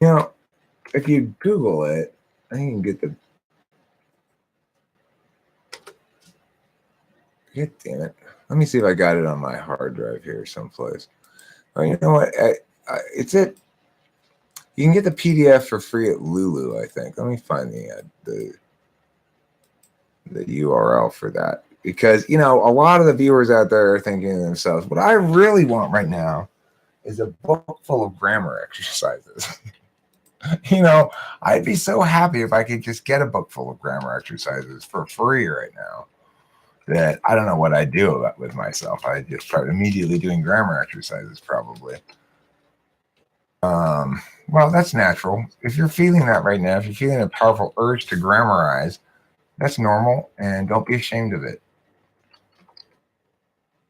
You know, if you Google it, I think you can get the. God damn it! Let me see if I got it on my hard drive here someplace. Oh, you know what? It's it. You can get the PDF for free at Lulu, I think. Let me find the URL for that. Because, a lot of the viewers out there are thinking to themselves, what I really want right now is a book full of grammar exercises. I'd be so happy if I could just get a book full of grammar exercises for free right now. That I don't know what I'd do with myself. I'd just start immediately doing grammar exercises, probably. Well, that's natural. If you're feeling that right now, if you're feeling a powerful urge to grammarize, that's normal, and don't be ashamed of it.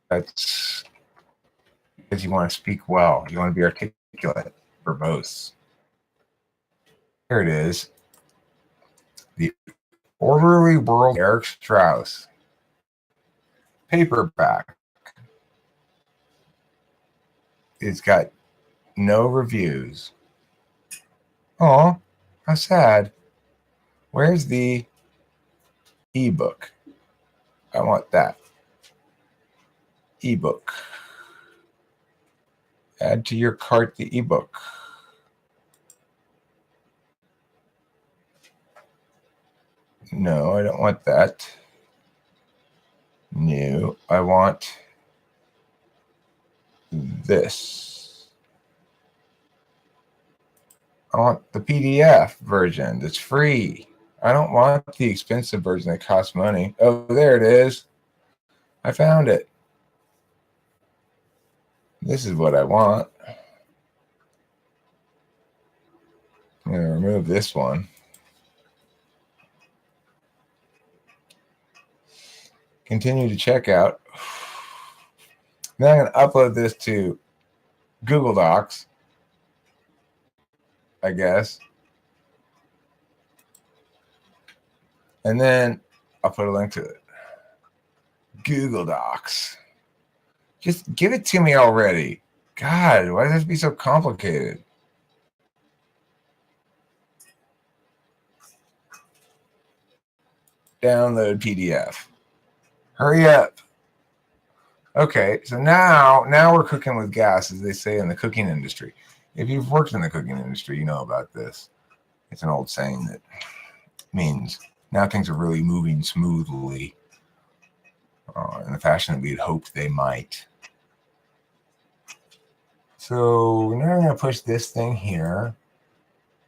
That's because you want to speak well. You want to be articulate, verbose. Here it is. The Orderly World, Eric Strauss. Paperback. It's got no reviews. Oh, how sad. Where's the ebook? I want that. Ebook. Add to your cart the ebook. No, I don't want that. No, I want this. I want the PDF version that's free. I don't want the expensive version that costs money. Oh, there it is. I found it. This is what I want. I'm going to remove this one. Continue to checkout. Now I'm going to upload this to Google Docs, I guess. And then I'll put a link to it. Google Docs. Just give it to me already. God, why does it have to be so complicated? Download PDF. Hurry up. Okay, so now we're cooking with gas, as they say in the cooking industry. If you've worked in the cooking industry, you know about this. It's an old saying that means now things are really moving smoothly in the fashion that we'd hoped they might. So now I'm going to push this thing here,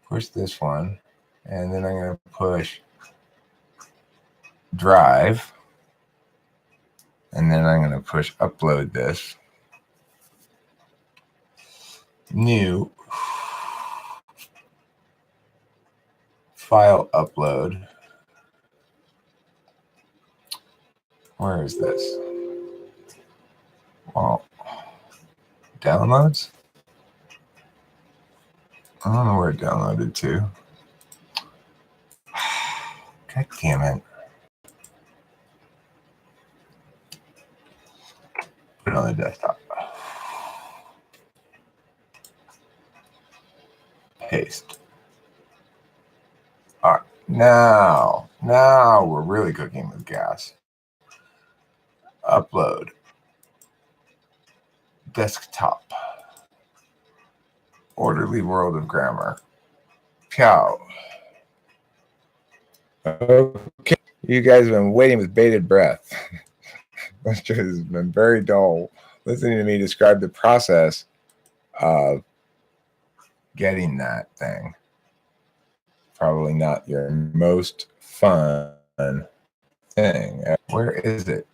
push this one, and then I'm going to push drive, and then I'm going to push upload this. New file upload. Where is this? Well, downloads? I don't know where it downloaded to. God damn it. Put it on the desktop. Paste. All right. Now we're really cooking with gas. Upload. Desktop. Orderly World of Grammar. Cow. Okay. You guys have been waiting with bated breath. This has been very dull listening to me describe the process of getting that thing. Probably not your most fun thing. Where is it?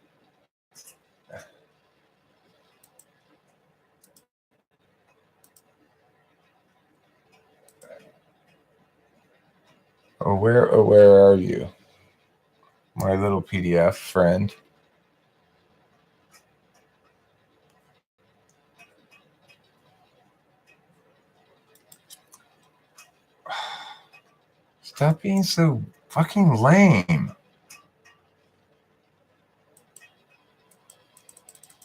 Where are you? My little PDF friend. Stop being so fucking lame.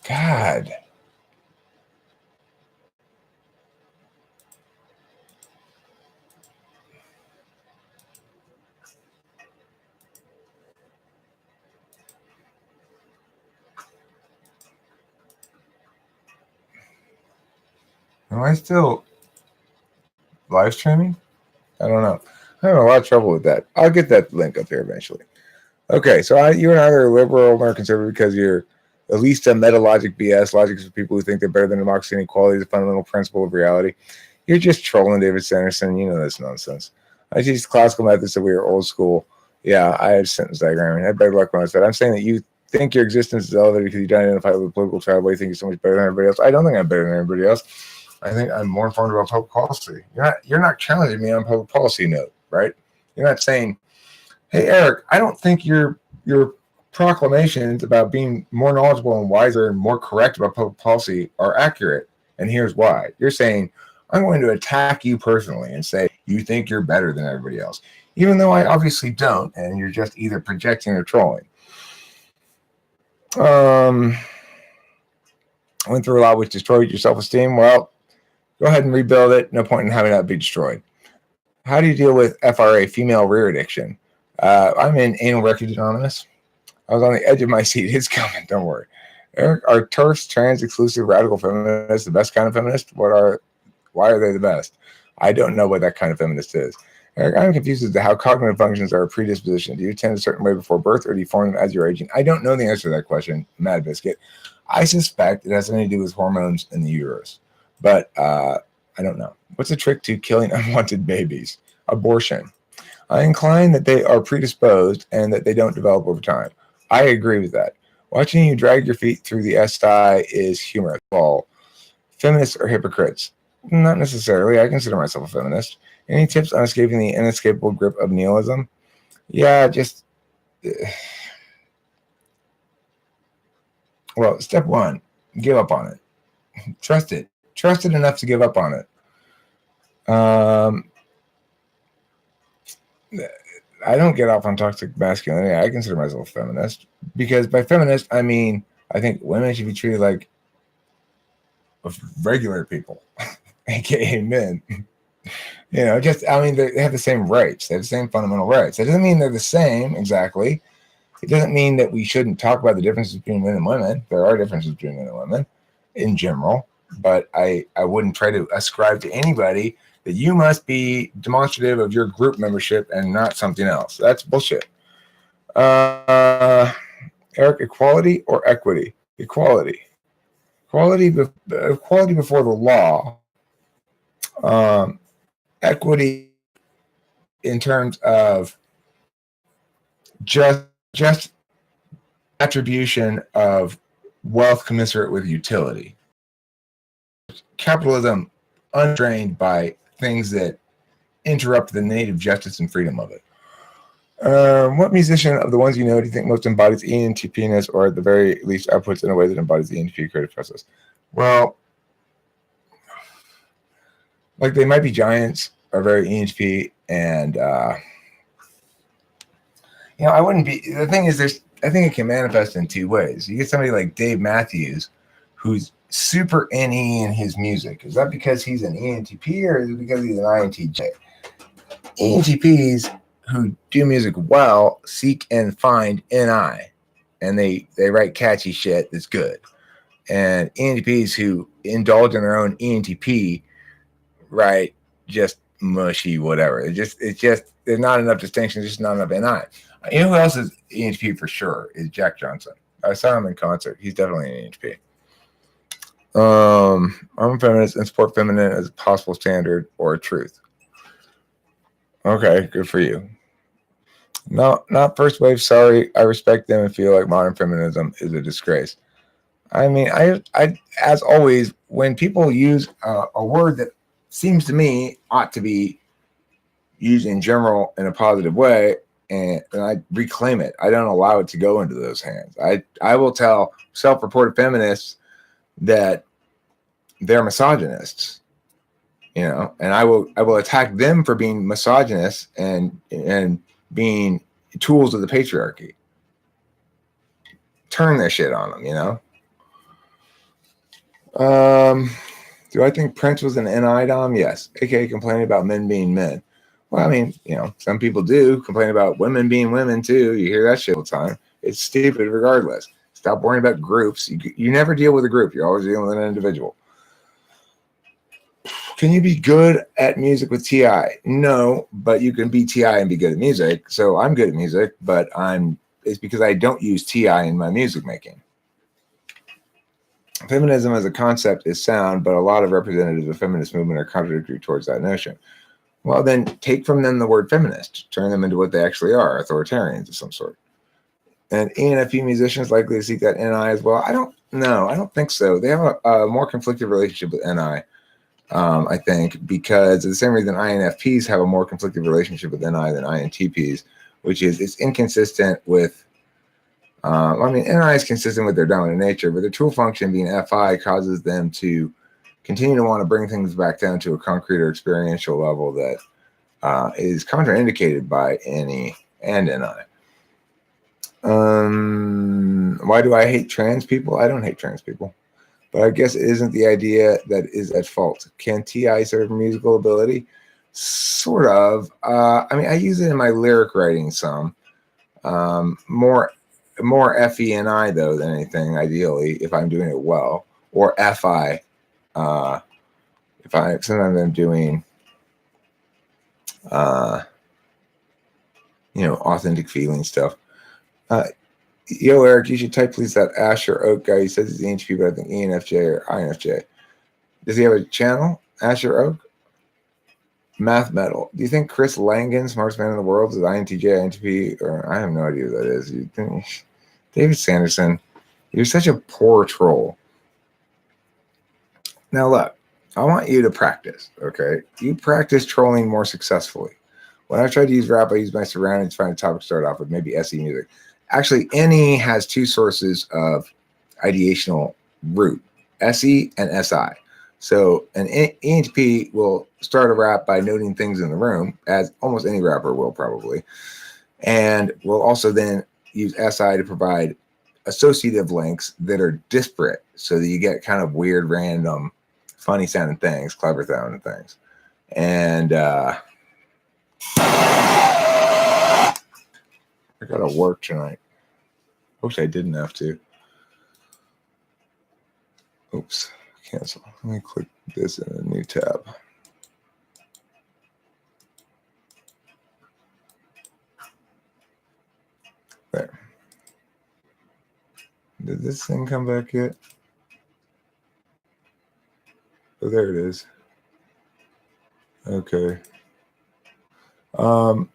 God. Am I still live streaming? I don't know. I have a lot of trouble with that. I'll get that link up here eventually. Okay, so you're either liberal or conservative because you're at least a meta-logic BS. Logic is for people who think they're better than democracy and equality is a fundamental principle of reality. You're just trolling David Sanderson. You know that's nonsense. I teach classical methods, so we are old school. Yeah, I have sentence diagramming. I had better luck when I said, I'm saying that you think your existence is elevated because you don't identify with a political tribe. You think you're so much better than everybody else. I don't think I'm better than everybody else. I think I'm more informed about public policy. You're not challenging me on public policy note, right? You're not saying, hey, Eric, I don't think your proclamations about being more knowledgeable and wiser and more correct about public policy are accurate. And here's why. You're saying, I'm going to attack you personally and say, you think you're better than everybody else, even though I obviously don't. And you're just either projecting or trolling. Went through a lot which destroyed your self-esteem. Well, go ahead and rebuild it. No point in having that be destroyed. How do you deal with FRA, female rear addiction? I'm in anal record anonymous. I was on the edge of my seat. It's coming. Don't worry. Eric, are TERFs, trans, exclusive, radical feminists the best kind of feminist? Why are they the best? I don't know what that kind of feminist is. Eric, I'm confused as to how cognitive functions are a predisposition. Do you tend a certain way before birth, or do you form them as you're aging? I don't know the answer to that question, Mad Biscuit. I suspect it has something to do with hormones in the uterus, but I don't know. What's the trick to killing unwanted babies? Abortion. I incline that they are predisposed and that they don't develop over time. I agree with that. Watching you drag your feet through the SI is humorous. Well, feminists are hypocrites. Not necessarily. I consider myself a feminist. Any tips on escaping the inescapable grip of nihilism? Yeah, just... Well, step one, give up on it. Trust it. Trust it enough to give up on it. I don't get off on toxic masculinity. I consider myself a feminist because by feminist, I mean, I think women should be treated like regular people, aka men. You know, just, I mean, they have the same rights. They have the same fundamental rights. That doesn't mean they're the same exactly. It doesn't mean that we shouldn't talk about the differences between men and women. There are differences between men and women in general, but I wouldn't try to ascribe to anybody that you must be demonstrative of your group membership and not something else. That's bullshit. Eric, equality or equity? Equality. Equality before the law. Equity in terms of just attribution of wealth commensurate with utility. Capitalism untrained by things that interrupt the native justice and freedom of it. What musician of the ones you know do you think most embodies ENTP-ness, or at the very least outputs in a way that embodies the ENTP creative process? Well, like they might be giants, are very ENTP, and you know, I wouldn't be. The thing is, I think it can manifest in two ways. You get somebody like Dave Matthews, who's super NE in his music. Is that because he's an ENTP, or is it because he's an INTJ? ENTPs who do music well seek and find NI, and they write catchy shit that's good. And ENTPs who indulge in their own ENTP write just mushy whatever. It's just there's not enough distinction. There's just not enough NI. You know who else is ENTP for sure is Jack Johnson. I saw him in concert. He's definitely an ENTP. I'm a feminist and support feminine as a possible standard or a truth. Okay, good for you. No, not first wave. Sorry, I respect them and feel like modern feminism is a disgrace. I mean, I as always, when people use a word that seems to me ought to be used in general in a positive way, and I reclaim it. I don't allow it to go into those hands. I will tell self-reported feminists that they're misogynists, you know, and I will attack them for being misogynists and being tools of the patriarchy. Turn their shit on them, you know. Do I think Prince was an NI dom? Yes. AKA complaining about men being men. Well, I mean, you know, some people do complain about women being women too. You hear that shit all the time. It's stupid regardless. Stop worrying about groups. You never deal with a group. You're always dealing with an individual. Can you be good at music with TI? No, but you can be TI and be good at music. So I'm good at music, but it's because I don't use TI in my music making. Feminism as a concept is sound, but a lot of representatives of feminist movement are contradictory towards that notion. Well, then take from them the word feminist, turn them into what they actually are, authoritarians of some sort. And ENFP musicians likely to seek that NI as well. I don't think so. They have a more conflicted relationship with NI. I think, because of the same reason INFPs have a more conflicted relationship with NI than INTPs, which is it's inconsistent with, NI is consistent with their dominant nature, but the tool function being FI causes them to continue to want to bring things back down to a concrete or experiential level that is contraindicated by NE and NI. Why do I hate trans people? I don't hate trans people. But I guess it isn't the idea that is at fault. Can TI serve musical ability? Sort of. I use it in my lyric writing some. More FE and I, though, than anything, ideally, if I'm doing it well. Or FI. Sometimes I'm doing, authentic feeling stuff. Yo, Eric, you should type, please, that Asher Oak guy. He says he's ENFP, but I think ENFJ or INFJ. Does he have a channel? Asher Oak? Math Metal. Do you think Chris Langan, smartest man in the world, is INTJ, INTP? Or I have no idea who that is. You think David Sanderson, you're such a poor troll. Now, look, I want you to practice, okay? You practice trolling more successfully. When I tried to use rap, I used my surroundings to find a topic to start off with, maybe SE music. Actually, NE has two sources of ideational root, SE and SI. So an ENTP will start a rap by noting things in the room, as almost any rapper will probably, and will also then use SI to provide associative links that are disparate so that you get kind of weird, random, funny sounding things, clever sounding things. And I gotta work tonight. Wish I didn't have to. Oops, cancel. Let me click this in a new tab. There. Did this thing come back yet? Oh, there it is. Okay. I'm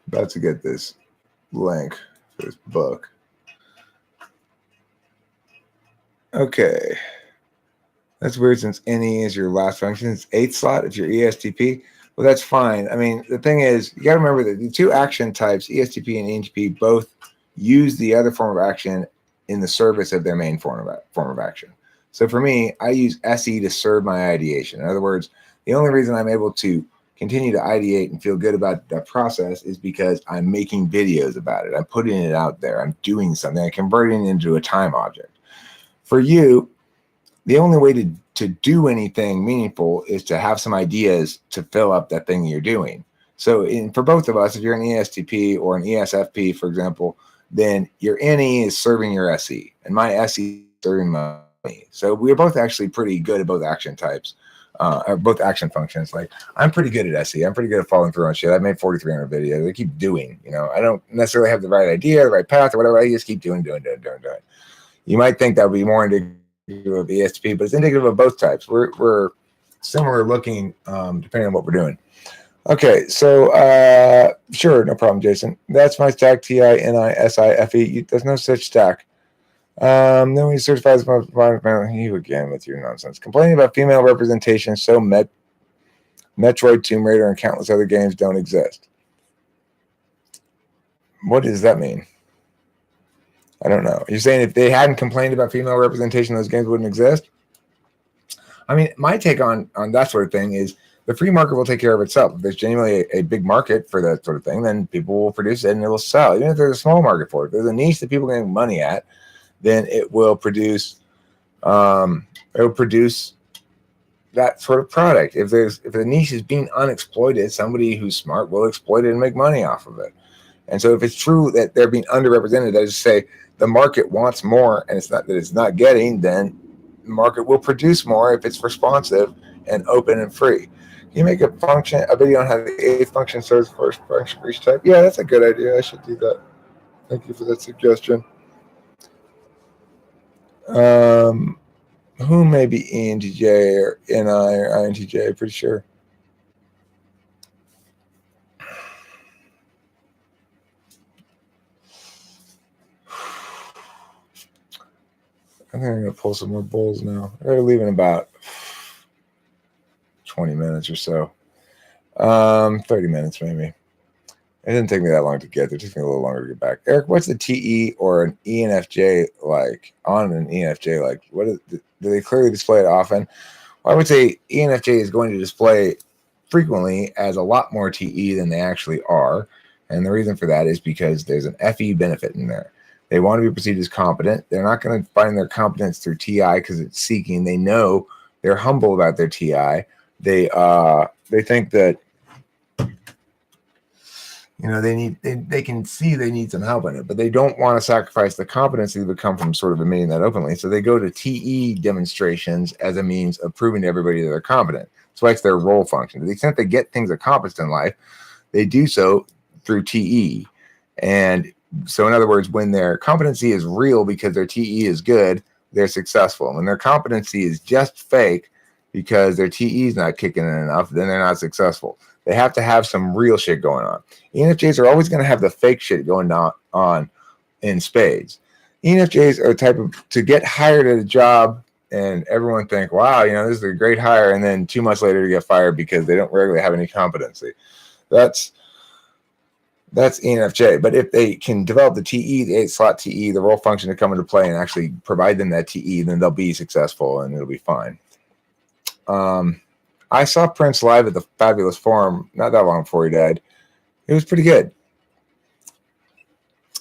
about to get this link for this book. Okay. That's weird since NE is your last function. It's 8th slot if you're ESTP. Well, that's fine. I mean, the thing is, you got to remember that the two action types, ESTP and ENTP, both use the other form of action in the service of their main form of action. So for me, I use SE to serve my ideation. In other words, the only reason I'm able to continue to ideate and feel good about that process is because I'm making videos about it. I'm putting it out there. I'm doing something. I'm converting it into a time object. For you, the only way to do anything meaningful is to have some ideas to fill up that thing you're doing. So for both of us, if you're an ESTP or an ESFP, for example, then your NE is serving your SE, and my SE is serving my NE. So we're both actually pretty good at both action types. Or both action functions. Like, I'm pretty good at SE. I'm pretty good at following through on shit. I've made 4,300 videos. I keep doing, I don't necessarily have the right idea, the right path, or whatever. I just keep doing. You might think that would be more indicative of ESTP, but it's indicative of both types. We're similar looking, depending on what we're doing. Okay, so sure, no problem, Jason. That's my stack, TI, NI, SI, FE. There's no such stack. Then we certify as you again with your nonsense. Complaining about female representation, so Metroid, Tomb Raider, and countless other games don't exist. What does that mean? I don't know. You're saying if they hadn't complained about female representation, those games wouldn't exist? I mean, my take on that sort of thing is the free market will take care of itself. If there's genuinely a big market for that sort of thing, then people will produce it and it will sell. Even if there's a small market for it, if there's a niche that people can make money at, then it will produce that sort of product. If the niche is being unexploited, somebody who's smart will exploit it and make money off of it. And so if it's true that they're being underrepresented, that is to say the market wants more and it's not getting, then the market will produce more if it's responsive and open and free. Can you make a video on how the eighth function serves the first function for each type? Yeah, that's a good idea. I should do that. Thank you for that suggestion. Who may be ENTJ or NI or INTJ? Pretty sure. I think I'm going to pull some more bulls now. They're leaving about 20 minutes or so. 30 minutes maybe. It didn't take me that long to get there. It took me a little longer to get back. Eric, what's the TE or an ENFJ like? On an ENFJ, like, do they clearly display it often? Well, I would say ENFJ is going to display frequently as a lot more TE than they actually are. And the reason for that is because there's an FE benefit in there. They want to be perceived as competent. They're not going to find their competence through TI because it's seeking. They know they're humble about their TI. They think that, you know, they can see they need some help in it, but they don't want to sacrifice the competency that would come from sort of admitting that openly. So they go to TE demonstrations as a means of proving to everybody that they're competent. So that's their role function. To the extent they get things accomplished in life, they do so through TE. And so, in other words, when their competency is real because their TE is good, they're successful. When their competency is just fake because their TE is not kicking in enough, then they're not successful. They have to have some real shit going on. ENFJs are always going to have the fake shit going on in spades. ENFJs are the type of, to get hired at a job and everyone think, wow, you know, this is a great hire, and then 2 months later to get fired because they don't regularly have any competency. That's ENFJ. But if they can develop the TE, the 8-slot TE, the role function to come into play and actually provide them that TE, then they'll be successful and it'll be fine. I saw Prince live at the Fabulous Forum not that long before he died. It was pretty good.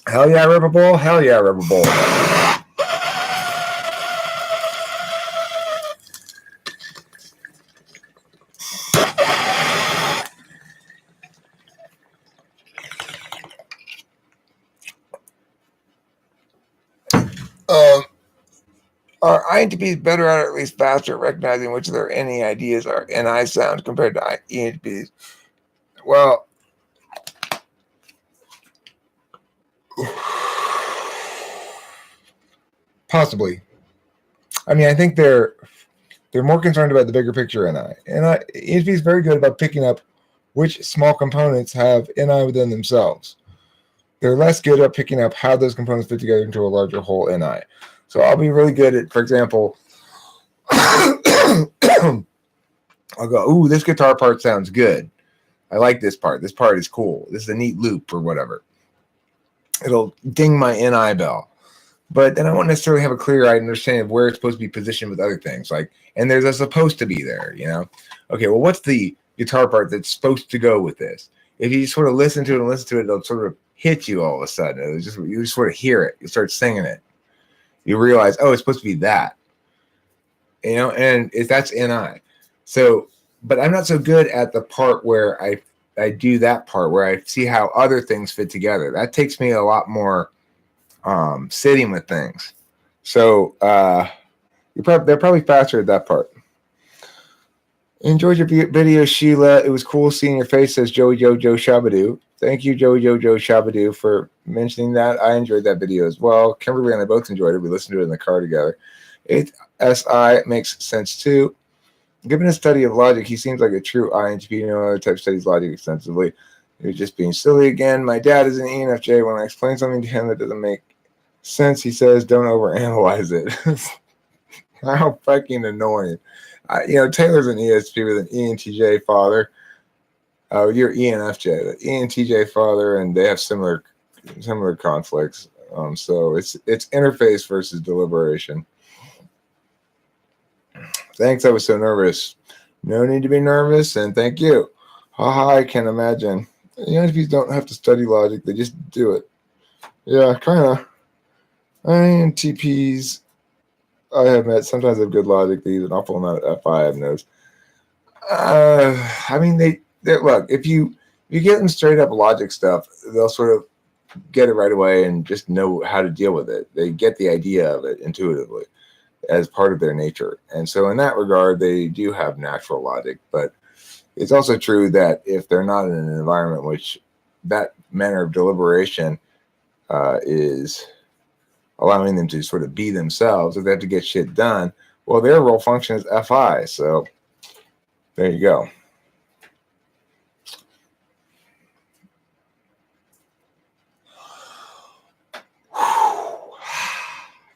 Hell yeah, Rubber Bowl. Hell yeah, Rubber Bowl. Are INTPs better at, or at least faster at recognizing which of their NE ideas are NI sounds compared to ENTPs? Well, possibly. I mean, I think they're more concerned about the bigger picture NI. ENTP is very good about picking up which small components have NI within themselves. They're less good at picking up how those components fit together into a larger whole NI. So I'll be really good at, for example, I'll go, ooh, this guitar part sounds good. I like this part. This part is cool. This is a neat loop or whatever. It'll ding my NI bell. But then I won't necessarily have a clear-eyed understanding of where it's supposed to be positioned with other things. Like, and there's a supposed to be there, you know? Okay, well, what's the guitar part that's supposed to go with this? If you sort of listen to it, it'll sort of hit you all of a sudden. You just sort of hear it. You start singing it. You realize, oh, it's supposed to be that. You know, and that's NI. So, but I'm not so good at the part where I do that part, where I see how other things fit together. That takes me a lot more sitting with things. So they're probably faster at that part. Enjoyed your video, Sheila. It was cool seeing your face, says Joey Jojo Shabadoo. Thank you, Joey Jojo Shabadoo, for mentioning that. I enjoyed that video as well. Kimberly and I both enjoyed it. We listened to it in the car together. 8SI makes sense too. Given his study of logic, he seems like a true INTP. No other type studies logic extensively. He was just being silly again. My dad is an ENFJ. When I explain something to him that doesn't make sense, he says, don't overanalyze it. How fucking annoying. Taylor's an ESP with an ENTJ father. You're ENFJ, the ENTJ father, and they have similar conflicts. So it's interface versus deliberation. Thanks, I was so nervous. No need to be nervous, and thank you. Haha, I can imagine. ENTPs don't have to study logic, they just do it. Yeah, kind of. INTPs I have met sometimes have good logic. They use an awful amount of FI, I've noticed. I mean, they look, if you get them straight up logic stuff, they'll sort of get it right away and just know how to deal with it. They get the idea of it intuitively. as part of their nature. And so in that regard, they do have natural logic. But it's also true that if they're not in an environment which that manner of deliberation is allowing them to sort of be themselves, if they have to get shit done, well, their role function is FI. So there you go.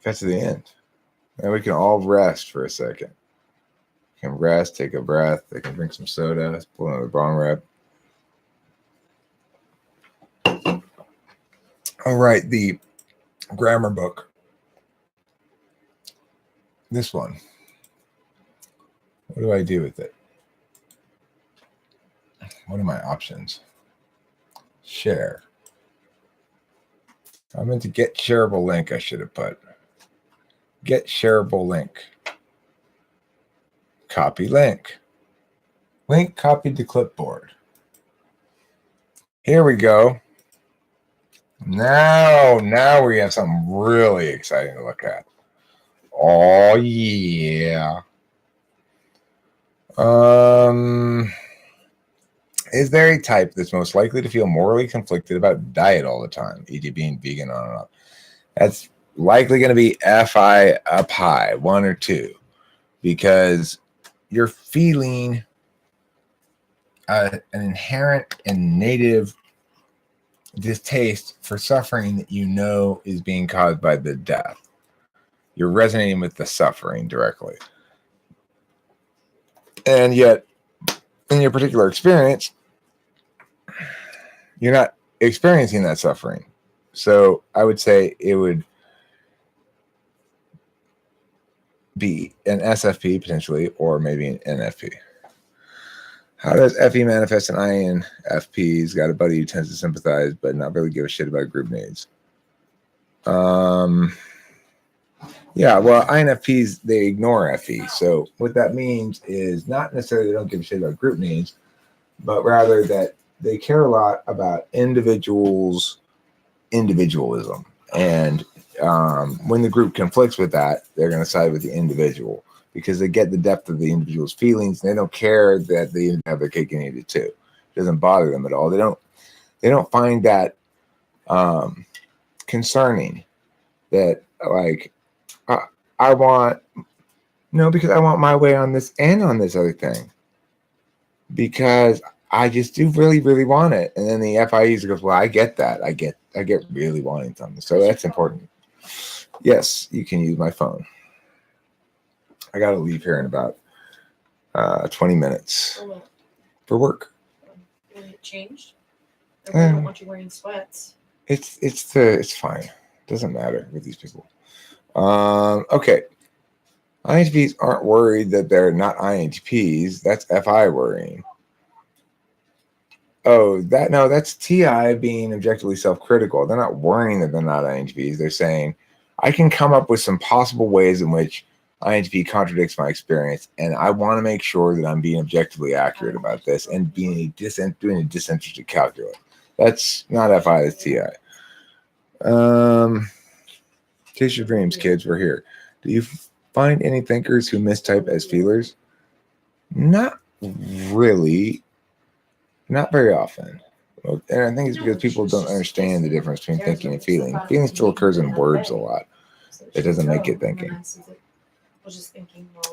Got to the end. Now we can all rest for a second. Can rest, take a breath. They can drink some soda, pull another bong rip. All right, the grammar book. This one. What do I do with it? What are my options? Share. I meant to get shareable link, I should have put. Get shareable link. Copy link. Link copied to clipboard. Here we go. Now we have something really exciting to look at. Oh yeah. Is there a type that's most likely to feel morally conflicted about diet all the time, e.g. being vegan on and off? That's likely going to be FI up high, 1 or 2, because you're feeling an inherent and native distaste for suffering that you know is being caused by the death. You're resonating with the suffering directly. And yet, in your particular experience, you're not experiencing that suffering. So I would say it would be an SFP potentially, or maybe an NFP. How does FE manifest in INFPs? Got a buddy who tends to sympathize but not really give a shit about group needs. Yeah, well, INFPs, they ignore FE. So what that means is not necessarily they don't give a shit about group needs, but rather that they care a lot about individuals' individualism. And when the group conflicts with that, they're going to side with the individual because they get the depth of the individual's feelings. And they don't care that they have their cake and eat it too. It doesn't bother them at all. They don't find that concerning. That like I want because I want my way on this and on this other thing because I just do really, really want it. And then the FIEs goes, well, I get that. I get really wanting something. So that's important. Yes, you can use my phone. I got to leave here in about 20 minutes for work. Will it change? I don't want you wearing sweats. It's fine. Doesn't matter with these people. Okay. INTPs aren't worried that they're not INTPs. That's FI worrying. Oh, that's TI being objectively self-critical. They're not worrying that they're not INTPs. They're saying, I can come up with some possible ways in which INTP contradicts my experience, and I want to make sure that I'm being objectively accurate about this and doing a disinterested calculus. That's not FI, that's TI. Chase your dreams, kids. We're here. Do you find any thinkers who mistype as feelers? Not really. Not very often. And I think it's because people don't understand the difference between thinking and feeling. Feeling still occurs in words a lot. It doesn't make it thinking.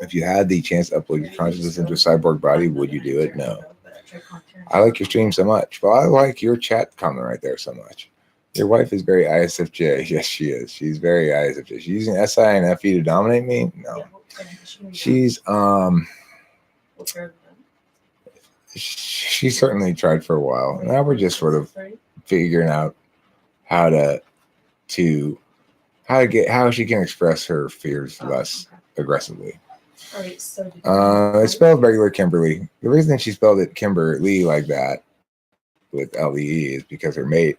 If you had the chance to upload your consciousness into a cyborg body, would you do it? No. I like your stream so much. Well, I like your chat comment right there so much. Your wife is very ISFJ. Yes, she is. She's very ISFJ. She's using SI and FE to dominate me? No. She's she certainly tried for a while. Now we're just sort of figuring out how she can express her fears less aggressively. It's spelled regular Kimberly. The reason she spelled it Kimberly like that with LEE is because her married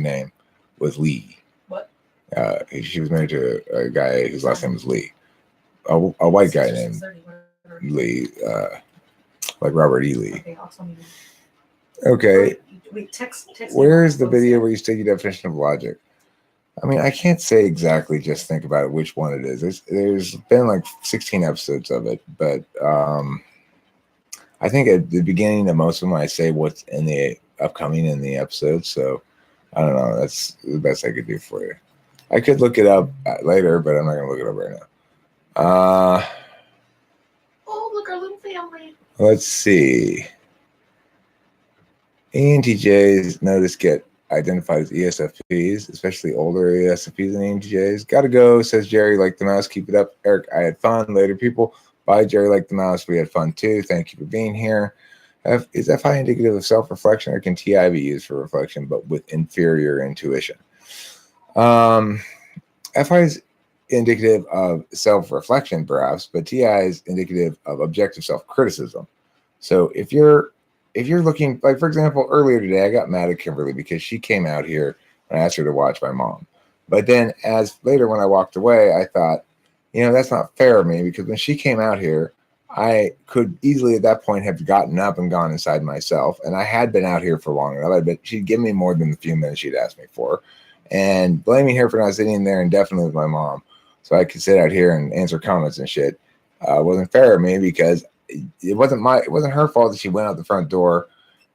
name was Lee. What? She was married to a guy whose last name was Lee. A white guy named Lee, like Robert E. Lee. Okay. Wait, text Where's the video where you state your definition of logic? I mean, I can't say exactly. Just think about it, which one it is. There's been like 16 episodes of it, but I think at the beginning of most of them, I say what's in the upcoming in the episode. So I don't know. That's the best I could do for you. I could look it up later, but I'm not going to look it up right now. Oh, look, our little family. Let's see. ENTJs notice get identified as ESFPs, especially older ESFPs and ENTJs. Gotta go, says Jerry like the mouse. Keep it up, Eric. I had fun. Later, people. Bye, Jerry like the mouse. We had fun too. Thank you for being here. Is FI indicative of self-reflection, or can TI be used for reflection but with inferior intuition? FI is indicative of self-reflection, perhaps, but TI is indicative of objective self-criticism. So if you're looking, like, for example, earlier today, I got mad at Kimberly because she came out here and I asked her to watch my mom. But then as later when I walked away, I thought, that's not fair of me, because when she came out here, I could easily at that point have gotten up and gone inside myself. And I had been out here for long enough. She'd given me more than the few minutes she'd asked me for. And blaming her for not sitting there indefinitely with my mom so I could sit out here and answer comments and shit wasn't fair of me, because it wasn't her fault that she went out the front door,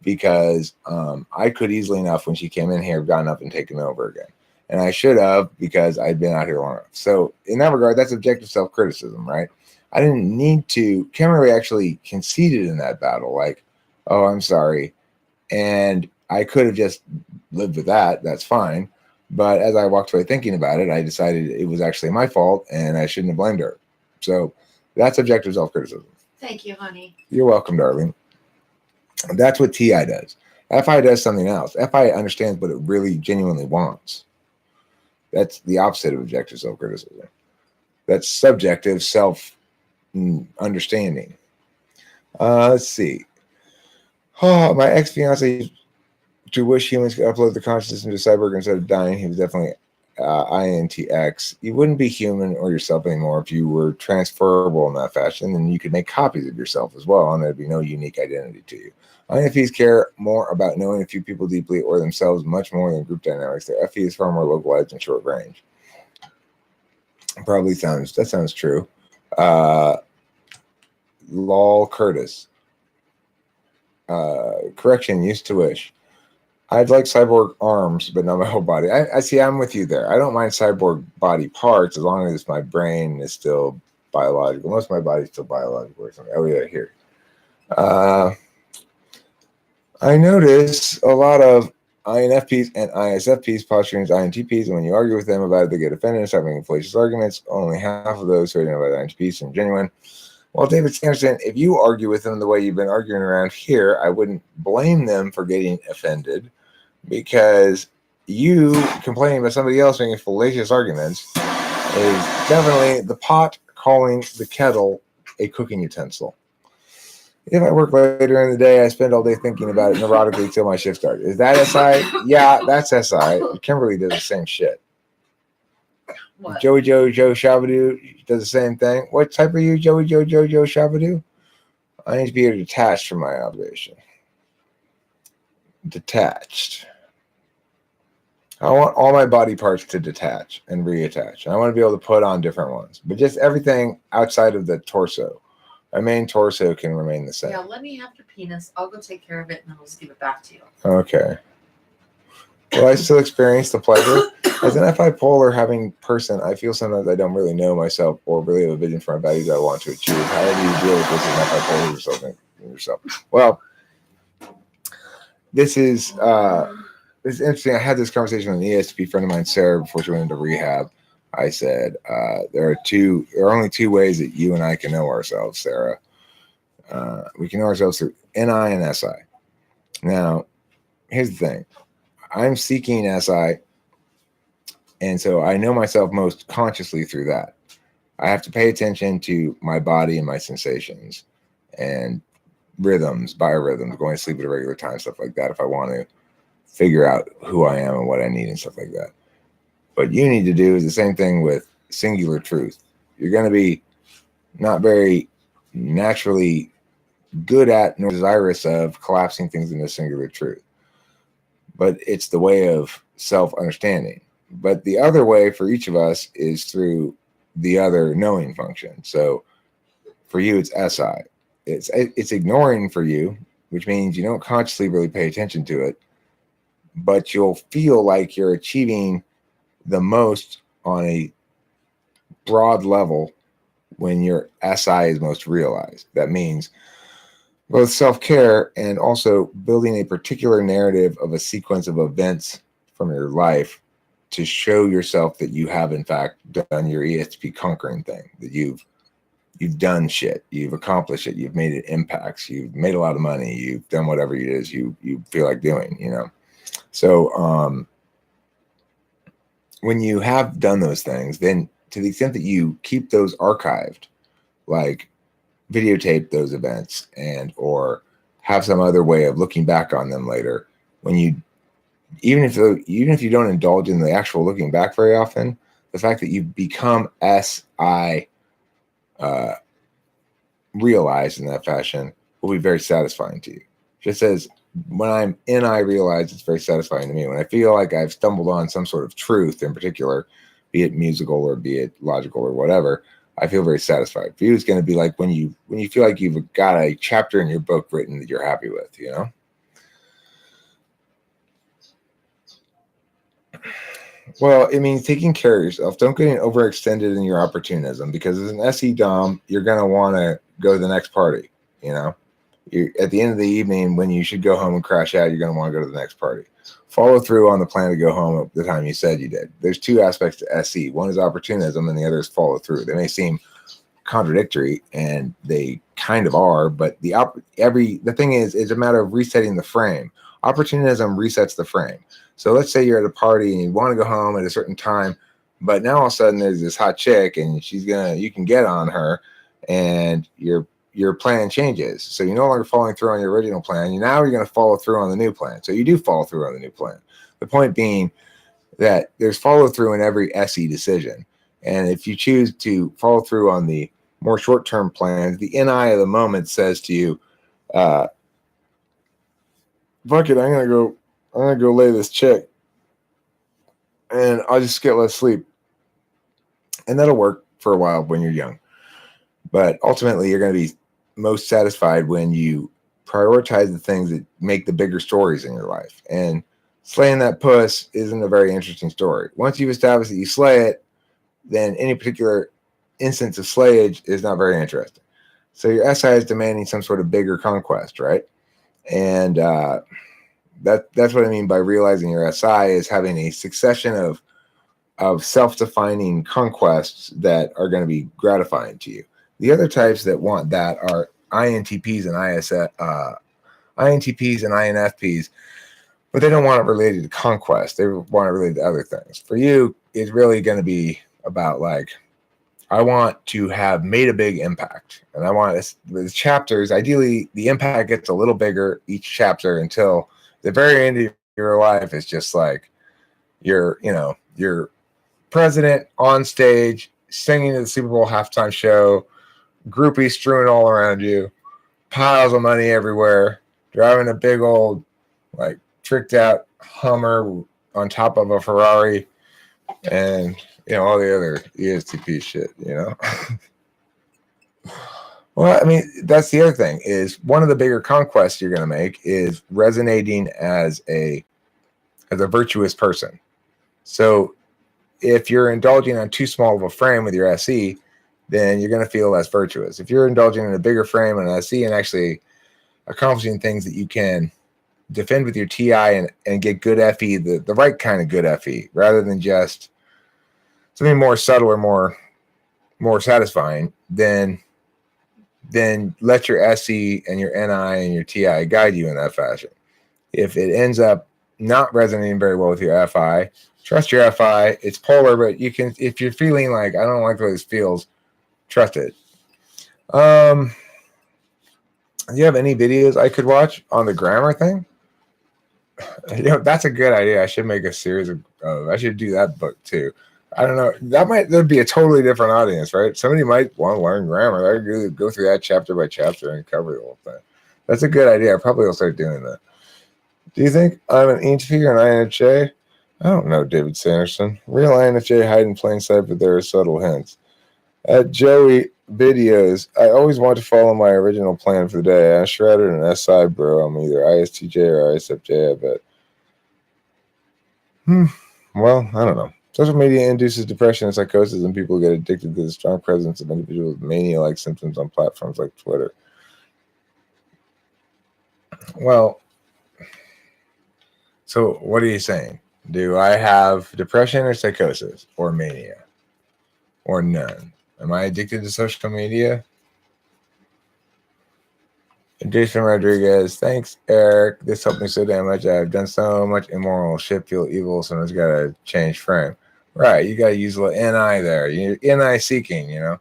because I could easily enough, when she came in here, have gotten up and taken over again. And I should have, because I'd been out here long enough. So in that regard, that's objective self-criticism, right? I didn't need to. Kimberly actually conceded in that battle, like, oh, I'm sorry. And I could have just lived with that. That's fine. But as I walked away thinking about it, I decided it was actually my fault and I shouldn't have blamed her. So that's objective self-criticism. Thank you, honey. You're welcome, darling. That's what TI does. FI does something else. FI understands what it really genuinely wants. That's the opposite of objective self-criticism. That's subjective self-understanding. Let's see. Oh, my ex-fiance to wish humans could upload the consciousness into cyborg instead of dying. He was definitely INTX. You wouldn't be human or yourself anymore if you were transferable in that fashion. Then you could make copies of yourself as well, and there'd be no unique identity to you. INFPs care more about knowing a few people deeply or themselves much more than group dynamics. Their FE is far more localized and short range. That sounds true. Lol Curtis. Correction, used to wish. I'd like cyborg arms, but not my whole body. I see. I'm with you there. I don't mind cyborg body parts as long as my brain is still biological. Most of my body's still biological or something. Oh yeah, here. I notice a lot of INFPs and ISFPs posturing as INTPs, and when you argue with them about it, they get offended and start making fallacious arguments. Only half of those who are about INTPs seem genuine. Well, David Sanderson, if you argue with them the way you've been arguing around here, I wouldn't blame them for getting offended, because you complaining about somebody else making fallacious arguments is definitely the pot calling the kettle a cooking utensil. If I work later in the day, I spend all day thinking about it neurotically till my shift starts. Is that SI? Yeah, that's SI. Kimberly does the same shit. What? Joey Joe Shabadoo does the same thing. What type are you, Joey Joe Shabadoo? I need to be detached from my observation. Detached. I want all my body parts to detach and reattach. I want to be able to put on different ones, but just everything outside of the torso. My main torso can remain the same. Yeah, let me have your penis. I'll go take care of it, and then I'll just give it back to you. Okay. Will I still experience the pleasure? As an FI polar having person, I feel sometimes I don't really know myself or really have a vision for my values I want to achieve. How do you deal with this as an FI polar yourself? Well, this is interesting. I had this conversation with an ESP friend of mine, Sarah, before she went into rehab. I said, there are only two ways that you and I can know ourselves, Sarah. We can know ourselves through NI and SI. Now, here's the thing. I'm seeking SI, and so I know myself most consciously through that. I have to pay attention to my body and my sensations and rhythms, biorhythms, going to sleep at a regular time, stuff like that, if I want to figure out who I am and what I need and stuff like that. What you need to do is the same thing with singular truth. You're going to be not very naturally good at nor desirous of collapsing things into singular truth. But it's the way of self-understanding. But the other way for each of us is through the other knowing function. So for you, it's SI. It's ignoring for you, which means you don't consciously really pay attention to it, but you'll feel like you're achieving the most on a broad level when your SI is most realized. That means both self-care and also building a particular narrative of a sequence of events from your life to show yourself that you have in fact done your ESP conquering thing, that you've done shit, you've accomplished it, you've made it impacts, you've made a lot of money, you've done whatever it is you feel like doing, you know. So when you have done those things, then to the extent that you keep those archived, like videotape those events and or have some other way of looking back on them later, when you even if you don't indulge in the actual looking back very often, the fact that you become SI realized in that fashion will be very satisfying to you. Just as when I'm NI realized, it's very satisfying to me. When I feel like I've stumbled on some sort of truth in particular, be it musical or be it logical or whatever, I feel very satisfied. For you, it's going to be like when you feel like you've got a chapter in your book written that you're happy with, you know? Well, it means taking care of yourself. Don't get overextended in your opportunism, because as an SE Dom, you're going to want to go to the next party, you know? At the end of the evening, when you should go home and crash out, you're going to want to go to the next party. Follow through on the plan to go home at the time you said you did. There's two aspects to SE. One is opportunism, and the other is follow through. They may seem contradictory, and they kind of are, but the thing is, it's a matter of resetting the frame. Opportunism resets the frame. So let's say you're at a party and you want to go home at a certain time, but now all of a sudden there's this hot chick and you can get on her, and your plan changes. So you're no longer following through on your original plan. Now you're going to follow through on the new plan. So you do follow through on the new plan. The point being that there's follow through in every SE decision. And if you choose to follow through on the more short-term plans, the NI of the moment says to you, fuck it, I'm gonna go lay this chick and I'll just get less sleep. And that'll work for a while when you're young. But ultimately, you're going to be most satisfied when you prioritize the things that make the bigger stories in your life. And slaying that puss isn't a very interesting story. Once you've established that you slay it, then any particular instance of slayage is not very interesting. So your SI is demanding some sort of bigger conquest, right? And that's what I mean by realizing your SI is having a succession of self-defining conquests that are going to be gratifying to you. The other types that want that are INTPs and INTPs and INFPs, but they don't want it related to conquest. They want it related to other things. For you, it's really going to be about like, I want to have made a big impact, and I want the chapters. Ideally, the impact gets a little bigger each chapter until the very end of your life is just like you're president on stage singing to the Super Bowl halftime show, groupies strewing all around you, piles of money everywhere, driving a big old like tricked out Hummer on top of a Ferrari, and all the other ESTP shit, Well, I mean, that's the other thing is one of the bigger conquests you're going to make is resonating as a virtuous person. So if you're indulging on too small of a frame with your SE, then you're going to feel less virtuous. If you're indulging in a bigger frame and an SE and actually accomplishing things that you can defend with your TI and get good FE, the right kind of good FE, rather than just something more subtle or more satisfying, then let your SE and your NI and your TI guide you in that fashion. If it ends up not resonating very well with your FI, trust your FI. It's polar, but you can, if you're feeling like, I don't like the way this feels, trust it. Do you have any videos I could watch on the grammar thing? That's a good idea. I should make a series of, I should do that book too. I don't know. There'd be a totally different audience, right? Somebody might want to learn grammar. I could go through that chapter by chapter and cover the whole thing. That's a good idea. I probably will start doing that. Do you think I'm an ENTP or an INFJ? I don't know, David Sanderson. Real INFJ hide in plain sight, but there are subtle hints. At Joey Videos, I always want to follow my original plan for the day. I'm shredded and SI, bro. I'm either ISTJ or ISFJ, I bet. Well, I don't know. Social media induces depression and psychosis, and people get addicted to the strong presence of individuals with mania-like symptoms on platforms like Twitter. Well, so what are you saying? Do I have depression or psychosis or mania or none? Am I addicted to social media? Jason Rodriguez, thanks, Eric. This helped me so damn much. I've done so much immoral shit, feel evil. Someone's got to change frame. Right, you got to use a little NI there. You're NI seeking, you know.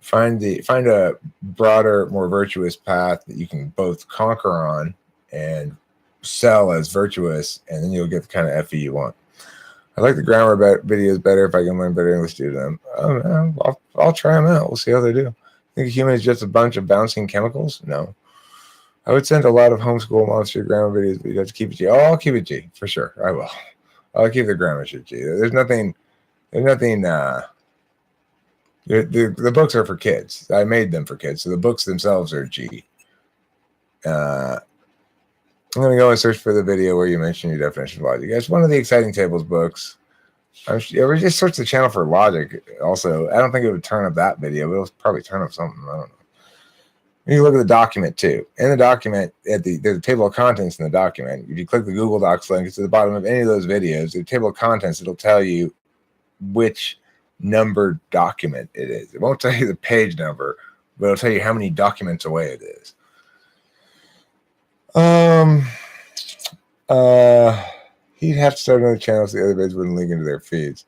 Find a broader, more virtuous path that you can both conquer on and sell as virtuous, and then you'll get the kind of FE you want. I like the grammar videos better if I can learn better English to do them. I'll try them out. We'll see how they do. Think a human is just a bunch of bouncing chemicals? No. I would send a lot of homeschool moms to your grammar videos, but you have to keep it G. Oh, I'll keep it G for sure. I will. I'll keep the grammar shit G. There's nothing. The books are for kids. I made them for kids, so the books themselves are G. I'm gonna go and search for the video where you mentioned your definition of logic. It's one of the exciting tables books. We just search the channel for logic. Also, I don't think it would turn up that video, but it'll probably turn up something. I don't know. You look at the document too. In the document, there's a table of contents in the document. If you click the Google Docs link, it's at the bottom of any of those videos. The table of contents, it'll tell you which numbered document it is. It won't tell you the page number, but it'll tell you how many documents away it is. He'd have to start another channel so the other vids wouldn't link into their feeds.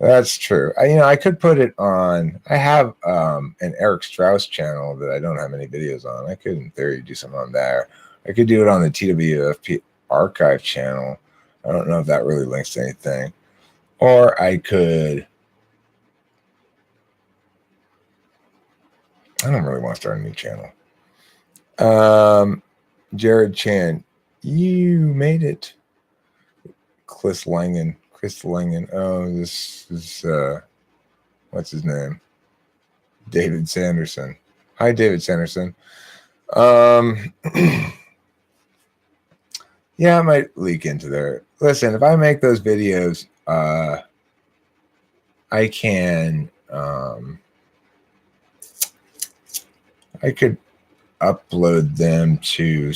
That's true. I could put it on. I have an Eric Strauss channel that I don't have any videos on. I could, in theory, do something on there. I could do it on the TWFP archive channel. I don't know if that really links to anything. Or I could. I don't really want to start a new channel. Jared Chan, you made it. Chris Langan. Oh, this is what's his name? David Sanderson. Hi, David Sanderson. Yeah, I might leak into there. Listen, if I make those videos, I can I could upload them to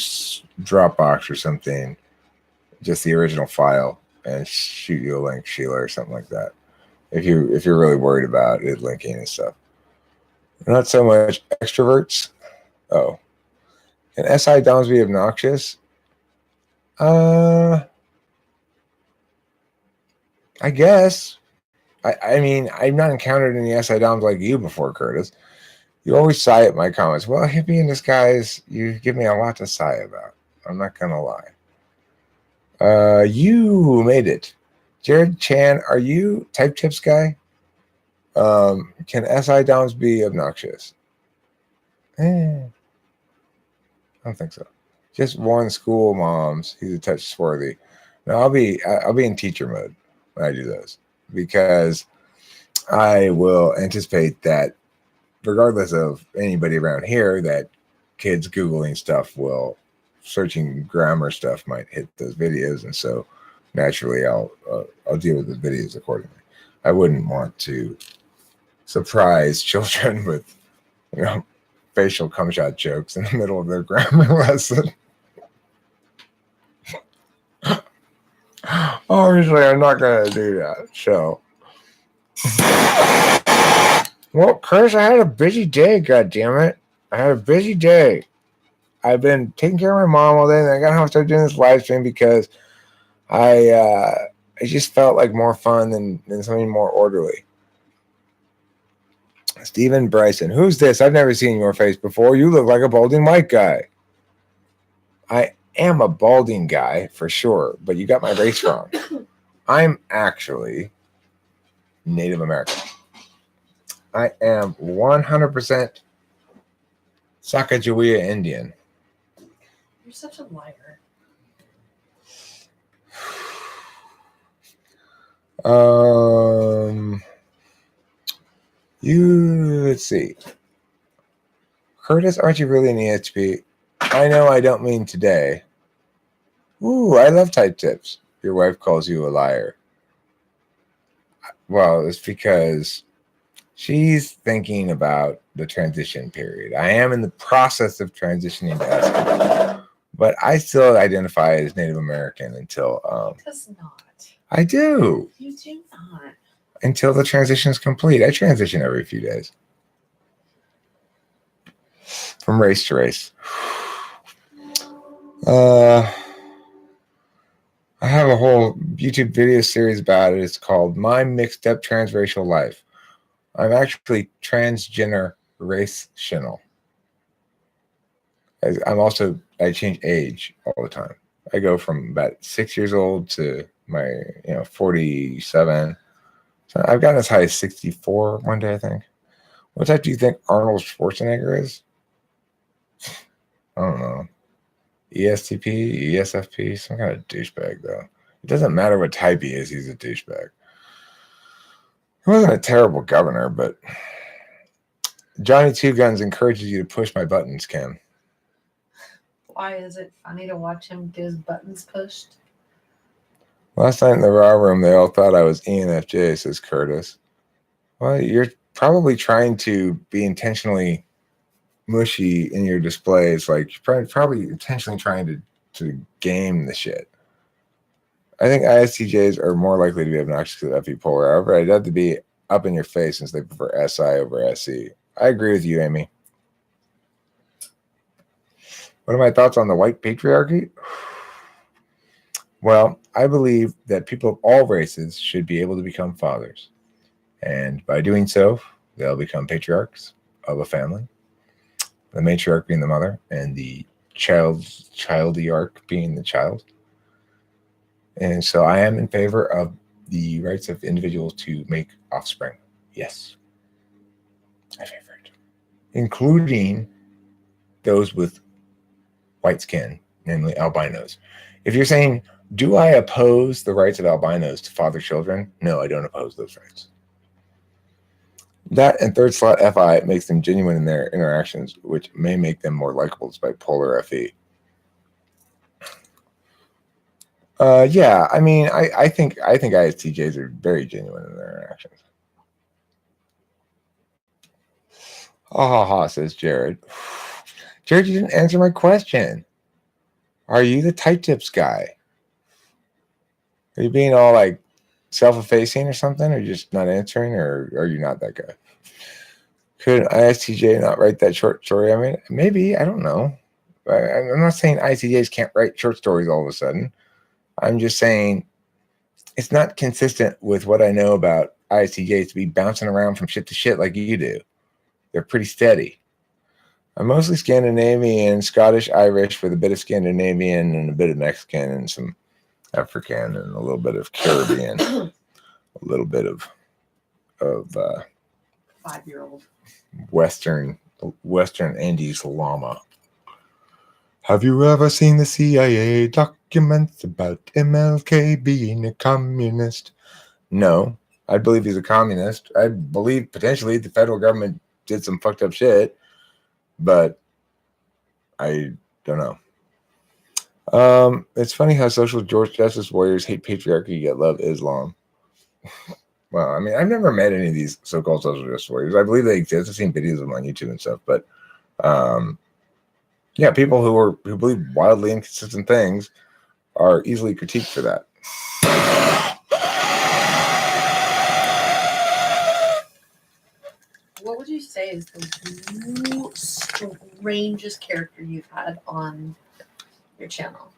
Dropbox or something, just the original file, and shoot you a link, Sheila, or something like that. If you're really worried about it linking and stuff. Not so much extroverts. Oh, can SI DOMs be obnoxious? I guess. I mean, I've not encountered any SI DOMs like you before, Curtis. You always sigh at my comments. Well, hippie in disguise, you give me a lot to sigh about. I'm not gonna lie. You made it. Jared Chan, are you type tips guy? Can SI DOMs be obnoxious? I don't think so. Just one school moms. He's a touch swarthy. No, I'll be in teacher mode when I do those, because I will anticipate that regardless of anybody around here, that kids Googling stuff searching grammar stuff might hit those videos, and so naturally I'll deal with the videos accordingly. I wouldn't want to surprise children with, facial cum shot jokes in the middle of their grammar lesson. Obviously, I'm not gonna do that. So, well, Chris, I had a busy day. God damn it, I had a busy day. I've been taking care of my mom all day, and I got to start doing this live stream because it just felt like more fun than something more orderly. Stephen Bryson, who's this? I've never seen your face before. You look like a balding white guy. I am a balding guy for sure, but you got my race wrong. I'm actually Native American. I am 100% Sacagawea Indian. You're such a liar. Let's see. Curtis, aren't you really an ESP? I know I don't mean today. Ooh, I love type tips. Your wife calls you a liar. Well, it's because she's thinking about the transition period. I am in the process of transitioning to SE, but I still identify as Native American until Does not. I do. You do not. Until the transition is complete. I transition every few days. From race to race. I have a whole YouTube video series about it. It's called My Mixed Up Transracial Life. I'm actually transgender racial. I change age all the time. I go from about 6 years old to my 47. So I've gotten as high as 64 one day, I think. What type do you think Arnold Schwarzenegger is? I don't know. ESTP, ESFP, some kind of douchebag, though. It doesn't matter what type he is, he's a douchebag. He wasn't a terrible governor, but Johnny Two Guns encourages you to push my buttons, Kim. Why is it funny to watch him get his buttons pushed? Last night in the raw room, they all thought I was ENFJ, says Curtis. Well, you're probably trying to be intentionally mushy in your displays. Like, you're probably intentionally trying to game the shit. I think ISTJs are more likely to be obnoxious to FE polar. However, I'd have to be up in your face since they prefer SI over SE. I agree with you, Amy. What are my thoughts on the white patriarchy? Well, I believe that people of all races should be able to become fathers. And by doing so, they'll become patriarchs of a family. The matriarch being the mother and the childiarch being the child. And so I am in favor of the rights of individuals to make offspring. Yes. I favor it. Including those with white skin, namely albinos. If you're saying, do I oppose the rights of albinos to father children? No, I don't oppose those rights. That and third slot FI makes them genuine in their interactions, which may make them more likable despite polar FE. Yeah, I mean, I think ISTJs are very genuine in their interactions. Ha, says Jared. Jared, you didn't answer my question. Are you the type tips guy? Are you being all like self-effacing or something, or just not answering, or are you not that guy? Could an ISTJ not write that short story? I mean, maybe, I don't know. I'm not saying ISTJs can't write short stories all of a sudden. I'm just saying it's not consistent with what I know about ISTJs to be bouncing around from shit to shit like you do. They're pretty steady. I'm mostly Scandinavian, Scottish, Irish, with a bit of Scandinavian and a bit of Mexican and some African and a little bit of Caribbean, a little bit of 5-year-old Western Andes llama. Have you ever seen the CIA documents about MLK being a communist? No, I believe he's a communist. I believe potentially the federal government did some fucked up shit, but I don't know. It's funny how social justice warriors hate patriarchy yet love Islam. Well, I mean, I've never met any of these so-called social justice warriors. I believe they exist. I've seen videos of them on YouTube and stuff, but yeah, people who believe wildly inconsistent things are easily critiqued for that. What would you say is the strangest character you've had on your channel?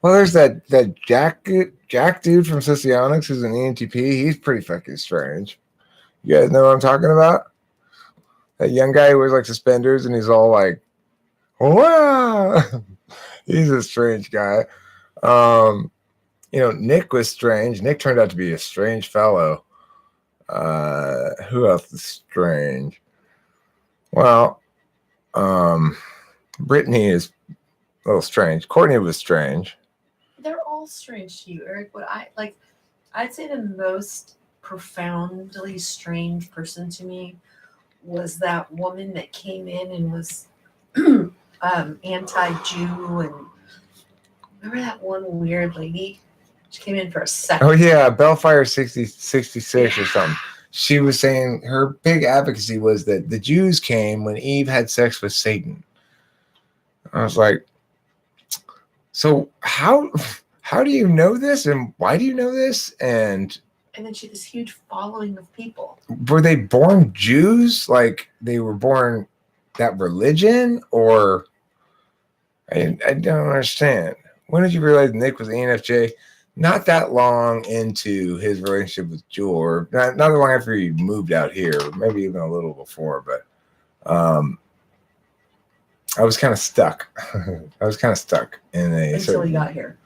Well, there's that Jack dude from Socionics who's an ENTP. He's pretty fucking strange. You guys know what I'm talking about? That young guy who wears like suspenders and he's all like, wow. He's a strange guy. Nick was strange. Nick turned out to be a strange fellow. Who else is strange? Well, Brittany is a little strange. Courtney was strange. They're all strange to you, Eric. What I like, I'd say the most profoundly strange person to me was that woman that came in and was anti-Jew, and remember that one weird lady? She came in for a second. Oh yeah, Bellfire 66 or something. She was saying her big advocacy was that the Jews came when Eve had sex with Satan. I was like, so how do you know this, and why do you know this? And then she had this huge following of people. Were they born Jews? Like they were born that religion, or I don't understand. When did you realize Nick was ENFJ? Not that long into his relationship with Jewel, or not that long after he moved out here, maybe even a little before, but I was kind of stuck. I was kind of stuck in until he got here.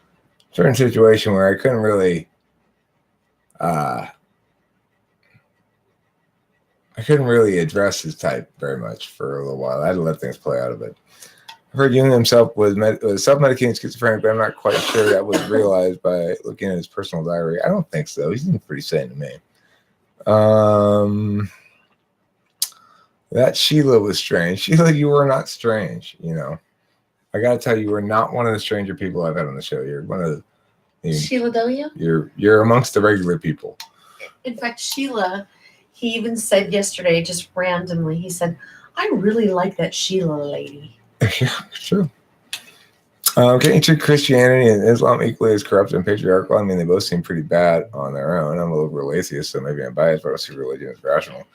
Certain situation where I couldn't really address his type very much for a little while. I had to let things play out of it. I've heard Jung himself was self-medicating schizophrenic, but I'm not quite sure that was realized by looking at his personal diary. I don't think so. He seems pretty sane to me. That Sheila was strange. Sheila, you were not strange. You know, I got to tell you, were not one of the stranger people I've had on the show. You're one of the Sheila W. You're amongst the regular people. In fact, Sheila, he even said yesterday, just randomly, he said, "I really like that Sheila lady." Yeah, it's true. Can you treat Christianity and Islam equally as corrupt and patriarchal? I mean, they both seem pretty bad on their own. I'm a little atheist, so maybe I'm biased, but I see religion as rational.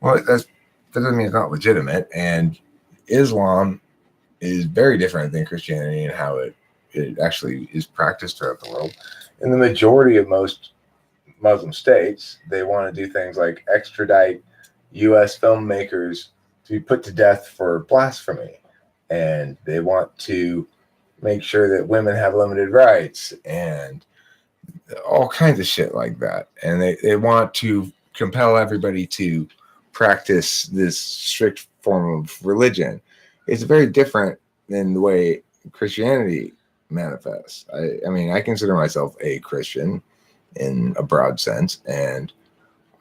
Well, that doesn't mean it's not legitimate. And Islam is very different than Christianity and how it actually is practiced throughout the world. In the majority of most Muslim states, they want to do things like extradite U.S. filmmakers to be put to death for blasphemy. And they want to make sure that women have limited rights and all kinds of shit like that. And they want to compel everybody to practice this strict form of religion. It's very different than the way Christianity manifests. I mean, I consider myself a Christian in a broad sense, and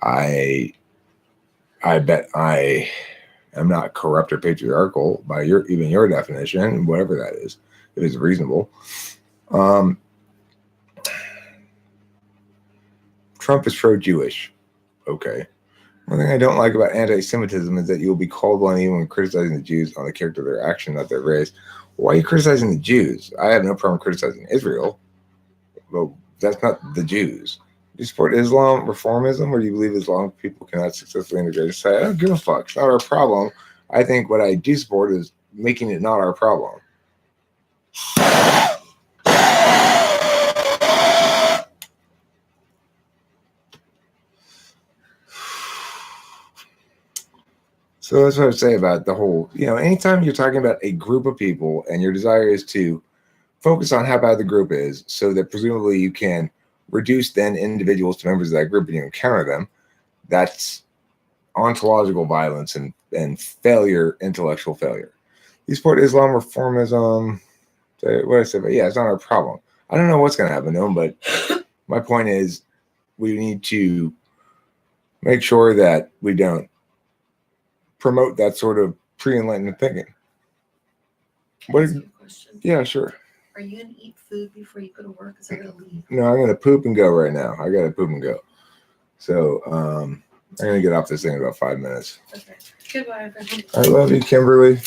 I bet I am not corrupt or patriarchal by even your definition, whatever that is, if it's reasonable. Trump is pro-Jewish. Okay. One thing I don't like about anti-Semitism is that you'll be called on even when criticizing the Jews on the character of their action, not their race. Why are you criticizing the Jews? I have no problem criticizing Israel, but that's not the Jews. Do you support Islam reformism, or do you believe Islam people cannot successfully integrate society? I don't give a fuck. It's not our problem. I think what I do support is making it not our problem. So that's what I would say about the whole, anytime you're talking about a group of people and your desire is to focus on how bad the group is so that presumably you can reduce then individuals to members of that group and you encounter them, that's ontological violence and failure, intellectual failure. You support Islam reformism, what I said, but yeah, it's not our problem. I don't know what's going to happen to them, but my point is we need to make sure that we don't promote that sort of pre-enlightenment thinking. Can I ask you a question? Yeah, sure. Are you going to eat food before you go to work? Because I got to leave. No, I'm going to poop and go right now. I got to poop and go. So I'm going to get off this thing in about 5 minutes. Okay. Goodbye, everyone. I love you, Kimberly.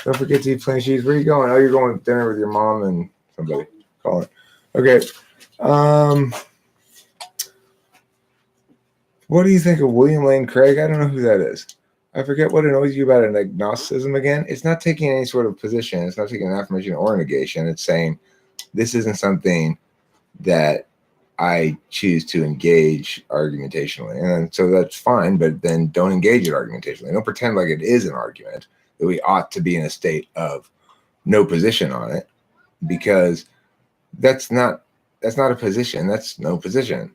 Don't forget to eat plain cheese. Where are you going? Oh, you're going to dinner with your mom and somebody. Colin. Okay. What do you think of William Lane Craig? I don't know who that is. I forget what annoys you about an agnosticism again. It's not taking any sort of position. It's not taking an affirmation or a negation. It's saying this isn't something that I choose to engage argumentationally. And so that's fine, but then don't engage it argumentationally. Don't pretend like it is an argument that we ought to be in a state of no position on it, because that's not a position. That's no position.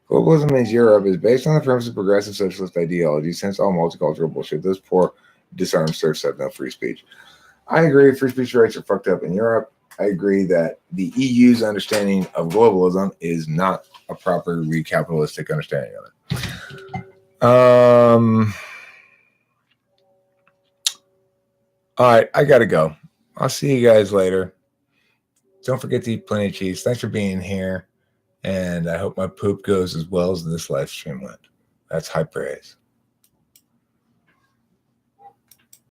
Globalism in Europe is based on the premise of progressive socialist ideology. Since all multicultural bullshit, those poor disarmed serfs have no free speech. I agree free speech rights are fucked up in Europe. I agree that the EU's understanding of globalism is not a proper recapitalistic understanding of it. All right, I gotta go. I'll see you guys later. Don't forget to eat plenty of cheese. Thanks for being here. And I hope my poop goes as well as this live stream went. That's high praise.